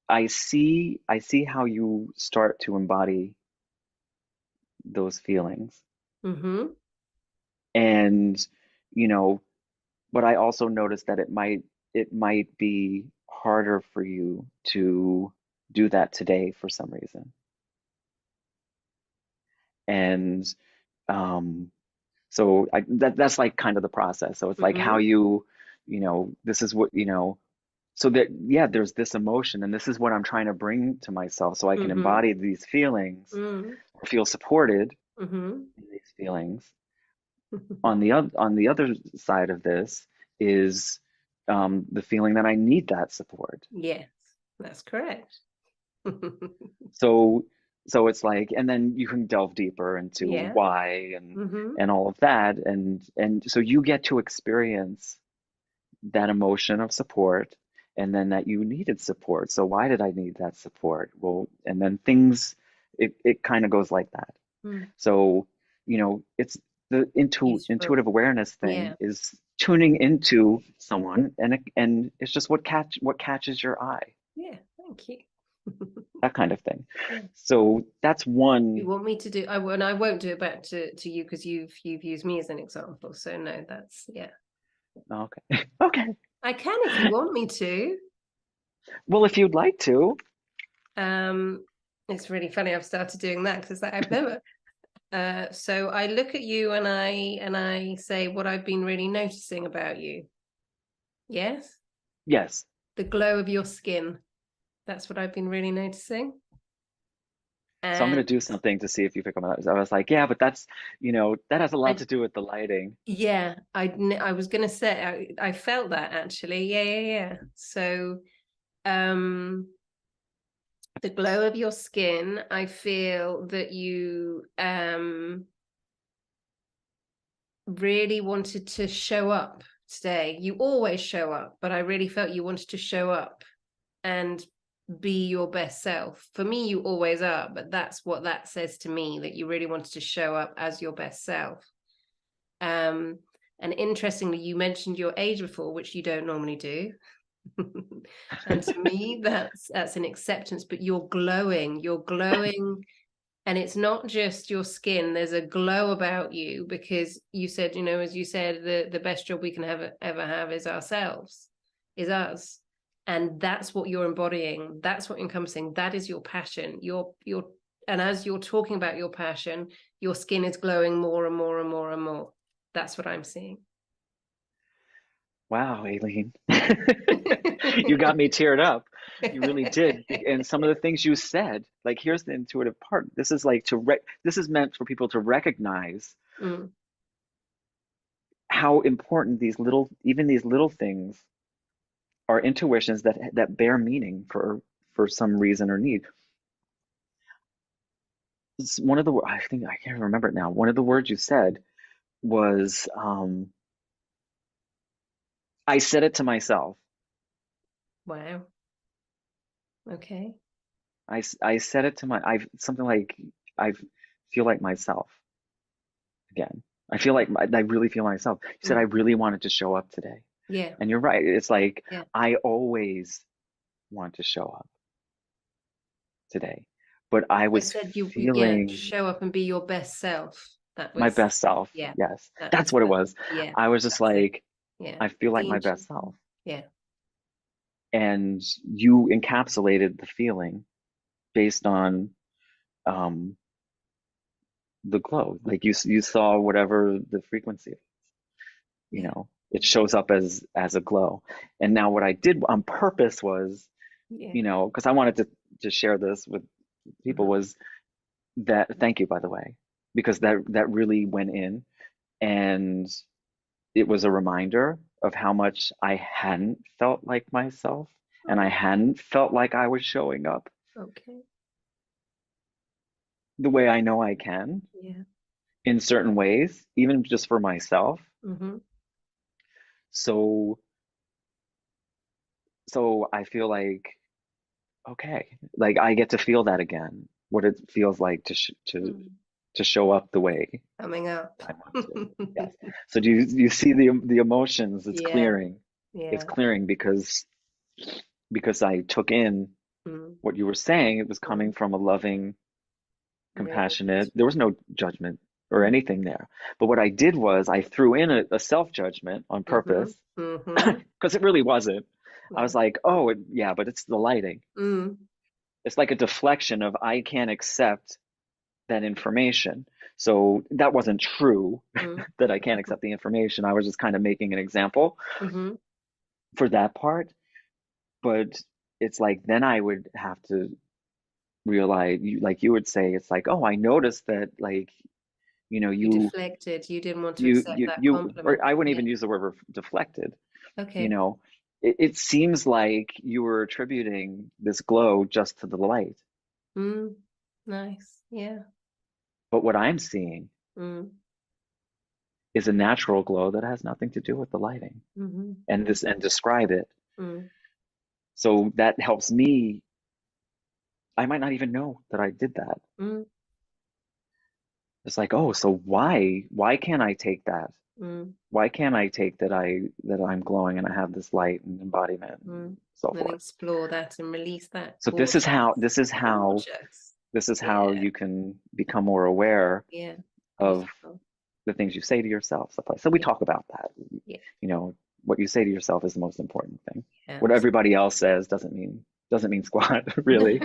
I see how you start to embody those feelings. Mm-hmm. And, you know, but I also noticed that it might be harder for you to do that today for some reason. And um so that's like kind of the process. So it's like how Mm-hmm. this is what, so that, yeah, there's this emotion, and this is what I'm trying to bring to myself so I can Mm-hmm. embody these feelings Mm. or feel supported Mm-hmm. in these feelings. On the other side of this is the feeling that I need that support. Yes, that's correct. So it's like, and then you can delve deeper into Yeah. why and Mm-hmm. all of that, and so you get to experience that emotion of support, and then that you needed support. So why did I need that support? Well, and then it kind of goes like that. Mm. So, it's the Beautiful. intuitive awareness thing Yeah. is tuning into someone, and it's just what catches your eye, Yeah. Thank you. that kind of thing. Yeah. So that's You one. want me to do? And I won't do it back to you because you've used me as an example. So no, that's yeah. Okay. Okay. I can if you want me to. Well, if you'd like to. Um, it's really funny. I've started doing that because I've never. So I look at you and I say what I've been really noticing about you. Yes? Yes. The glow of your skin. That's what I've been really noticing. So I'm And going to do something to see if you pick up on that. I was like, yeah, but that's, that has a lot I to do with the lighting. yeah, I was gonna say I felt that actually. Yeah, yeah, yeah. So um the glow of your skin, I feel that you really wanted to show up today. You always show up, but I really felt you wanted to show up and be your best self. For me, you always are, but that's what that says to me, that you really wanted to show up as your best self. Um, and interestingly, you mentioned your age before, which you don't normally do. And to me, that's an acceptance, but you're glowing, and it's not just your skin. There's a glow about you because you said, as you said, the best job we can ever have is ourselves, is us. And that's what you're embodying. That's what you're encompassing. That is your passion. And as you're talking about your passion, your skin is glowing more and more and more and more. That's what I'm seeing. Wow, Aileen. You got me teared up. You really did. And some of the things you said, like here's the intuitive part. This is like this is meant for people to recognize Mm, how important even these little things are intuitions that bear meaning for some reason or need. One of the I think I can't remember it now. One of the words you said was I said it to myself. wow. Okay. I said it to I something like I feel like myself again. I feel like I really feel myself. You said I Mm, really wanted to show up today. yeah. And you're right. It's like Yeah. I always want to show up today. But I I was said yeah, feeling show up and be your best self. That my was, best self. yeah, Yes. that That's was what it the, was. yeah, I was just that's it. like, Yeah. I feel like The my best ancient, self. yeah, And you encapsulated the feeling based on um the glow. Like you saw whatever the frequency, yeah, it shows up as a glow. And now what I did on purpose was, yeah. because I wanted to share this with people Mhm. was that thank you by the way, because that really went in and it was a reminder of how much I hadn't felt like myself and I Oh, hadn't felt like I was showing up okay. the way I know I can Yeah. in certain ways, even just for myself. Mm-hmm. So so I feel like okay, like I get to feel that again, what it feels like Mm. to show up the way Coming up. I want to. Yes. So do you see the emotions? It's Yeah. clearing. It's Yeah. clearing because I took in Mm. what you were saying. It was Mm. coming from a loving, Really compassionate. There beautiful. was no judgment or Mm. anything there. But what I did was I threw in a self-judgment on Mm-hmm. purpose Mm-hmm. because it really wasn't. I Yeah. was like, oh, yeah, but it's the lighting. Mm. It's like a deflection of I can't accept that information. So that wasn't true Mm. that I can't accept the information. I was just kind of making an example Mm-hmm. for that part. But it's like then I would have to realize, like you would say, it's like, oh, I noticed that, like, you know, You you deflected. You didn't want to you accept you that you, or compliment. I wouldn't Yeah. even use the word deflected. You Okay. know, it seems like you were attributing this glow just to the light, Mm. Nice. Yeah. but what I'm seeing Mm. is a natural glow that has nothing to do with the lighting, Mm-hmm. and Mm. this and describe it. Mm. So that helps me. I might not even know that I did that. Mm. It's like, oh, so why can't I take that? Mm. Why can't I take that I'm glowing and I have this light and embodiment and Mm. so And forth? explore that and release that. So Gorgeous. Gorgeous. this is how Yeah. you can become more aware Yeah. of Beautiful. the things you say to yourself, stuff like so we Yeah. talk about that. Yeah. You know, what you say to yourself is the most important thing. What Absolutely. everybody else says doesn't mean squat, really.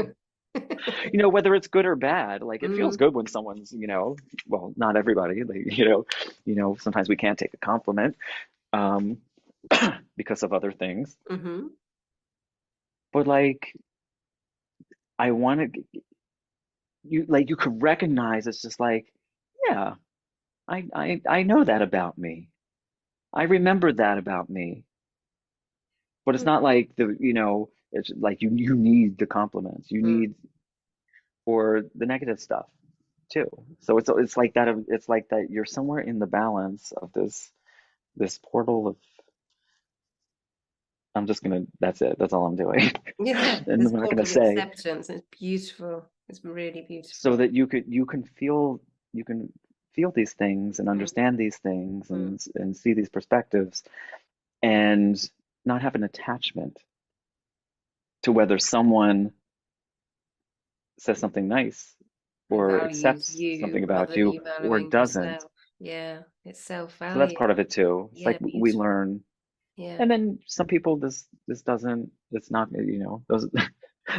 Whether it's good or bad. Like it feels Mm, good when someone's, well, not everybody, like, sometimes we can't take a compliment um, because of other things. hmm But like, I want to, you could recognize it's just like, yeah, I know that about me. I remember that about me. But it's not like it's like you need the compliments. You mm need or the negative stuff too. So it's like that. It's like that. You're somewhere in the balance of this portal of. I'm just gonna. That's it. That's all I'm doing, Yeah, and this I'm not portal gonna of say acceptance is beautiful. It's really so beautiful. that you can feel these things and Mm, understand these things mm, and see these perspectives and not have an attachment to whether someone says something nice It or values accepts you something about rather than you you or valuing doesn't. yourself. Yeah, it's So that's self-value. part of it too. It's like Yeah, we beautiful. learn, Yeah. and then some people this doesn't. It's not those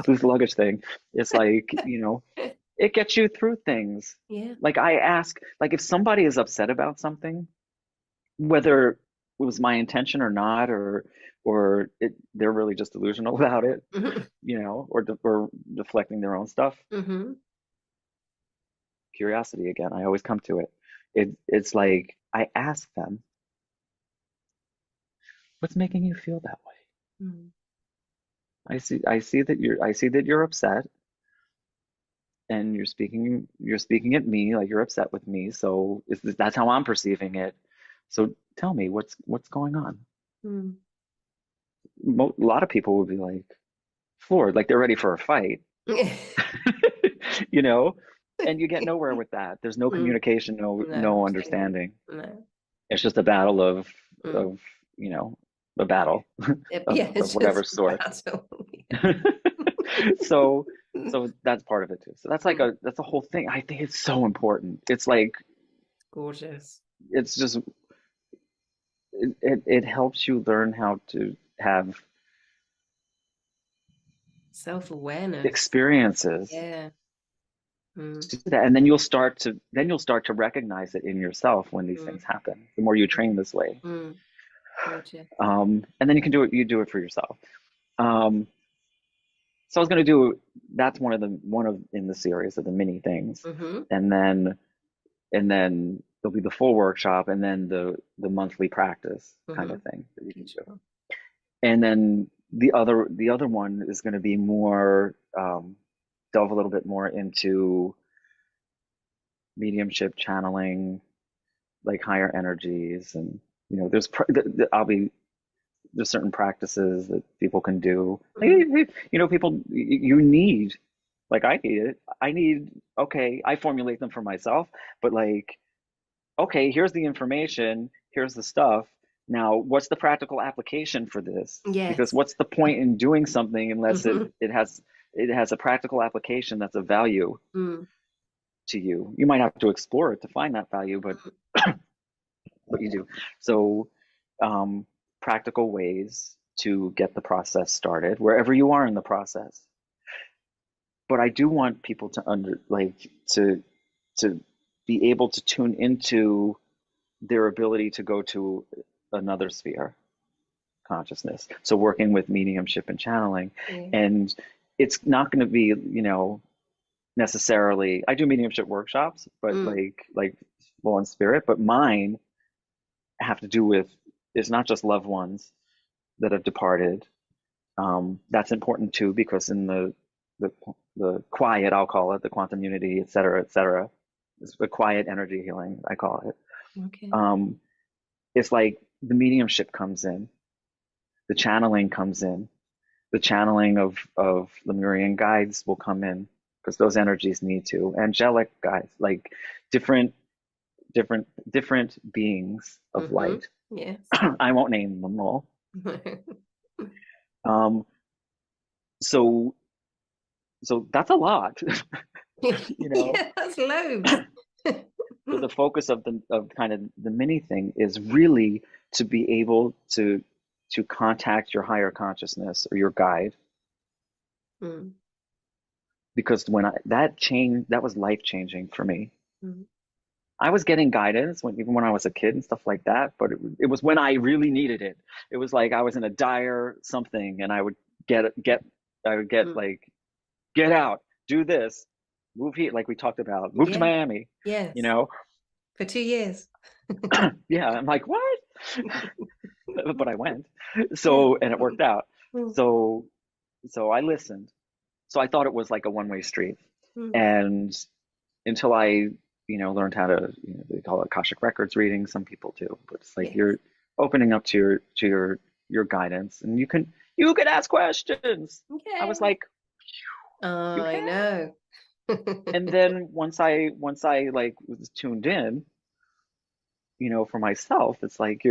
this luggage thing. It's like it gets you through things. Yeah. Like I ask, like if somebody is upset about something, whether it was my intention or not, they're really just delusional about it, or deflecting their own stuff. hmm Curiosity again. I always come to it. It's like I ask them, "What's making you feel that way?" mm I see that you're upset, and you're speaking at me like you're upset with me. So that's how I'm perceiving it. So tell me what's going on. mm A lot of people would be like floored, like they're ready for a fight, you know, and you get nowhere with that. There's no Mm. communication, no No, no absolutely. understanding. No. It's just a battle of Mm. of you know a battle of Yeah, of it's whatever just a sort. battle. Yeah. So that's part of it too. So that's like Mm. that's a whole thing. I think it's so important. It's like Gorgeous. it's just it helps you learn how to have Self-awareness. experiences Yeah. Mm. to do that, and then you'll start to recognize it in yourself when these Mm. things happen. The more you Mm. train this way, Mm. Gorgeous. and then you can do it. You do it for yourself. Um, so I was going to do that's one of in the series of the mini things, hmm and then there'll be the full workshop, and then the monthly practice kind hmm of thing that you can do. Beautiful. And then the other one is going to be more delve a little bit more into mediumship channeling, like higher energies, and I'll be there's certain practices that people can do. Like, hmm people you need, like I need it. I need okay. I formulate them for myself, but like okay, here's the information, here's the stuff. Now, what's the practical application for this? Because Yes. what's the point in doing something unless it hmm it has it has a practical application that's of value Mm. to you. You might have to explore it to find that value, but you do. So, um, practical ways to get the process started wherever you are in the process. But I do want people to to be able to tune into their ability to go to another sphere consciousness. So working with mediumship and channeling, Yeah. and it's not going to be, necessarily. I do mediumship workshops, but Mm. like flow on spirit. But mine have to do with it's not just loved ones that have departed. That's important too because in the the quiet, I'll call it the quantum unity, et cetera. It's the quiet energy healing, I call it. Okay. Um, it's like the mediumship comes in, the channeling comes in, the channeling of Lemurian guides will come in because those energies need to. Angelic guides, like different different beings of hmm light. Yes. I won't name them all. Um, so so that's a lot, you know. Yeah, that's loads. So the focus of kind of the mini thing is really to be able to contact your higher consciousness or your guide Mm. because when that changed, that was life changing for me. Mm. I was getting guidance even when I was a kid and stuff like that, but it was when I really needed it. It was like I was in a dire something, and I would I would get Mm. like, get out, do this, move here, like we talked about, move to Yeah. Miami, you Yes. know? For 2 years. Yeah, I'm like, what? But I went. Yeah. So, and it worked out. Mm. So, so I listened. So I thought it was like a one-way street. Mm. And until I, learned how to, they call it Akashic Records reading, some people do, but it's like Yes. you're opening up to your guidance, and you can ask questions. I was Okay. like, you I can. know. And then once I like was tuned in, for myself, it's like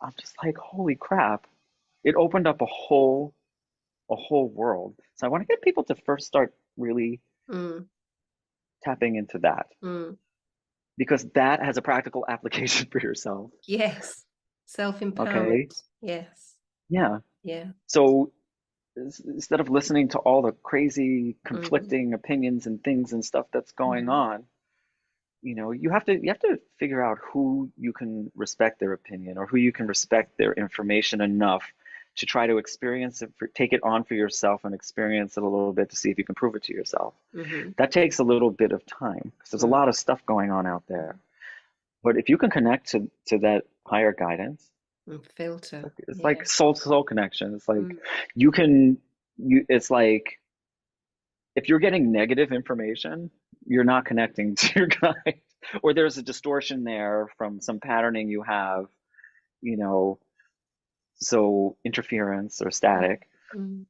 I'm just like, holy crap. It opened up a whole world. So I want to get people to first start really Mm. tapping into that, Mm. because that has a practical application for yourself. Yes. Okay. Self-empowerment. Yes. Yeah. Yeah. So instead of listening to all the crazy Mm. conflicting opinions and things and stuff that's going Mm. on, you have to figure out who you can respect their opinion, or who you can respect their information enough to try to experience it, take it on for yourself and experience it a little bit to see if you can prove it to yourself. Mm-hmm. That takes a little bit of time because there's a Mm. lot of stuff going on out there. But if you can connect to that higher guidance, Mm. Filter. it's Yeah. like soul to soul connection. It's like Mm. you can it's like if you're getting negative information, you're not connecting to your guide, or there's a distortion there from some patterning you have, you know, so interference or Mm. static. Mm.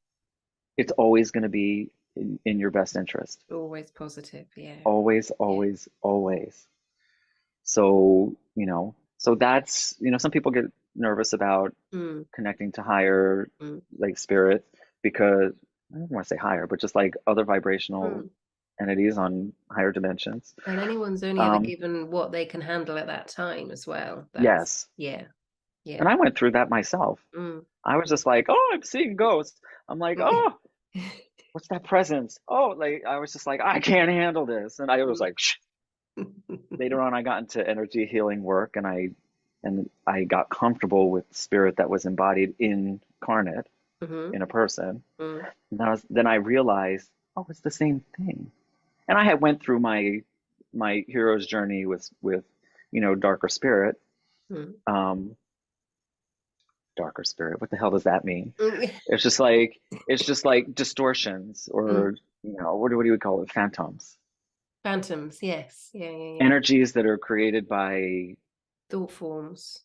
It's always going to be in your best interest. Always positive. Yeah. Always, Yeah. always, always. So, so that's, some people get nervous about Mm. connecting to higher, Mm. like spirit, because I don't want to say higher, but just like other vibrational Mm. entities on higher dimensions. And anyone's only ever Um, given what they can handle at that time as well. That's, yes. yeah. Yeah. And I went through that myself. Mm. I was just like, oh, I'm seeing ghosts. I'm like, oh, what's that presence? Oh, like I was just like, I can't handle this. And I was like, shh. Later on, I got into energy healing work, and I got comfortable with spirit that was embodied incarnate Mm-hmm. in a person. Mm. And then I realized, oh, it's the same thing. And I had went through my hero's journey with darker spirit. Mm. Um, Darker spirit. What the hell does that mean? Mm. It's just like distortions, Mm. or what do you call it? Phantoms. Phantoms, yes. Yeah, yeah, yeah. Energies that are created by Thought forms.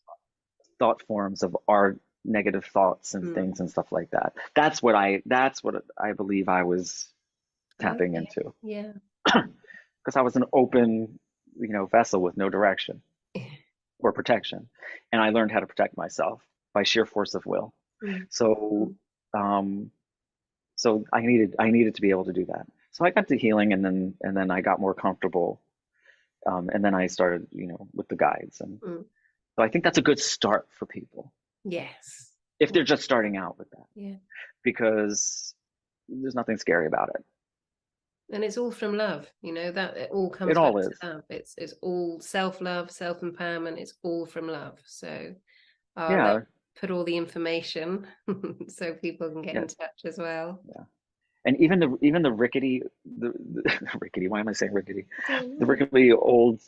thought forms of our negative thoughts and Mm. things and stuff like that. That's what I believe I was tapping Okay. into, Yeah. because I was an open, vessel with no direction or protection, and I learned how to protect myself by sheer force of will. Mm. So, Mm. um, so I needed to be able to do that. So I got to healing, and then I got more comfortable, and then I started, with the guides, and Mm. so I think that's a good start for people Yes. if they're just starting out with that, Yeah. because there's nothing scary about it. And it's all from love, that it all It comes back all to is. love. It's all self-love, self-empowerment. It's all from love. So I'll Yeah, put all the information so people can get yeah, in touch as well. yeah. And even the rickety, the rickety. Why am I saying rickety? I don't The know. rickety old,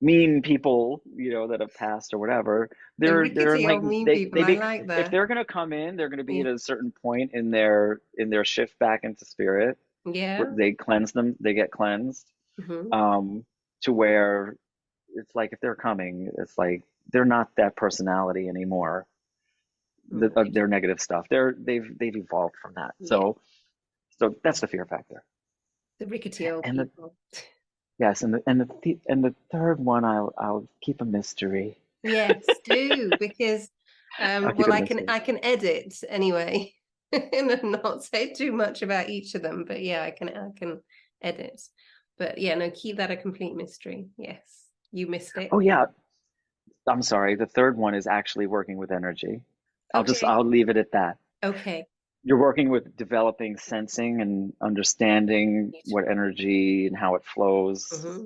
mean people, that have passed or whatever. The They're rickety like old mean they people. they I be like if that. they're gonna come in, they're gonna be Yeah. at a certain point in their shift back into spirit, where Yeah. they cleanse them, they get cleansed, Hmm. um, to where it's like if they're coming, it's like they're not that personality anymore. Right. Their negative stuff. They've evolved from that. Yeah. So that's the fear factor. The rickety old And the people. yes, and the third one, I'll keep a mystery. Yes, do because I'll keep well it a I mystery. can edit anyway and not say too much about each of them, but yeah, I can edit. But yeah, no, keep that a complete mystery. Yes. You missed it. Oh yeah, I'm sorry. The third one is actually working with energy. Okay. I'll leave it at that. Okay. you're working with developing sensing and understanding what Beautiful. energy and how it flows Hmm.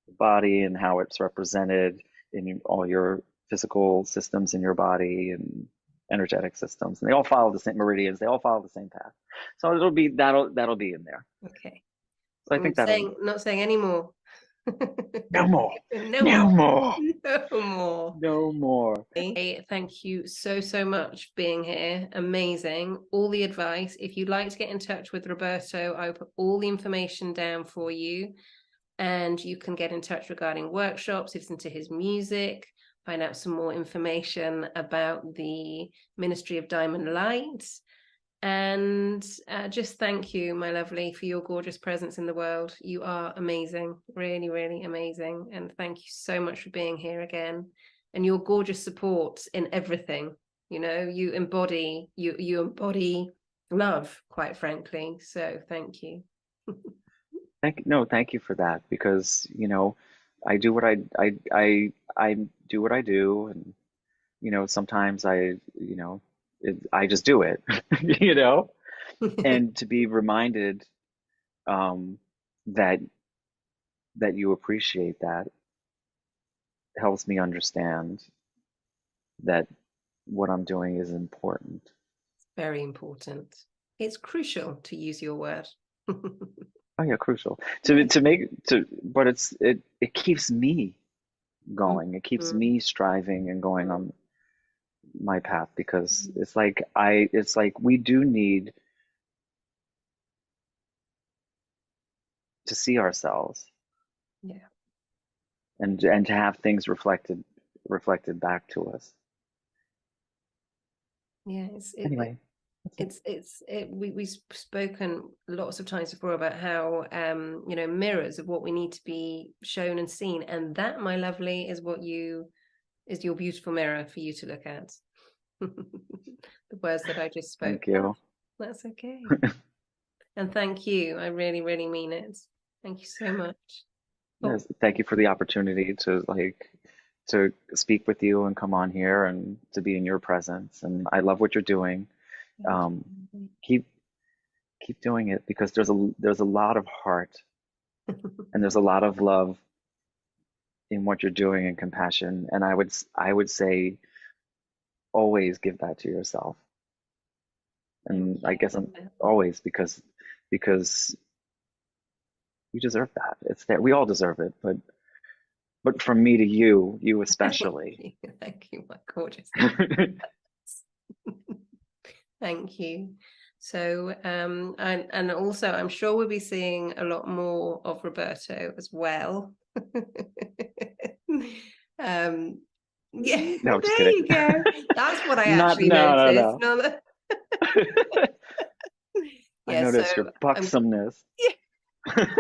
the body and how it's represented in all your physical systems in your body and energetic systems, and they all follow the same meridians, they all follow the same path. So that'll be in there. Okay. So I I'm think that'll not saying any more. no more, No no more. more, No more. no more. Hey, thank you so, so much for being here. Amazing. All the advice. If you'd like to get in touch with Roberto, I'll put all the information down for you. And you can get in touch regarding workshops, listen to his music, find out some more information about the Ministry of Diamond Light. And just thank you, my lovely, for your gorgeous presence in the world. You are amazing, really, really amazing. And thank you so much for being here again. And your gorgeous support in everything. You know, you embody love, quite frankly. So thank you. Thank you for that, because I do what I do what I do, and sometimes I just do it, you know, and to be reminded um, that you appreciate that helps me understand that what I'm doing is important. Very important. It's crucial, to use your word. Oh yeah, crucial Yeah. but it keeps me going. It keeps Mm. me striving and going on my path, because Mm. it's like we do need to see ourselves Yeah. and to have things reflected back to us. Yeah. Anyway, that's it. We've spoken lots of times before about how mirrors of what we need to be shown and seen, and that, my lovely, is your beautiful mirror for you to look at. The words that I just spoke. Thank Oh, you. that's okay. And thank you. I really, really mean it. Thank you so much. Oh, Yes, thank you for the opportunity to speak with you and come on here and to be in your presence. And I love what you're doing. thank Um, you. keep doing it, because there's a lot of heart and there's a lot of love in what you're doing, and compassion. And I would say always give that to yourself. Thank And I guess I'm you. always, because you deserve that. It's there. We all deserve it, but from me to you, you especially. Thank you, my gorgeous. Thank you. So, and also, I'm sure we'll be seeing a lot more of Roberto as well. um, yeah, No, I'm just there kidding. you go. That's what I Not, actually no, no, noticed. no. No, I yeah. So notice your I'm, buxomness. yeah.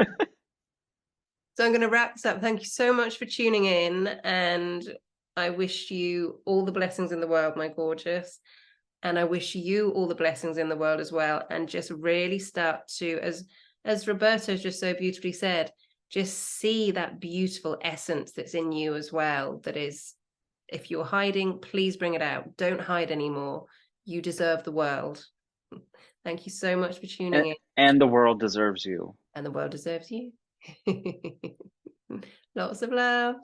So I'm going to wrap this up. Thank you so much for tuning in, and I wish you all the blessings in the world, my gorgeous. And I wish you all the blessings in the world as well. And just really start to, as Roberto just so beautifully said, just see that beautiful essence that's in you as well. That is, if you're hiding, please bring it out. Don't hide anymore. You deserve the world. Thank you so much for tuning in. And the world deserves you. And the world deserves you. Lots of love.